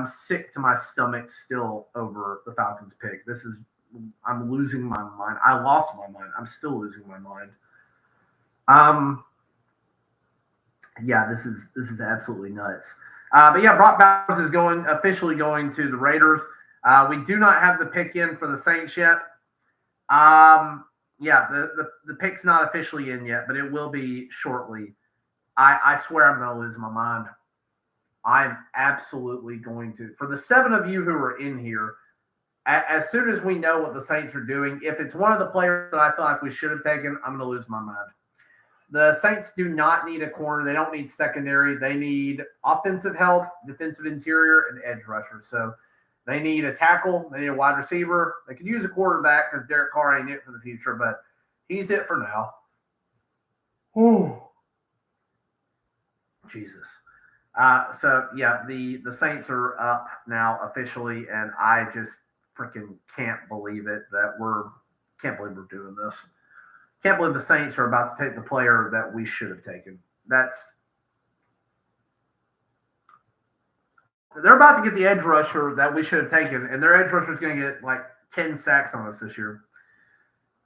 Speaker 1: sick to my stomach still over the Falcons pick. I'm losing my mind. I lost my mind. I'm still losing my mind. Yeah, this is absolutely nuts. But yeah, Brock Bowers is officially going to the Raiders. We do not have the pick in for the Saints yet. Yeah, the pick's not officially in yet, but it will be shortly. I swear I'm going to lose my mind. I'm absolutely going to. For the 7 of you who are in here, as soon as we know what the Saints are doing, if it's one of the players that I feel like we should have taken, I'm going to lose my mind. The Saints do not need a corner. They don't need secondary. They need offensive help, defensive interior, and edge rusher. So they need a tackle. They need a wide receiver. They could use a quarterback because Derek Carr ain't it for the future, but he's it for now. Whew. Jesus. So yeah, the Saints are up now officially, and I just freaking can't believe it can't believe we're doing this. Can't believe the Saints are about to take the player that we should have taken. They're about to get the edge rusher that we should have taken, and their edge rusher is going to get like 10 sacks on us this year.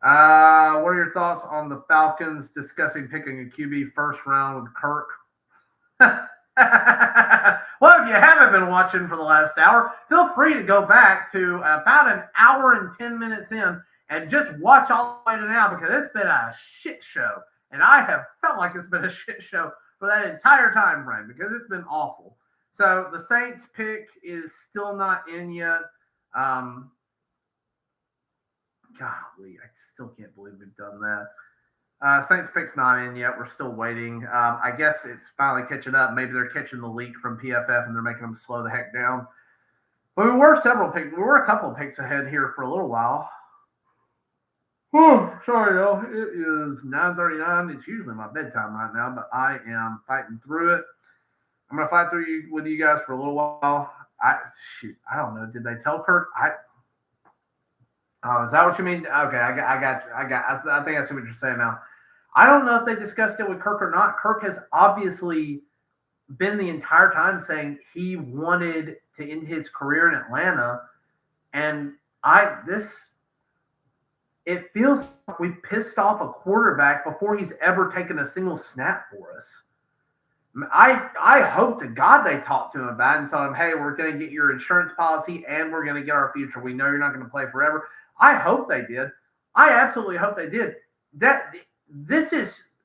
Speaker 1: What are your thoughts on the Falcons discussing picking a QB first round with Kirk? Well, if you haven't been watching for the last hour, feel free to go back to about an hour and 10 minutes in and just watch all the way to now because it's been a shit show. And I have felt like it's been a shit show for that entire time frame because it's been awful. So the Saints pick is still not in yet. Golly, I still can't believe we've done that. Saints pick's not in yet. We're still waiting. I guess it's finally catching up. Maybe they're catching the leak from PFF and they're making them slow the heck down. But we were a couple of picks ahead here for a little while. Whew, sorry, y'all. It is 9:39. It's usually my bedtime right now, but I am fighting through it. I'm going to fight through with you guys for a little while. I don't know. Did they tell Kirk? Oh, is that what you mean? Okay, I got you. I think I see what you're saying now. I don't know if they discussed it with Kirk or not. Kirk has obviously been the entire time saying he wanted to end his career in Atlanta. And it feels like we pissed off a quarterback before he's ever taken a single snap for us. I hope to God they talked to him about it and told him, hey, we're going to get your insurance policy and we're going to get our future. We know you're not going to play forever. I hope they did. I absolutely hope they did. This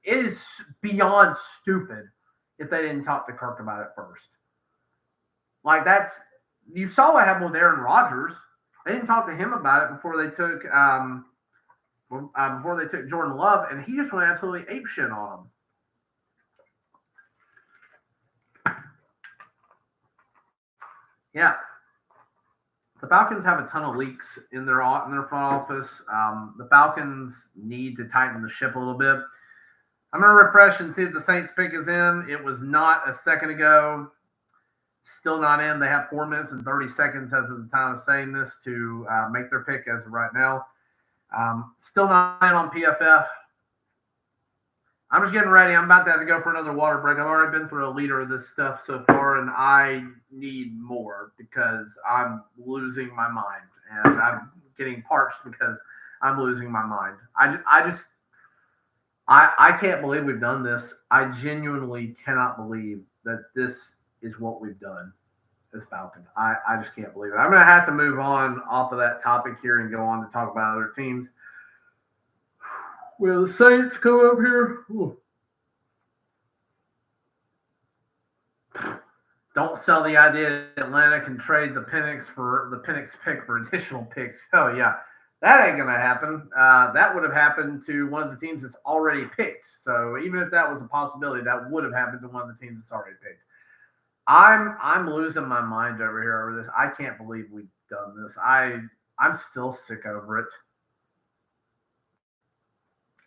Speaker 1: is beyond stupid if they didn't talk to Kirk about it first. Like you saw what happened with Aaron Rodgers. They didn't talk to him about it before they took Jordan Love, and he just went absolutely apeshit on him. Yeah. the Falcons have a ton of leaks in their front office. The Falcons need to tighten the ship a little bit. I'm going to refresh and see if the Saints pick is in. It was not a second ago. Still not in. They have 4 minutes and 30 seconds as of the time of saying this to make their pick as of right now. Still not in on PFF. I'm just getting ready. I'm about to have to go for another water break. I've already been through a liter of this stuff so far, and I need more because I'm losing my mind. And I'm getting parched because I'm losing my mind. I can't believe we've done this. I genuinely cannot believe that this is what we've done as Falcons. I just can't believe it. I'm going to have to move on off of that topic here and go on to talk about other teams. Will the Saints come up here? Ooh. Don't sell the idea that Atlanta can trade the Penix pick for additional picks. Oh, yeah. That ain't going to happen. That would have happened to one of the teams that's already picked. So even if that was a possibility, that would have happened to one of the teams that's already picked. I'm losing my mind over this. I can't believe we've done this. I'm still sick over it.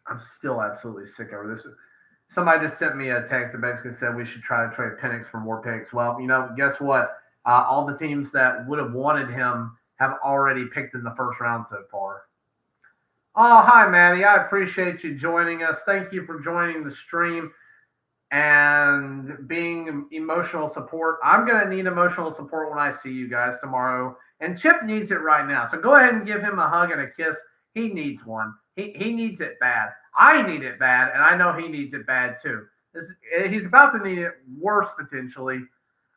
Speaker 1: I'm still absolutely sick over this. Somebody just sent me a text that basically said we should try to trade Penix for more picks. Well, guess what? All the teams that would have wanted him have already picked in the first round so far. Oh, hi, Maddie. I appreciate you joining us. Thank you for joining the stream and being emotional support. I'm going to need emotional support when I see you guys tomorrow. And Chip needs it right now. So go ahead and give him a hug and a kiss. He needs one. He needs it bad. I need it bad, and I know he needs it bad too. He's about to need it worse potentially.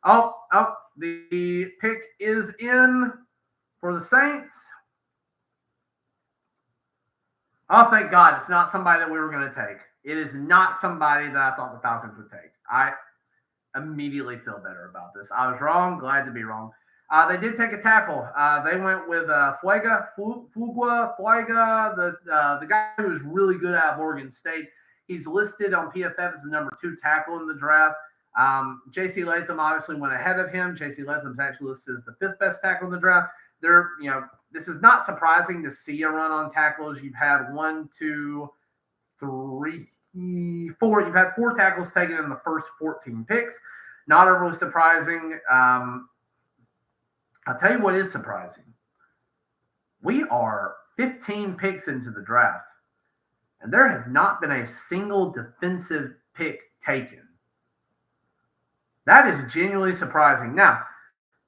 Speaker 1: Oh, the pick is in for the Saints. Oh, thank God. It's not somebody that we were going to take. It is not somebody that I thought the Falcons would take. I immediately feel better about this. I was wrong. Glad to be wrong. They did take a tackle. They went with Fuega, the guy who was really good at Oregon State. He's listed on PFF as the number 2 tackle in the draft. J.C. Latham obviously went ahead of him. J.C. Latham's actually listed as the 5th best tackle in the draft. This is not surprising to see a run on tackles. You've had 1, 2, 3, 4. You've had 4 tackles taken in the first 14 picks. Not overly surprising. I'll tell you what is surprising. We are 15 picks into the draft, and there has not been a single defensive pick taken. That is genuinely surprising. Now,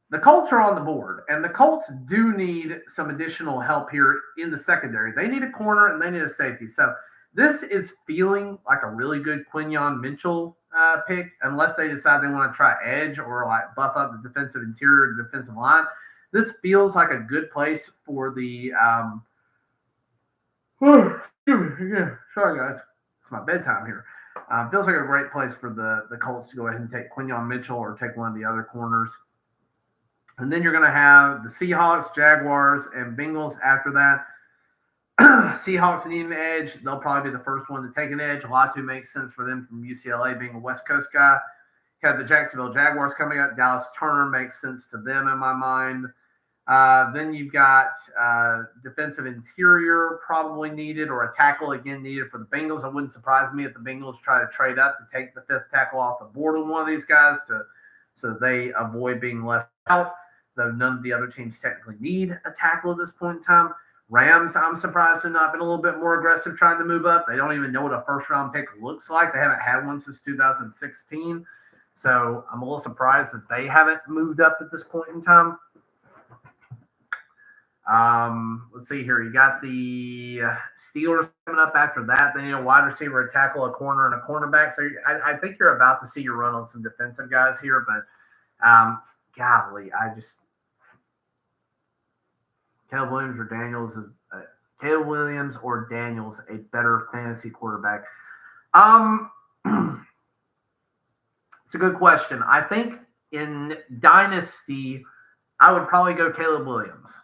Speaker 1: the Colts are on the board, and the Colts do need some additional help here in the secondary. They need a corner, and they need a safety. So this is feeling like a really good Quinyon Mitchell pick, unless they decide they want to try edge or like buff up the defensive interior, the defensive line. This feels like a good place for the sorry guys, it's my bedtime here. Feels like a great place for the Colts to go ahead and take Quinyon Mitchell or take one of the other corners. And then you're going to have the Seahawks, Jaguars, and Bengals after that. Seahawks need an edge. They'll probably be the first one to take an edge. Latu makes sense for them from UCLA being a West Coast guy. You have the Jacksonville Jaguars coming up. Dallas Turner makes sense to them in my mind. Then you've got defensive interior probably needed or a tackle again needed for the Bengals. It wouldn't surprise me if the Bengals try to trade up to take the 5th tackle off the board on one of these guys so they avoid being left out, though none of the other teams technically need a tackle at this point in time. Rams, I'm surprised have not been a little bit more aggressive trying to move up. They don't even know what a first-round pick looks like. They haven't had one since 2016. So I'm a little surprised that they haven't moved up at this point in time. Let's see here. You got the Steelers coming up after that. They need a wide receiver, a tackle, a corner, and a cornerback. So I think you're about to see your run on some defensive guys here. But, golly, Caleb Williams or Daniels a better fantasy quarterback? It's a good question. I think in Dynasty, I would probably go Caleb Williams.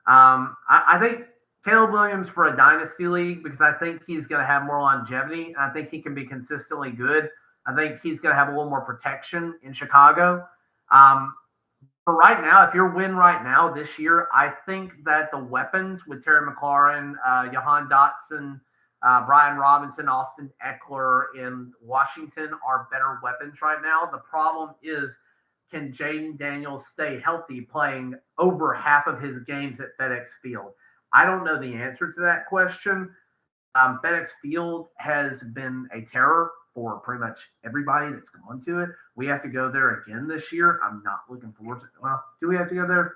Speaker 1: I think Caleb Williams for a Dynasty league because I think he's going to have more longevity. I think he can be consistently good. I think he's going to have a little more protection in Chicago. for right now, if you're win right now this year, I think that the weapons with Terry McLaurin, Jahan Dotson, Brian Robinson, Austin Eckler in Washington are better weapons right now. The problem is, can Jaden Daniels stay healthy playing over half of his games at FedEx Field? I don't know the answer to that question. FedEx Field has been a terror for pretty much everybody that's gone to it. We have to go there again this year. I'm not looking forward to it. Well, do we have to go there?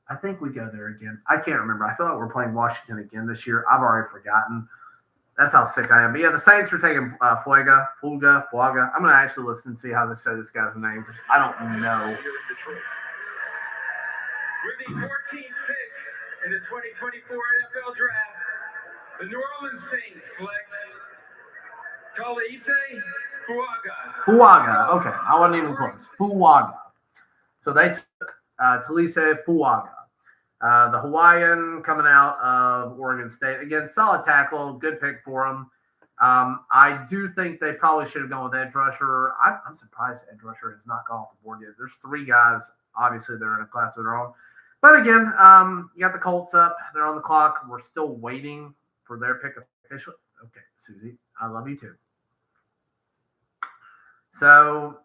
Speaker 1: I think we go there again. I can't remember. I feel like we're playing Washington again this year. I've already forgotten. That's how sick I am. But yeah, the Saints are taking Fuaga. I'm going to actually listen and see how they say this guy's name because I don't know.
Speaker 2: With the 14th pick in the 2024 NFL Draft, the New Orleans Saints select Talise
Speaker 1: Fuaga. Okay, I wasn't even close. Fuaga. So they took Talise Fuaga. The Hawaiian coming out of Oregon State. Again, solid tackle, good pick for him. I do think they probably should have gone with edge rusher. I'm surprised edge rusher has not gone off the board yet. There's 3 guys. Obviously, they're in a class of their own. But again, you got the Colts up. They're on the clock. We're still waiting for their pick officially. Okay, Susie, I love you too. So,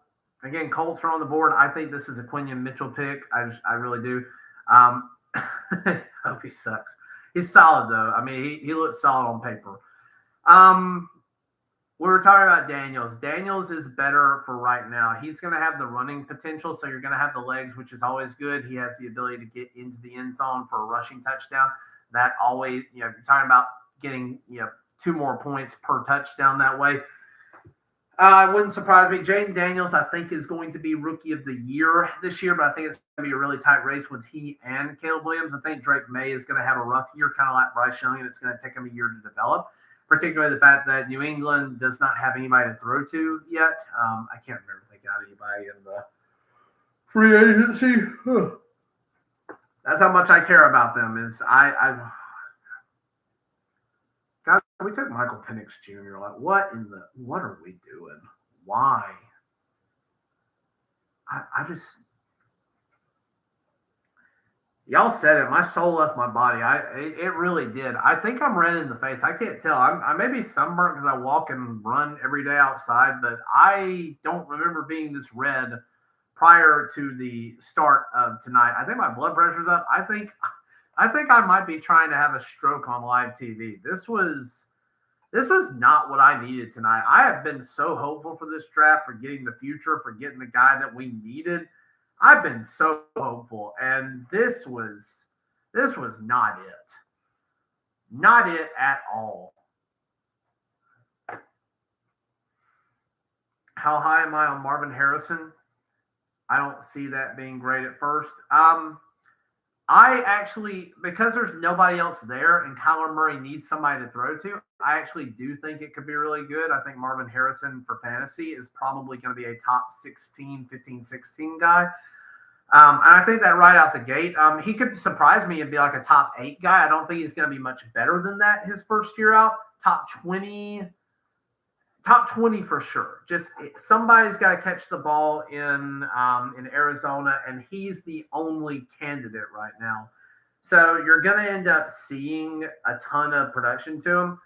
Speaker 1: again, Colts are on the board. I think this is a Quinion Mitchell pick. I really do. I hope he sucks. He's solid, though. I mean, he looks solid on paper. We were talking about Daniels. Daniels is better for right now. He's going to have the running potential, so you're going to have the legs, which is always good. He has the ability to get into the end zone for a rushing touchdown. That always, you're talking about getting, 2 more points per touchdown that way. It wouldn't surprise me. Jaden Daniels, I think, is going to be Rookie of the Year this year, but I think it's going to be a really tight race with he and Caleb Williams. I think Drake May is going to have a rough year, kind of like Bryce Young, and it's going to take him a year to develop, particularly the fact that New England does not have anybody to throw to yet. I can't remember if they got anybody in the free agency. That's how much I care about them. Is guys, we took Michael Penix Jr. Like, what are we doing? Why? I just, y'all said it. My soul left my body. It really did. I think I'm red in the face. I can't tell. I may be sunburnt because I walk and run every day outside, but I don't remember being this red prior to the start of tonight. I think my blood pressure's up. I think I might be trying to have a stroke on live TV. This was not what I needed tonight. I have been so hopeful for this draft, for getting the future, for getting the guy that we needed. I've been so hopeful, and this was not it. Not it at all. How high am I on Marvin Harrison? I don't see that being great at first. I actually, because there's nobody else there and Kyler Murray needs somebody to throw to, I actually do think it could be really good. I think Marvin Harrison for fantasy is probably going to be a top 16, 15, 16 guy. And I think that right out the gate, he could surprise me and be like a top 8 guy. I don't think he's going to be much better than that his first year out. Top 20 for sure. Just somebody's got to catch the ball in Arizona, and he's the only candidate right now. So you're going to end up seeing a ton of production to him.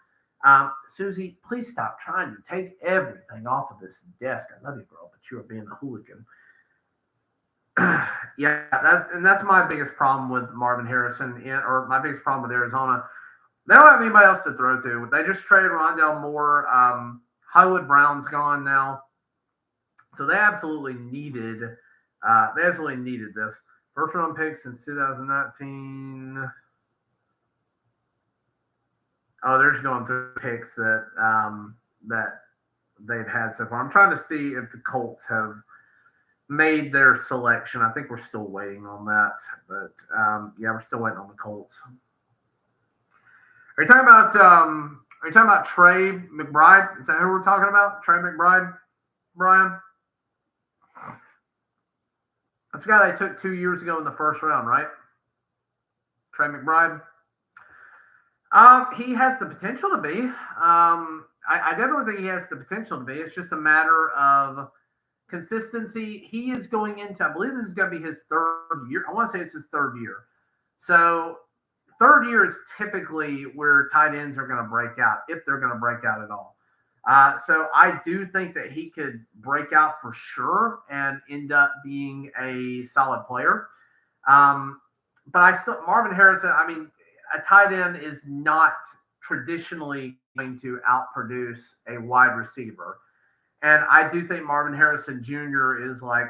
Speaker 1: Susie, please stop trying to take everything off of this desk. I love you, girl, but you are being a hooligan. Yeah, that's my biggest problem with Marvin Harrison, or my biggest problem with Arizona. They don't have anybody else to throw to. They just traded Rondale Moore. Hollywood Brown's gone now, so they absolutely needed this. First round pick since 2019. Oh, they're just going through picks that they've had so far. I'm trying to see if the Colts have made their selection. I think we're still waiting on that, but yeah, we're still waiting on the Colts. Are you talking about Trey McBride? Is that who we're talking about? Trey McBride, Brian? That's the guy they took 2 years ago in the first round, right? Trey McBride. He has the potential to be. I definitely think he has the potential to be. It's just a matter of consistency, he is going into, I believe this is going to be his third year. I want to say it's his third year. So third year is typically where tight ends are going to break out, if they're going to break out at all. So I do think that he could break out for sure and end up being a solid player. But Marvin Harrison, I mean, a tight end is not traditionally going to outproduce a wide receiver. And I do think Marvin Harrison Jr. is like,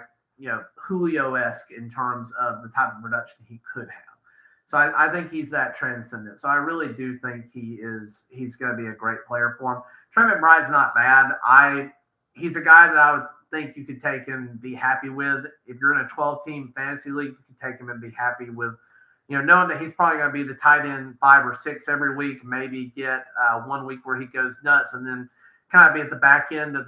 Speaker 1: Julio-esque in terms of the type of production he could have. So I think he's that transcendent. So I really do think he's going to be a great player for him. Trey McBride's not bad. He's a guy that I would think you could take and be happy with. If you're in a 12-team fantasy league, you could take him and be happy with, knowing that he's probably going to be the tight end 5 or 6 every week, maybe get 1 week where he goes nuts and then kind of be at the back end of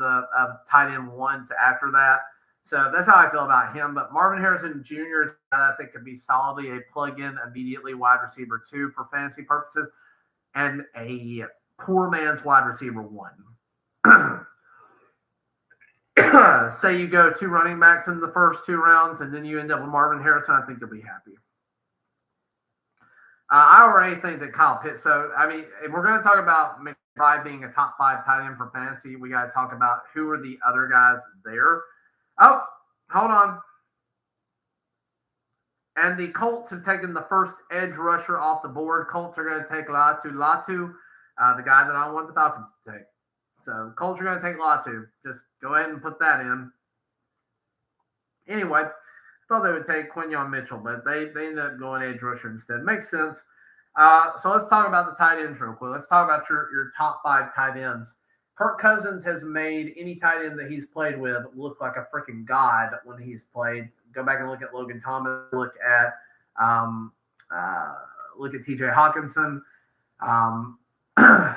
Speaker 1: tight end ones after that. So that's how I feel about him. But Marvin Harrison Jr. is a guy I think could be solidly a plug-in immediately wide receiver 2 for fantasy purposes and a poor man's wide receiver 1. Say you go 2 running backs in the first 2 rounds and then you end up with Marvin Harrison, I think you'll be happy. I already think that Kyle Pitts. So, I mean, if we're going to talk about McBride being a top 5 tight end for fantasy, we got to talk about who are the other guys there. Oh, hold on. And the Colts have taken the first edge rusher off the board. Colts are going to take Latu, the guy that I want the Falcons to take. So, Colts are going to take Latu. Just go ahead and put that in. Anyway, I thought they would take Quinyon Mitchell, but they ended up going edge rusher instead. Makes sense. So let's talk about the tight ends real quick. Let's talk about your top 5 tight ends. Kirk Cousins has made any tight end that he's played with look like a freaking god when he's played. Go back and look at Logan Thomas. Look at T.J. Hawkinson. I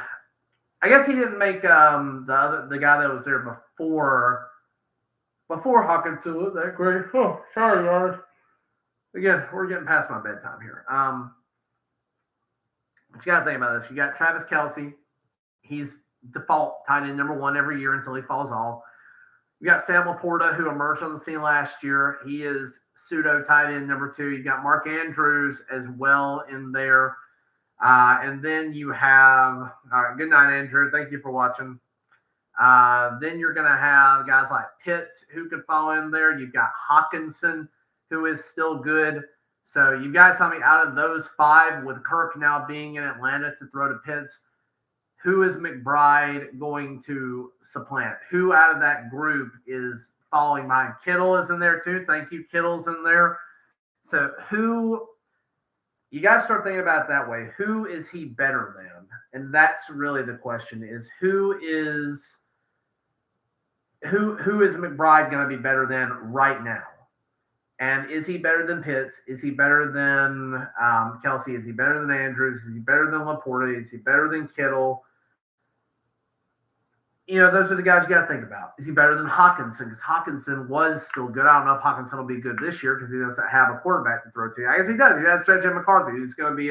Speaker 1: guess he didn't make the guy that was there before Hawkinson look that great. Oh, sorry, guys. Again, we're getting past my bedtime here. But you got to think about this. You got Travis Kelce. He's default tight end number 1 every year until he falls off. You got Sam Laporta, who emerged on the scene last year. He is pseudo tight end number 2. You got Mark Andrews as well in there. And then you have, all right, good night, Andrew. Thank you for watching. Then you're going to have guys like Pitts who could fall in there. You've got Hawkinson, who is still good. So you've got to tell me, out of those 5, with Kirk now being in Atlanta to throw to Pitts, who is McBride going to supplant? Who out of that group is falling behind? Kittle is in there too. Thank you. Kittle's in there. So who – you got to start thinking about it that way. Who is he better than? And that's really the question, is who is McBride going to be better than right now? And is he better than Pitts? Is he better than Kelce? Is he better than Andrews? Is he better than Laporta? Is he better than Kittle? Those are the guys you got to think about. Is he better than Hawkinson? Because Hawkinson was still good. I don't know if Hawkinson will be good this year because he doesn't have a quarterback to throw to. I guess he does. He has J.J. McCarthy, who's going to be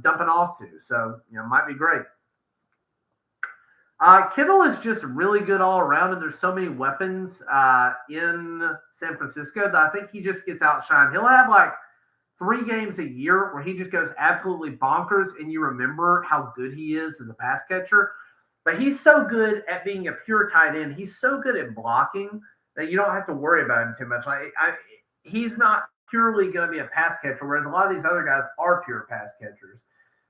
Speaker 1: dumping off to. So, might be great. Kittle is just really good all around, and there's so many weapons in San Francisco that I think he just gets outshined. He'll have like 3 games a year where he just goes absolutely bonkers, and you remember how good he is as a pass catcher. But he's so good at being a pure tight end. He's so good at blocking that you don't have to worry about him too much. He's not purely going to be a pass catcher, whereas a lot of these other guys are pure pass catchers.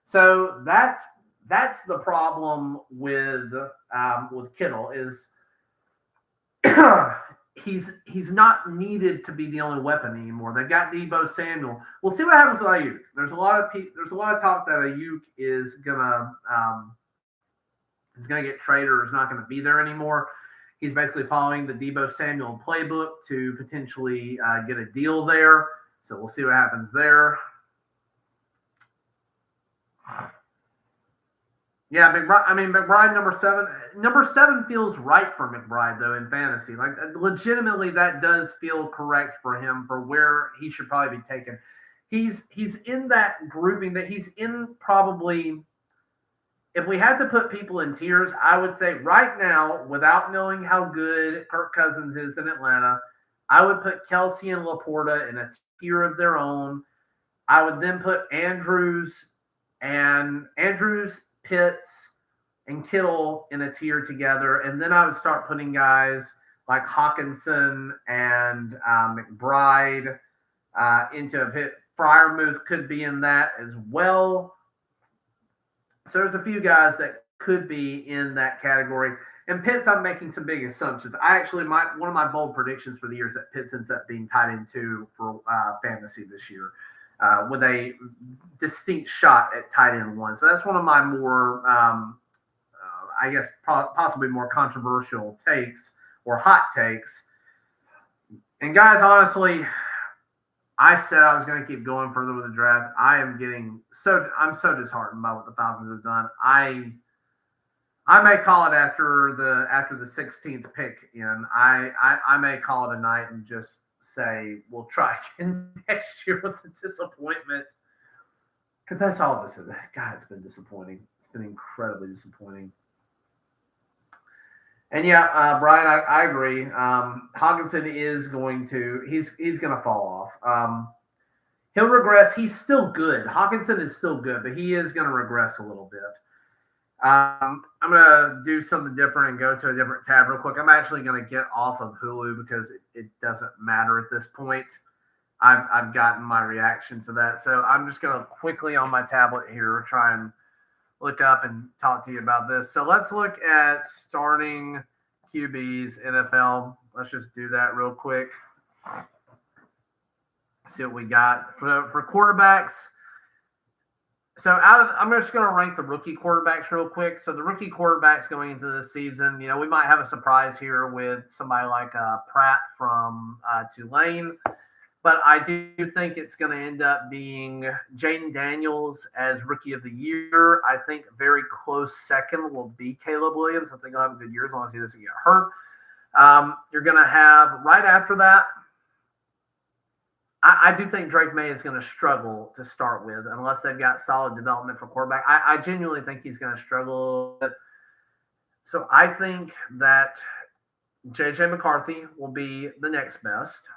Speaker 1: So that's the problem with Kittle is he's not needed to be the only weapon anymore. They've got Deebo Samuel. We'll see what happens with Ayuk. There's a lot of talk that Ayuk is gonna get traded or is not going to be there anymore. He's basically following the Deebo Samuel playbook to potentially get a deal there. So we'll see what happens there. Yeah, McBride number 7 feels right for McBride though in fantasy. Like legitimately, that does feel correct for him for where he should probably be taken. He's in that grouping that he's in probably. if we had to put people in tiers, I would say right now, without knowing how good Kirk Cousins is in Atlanta, I would put Kelsey and Laporta in a tier of their own. I would then put Andrews, Pitts, and Kittle in a tier together. And then I would start putting guys like Hawkinson and McBride into a pit. Freiermuth could be in that as well. So there's a few guys that could be in that category. And Pitts, I'm making some big assumptions. One of my bold predictions for the year is that Pitts ends up being tied in 2 for fantasy this year with a distinct shot at tight end 1. So that's one of my more, possibly more controversial takes or hot takes. And guys, honestly, I said I was going to keep going further with the draft. I'm so disheartened by what the Falcons have done. I may call it after the 16th pick in. I may call it a night and just say we'll try again next year with the disappointment, because that's all this is. God, it's been disappointing. It's been incredibly disappointing. And yeah, Brian, I agree. Hawkinson is going to he's going to fall off. He'll regress. He's still good. Hawkinson is still good, but he is going to regress a little bit. I'm going to do something different and go to a different tab real quick. I'm actually going to get off of Hulu because it doesn't matter at this point. I've gotten my reaction to that. So I'm just going to quickly on my tablet here try and look up and talk to you about this. So let's look at starting QBs, NFL. Let's just do that real quick. See what we got for quarterbacks. So I'm just going to rank the rookie quarterbacks real quick. So the rookie quarterbacks going into this season, we might have a surprise here with somebody like Pratt from Tulane. But I do think it's going to end up being Jaden Daniels as Rookie of the Year. I think very close second will be Caleb Williams. I think he'll have a good year as long as he doesn't get hurt. You're going to have right after that, I do think Drake May is going to struggle to start with unless they've got solid development for quarterback. I genuinely think he's going to struggle. So I think that J.J. McCarthy will be the next best.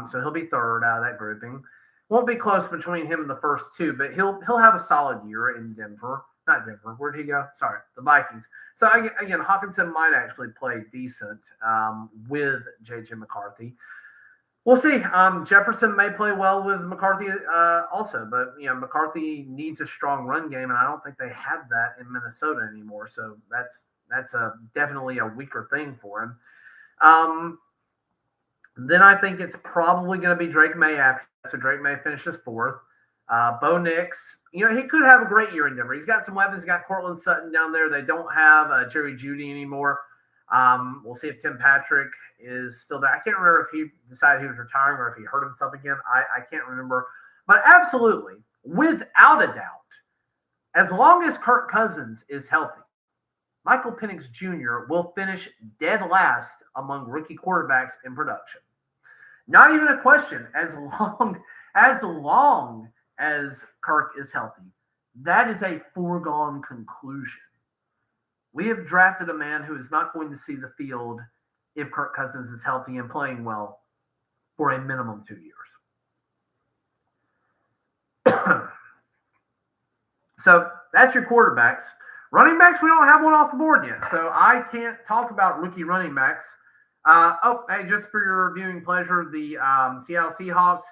Speaker 1: So he'll be third out of that grouping. Won't be close between him and the first two, but he'll have a solid year in Denver. Not Denver. Where'd he go? Sorry, the Vikings. So again, Hawkinson might actually play decent with J.J. McCarthy. We'll see. Jefferson may play well with McCarthy also, but McCarthy needs a strong run game, and I don't think they have that in Minnesota anymore. So that's definitely a weaker thing for him. Then I think it's probably going to be Drake May after. So Drake May finishes fourth. Bo Nix, he could have a great year in Denver. He's got some weapons. He's got Cortland Sutton down there. They don't have Jerry Jeudy anymore. We'll see if Tim Patrick is still there. I can't remember if he decided he was retiring or if he hurt himself again. I can't remember. But absolutely, without a doubt, as long as Kirk Cousins is healthy, Michael Penix Jr. will finish dead last among rookie quarterbacks in production. Not even a question. As long as Kirk is healthy, that is a foregone conclusion. We have drafted a man who is not going to see the field if Kirk Cousins is healthy and playing well for a minimum 2 years. So that's your quarterbacks. Running backs, we don't have one off the board yet, so I can't talk about rookie running backs. Just for your viewing pleasure, the Seattle Seahawks,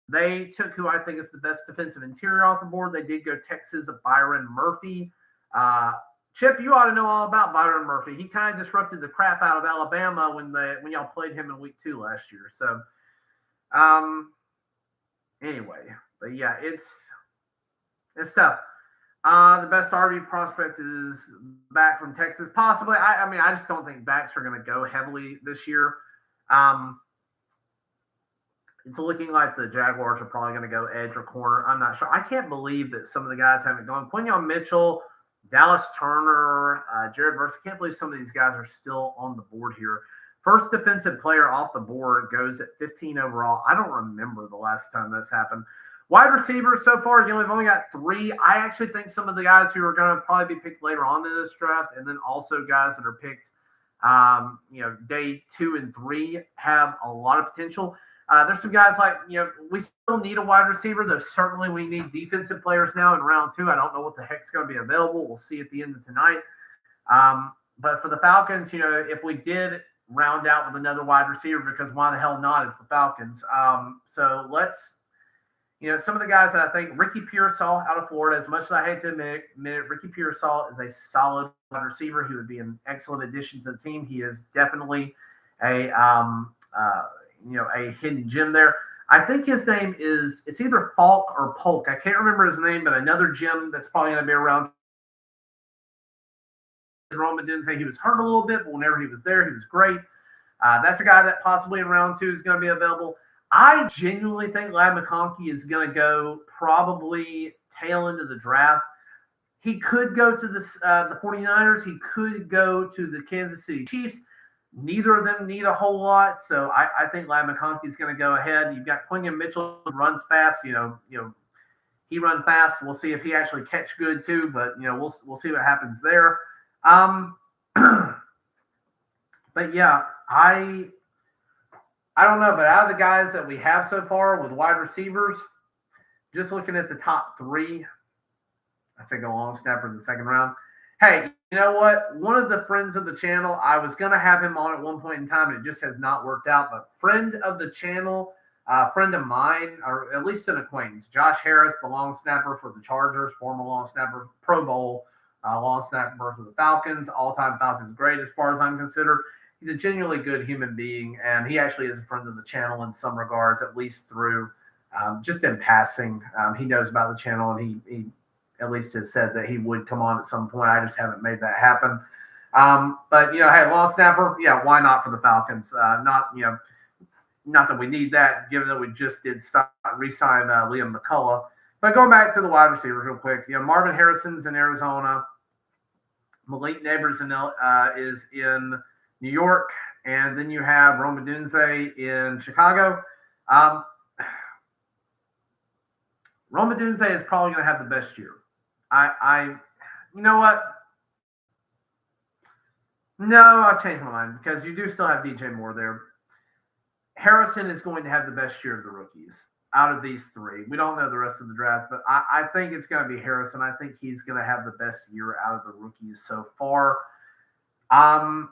Speaker 1: they took who I think is the best defensive interior off the board. They did go Texas Byron Murphy. Chip, you ought to know all about Byron Murphy. He kind of disrupted the crap out of Alabama when y'all played him in week 2 last year. So, anyway, but yeah, it's tough. The best RB prospect is back from Texas, possibly. I just don't think backs are going to go heavily this year. It's looking like the Jaguars are probably going to go edge or corner. I'm not sure. I can't believe that some of the guys haven't gone. Quinyon Mitchell, Dallas Turner, Jared Verse. I can't believe some of these guys are still on the board here. First defensive player off the board goes at 15 overall. I don't remember the last time that's happened. Wide receivers so far, we've only got 3. I actually think some of the guys who are going to probably be picked later on in this draft, and then also guys that are picked, day 2 and 3 have a lot of potential. There's some guys like, we still need a wide receiver, though certainly we need defensive players now in round 2. I don't know what the heck's going to be available. We'll see at the end of tonight. But for the Falcons, if we did round out with another wide receiver, because why the hell not? It's the Falcons. So let's, some of the guys that I think, Ricky Pearsall out of Florida, as much as I hate to admit it, Ricky Pearsall is a solid wide receiver. He would be an excellent addition to the team. He is definitely a hidden gem there. I think his name it's either Falk or Polk. I can't remember his name, but another gem that's probably going to be around. Roman didn't say he was hurt a little bit, but whenever he was there, he was great. That's a guy that possibly in round 2 is going to be available. I genuinely think Ladd McConkey is going to go probably tail end of the draft. He could go to the 49ers. He could go to the Kansas City Chiefs. Neither of them need a whole lot, so I think Ladd McConkey is going to go ahead. You've got Quinion Mitchell, who runs fast. He run fast. We'll see if he actually catch good too, but we'll see what happens there. But yeah, I don't know, but out of the guys that we have so far with wide receivers, just looking at the top 3, I say go long snapper in the second round. Hey, you know what? One of the friends of the channel, I was going to have him on at one point in time, and it just has not worked out. But friend of the channel, friend of mine, or at least an acquaintance, Josh Harris, the long snapper for the Chargers, former long snapper, Pro Bowl long snapper for the Falcons, all-time Falcons great as far as I'm concerned. He's a genuinely good human being, and he actually is a friend of the channel in some regards, at least through just in passing. He knows about the channel, and he at least has said that he would come on at some point. I just haven't made that happen. But, hey, long snapper, yeah, why not for the Falcons? Not that we need that, given that we just did re-sign Liam McCullough. But going back to the wide receivers real quick, Marvin Harrison's in Arizona. Malik Neighbors is in New York, and then you have Rome Odunze in Chicago. Rome Odunze is probably going to have the best year. You know what? No, I'll change my mind because you do still have DJ Moore there. Harrison is going to have the best year of the rookies out of these 3. We don't know the rest of the draft, but I think it's going to be Harrison. I think he's going to have the best year out of the rookies so far. I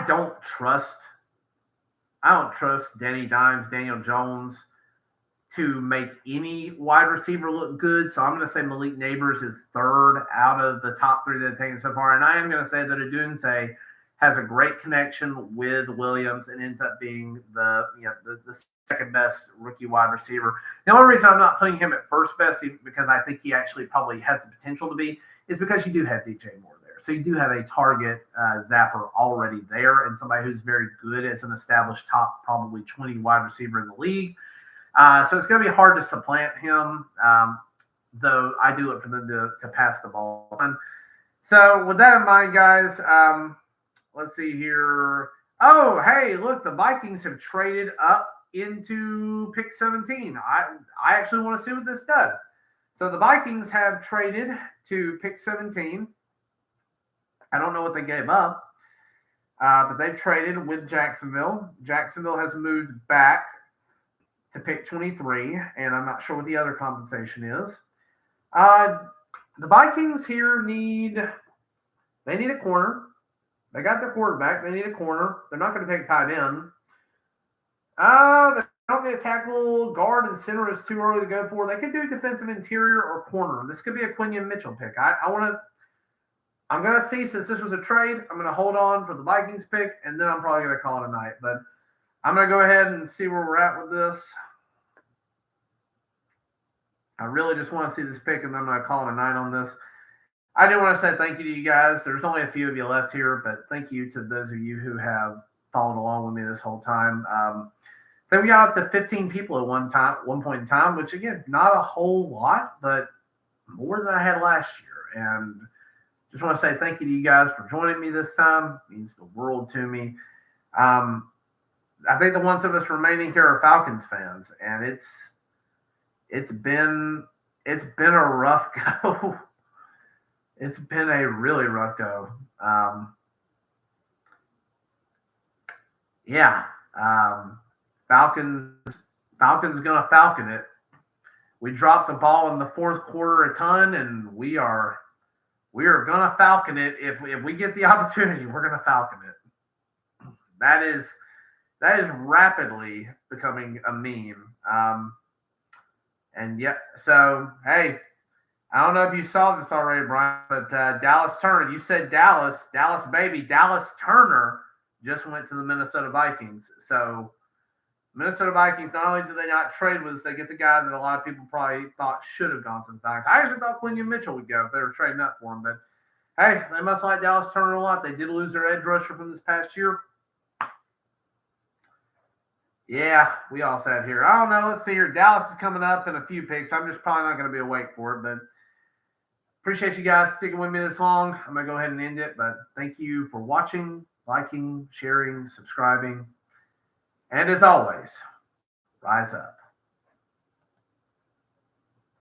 Speaker 1: don't trust Danny Dimes, Daniel Jones to make any wide receiver look good. So I'm going to say Malik Neighbors is 3rd out of the top 3 that have taken so far. And I am going to say that Odunze has a great connection with Williams and ends up being the second best rookie wide receiver. The only reason I'm not putting him at first best, because I think he actually probably has the potential to be, is because you do have DJ Moore there. So you do have a target zapper already there, and somebody who's very good as an established top probably 20 wide receiver in the league. So it's going to be hard to supplant him, though I do look for them to pass the ball on. So with that in mind, guys, let's see here. Oh, hey, look, the Vikings have traded up into pick 17. I actually want to see what this does. So the Vikings have traded to pick 17. I don't know what they gave up, but they've traded with Jacksonville. Jacksonville has moved back to pick 23, and I'm not sure what the other compensation is. The Vikings here need a corner. They got their quarterback. They need a corner. They're not going to take tight end. They don't need a tackle, guard, and center is too early to go for. They could do defensive interior or corner. This could be a Quinion Mitchell pick. I'm going to see, since this was a trade, I'm going to hold on for the Vikings pick, and then I'm probably going to call it a night. But I'm going to go ahead and see where we're at with this. I really just want to see this pick, and then I'm going to call it a night on this. I do want to say thank you to you guys. There's only a few of you left here, but thank you to those of you who have followed along with me this whole time. Then we got up to 15 people at one point in time, which, again, not a whole lot, but more than I had last year. And just want to say thank you to you guys for joining me this time. It means the world to me. I think the ones of us remaining here are Falcons fans, and it's been a rough go. It's been a really rough go. Falcons gonna Falcon it. We dropped the ball in the fourth quarter a ton, and we are gonna Falcon it if we get the opportunity. We're gonna Falcon it. That is rapidly becoming a meme. And yeah, so hey, I don't know if you saw this already, Brian, but Dallas Turner, you said Dallas baby, Dallas Turner just went to the Minnesota Vikings. So Minnesota Vikings, not only do they not trade with us, they get the guy that a lot of people probably thought should have gone to the Vikings. I actually thought Quinion Mitchell would go if they were trading up for him, but hey, they must like Dallas Turner a lot. They did lose their edge rusher from this past year. Yeah, we all sat here. I don't know. Let's see here. Dallas is coming up in a few picks. I'm just probably not going to be awake for it, but appreciate you guys sticking with me this long. I'm going to go ahead and end it, but thank you for watching, liking, sharing, subscribing. And as always, rise up.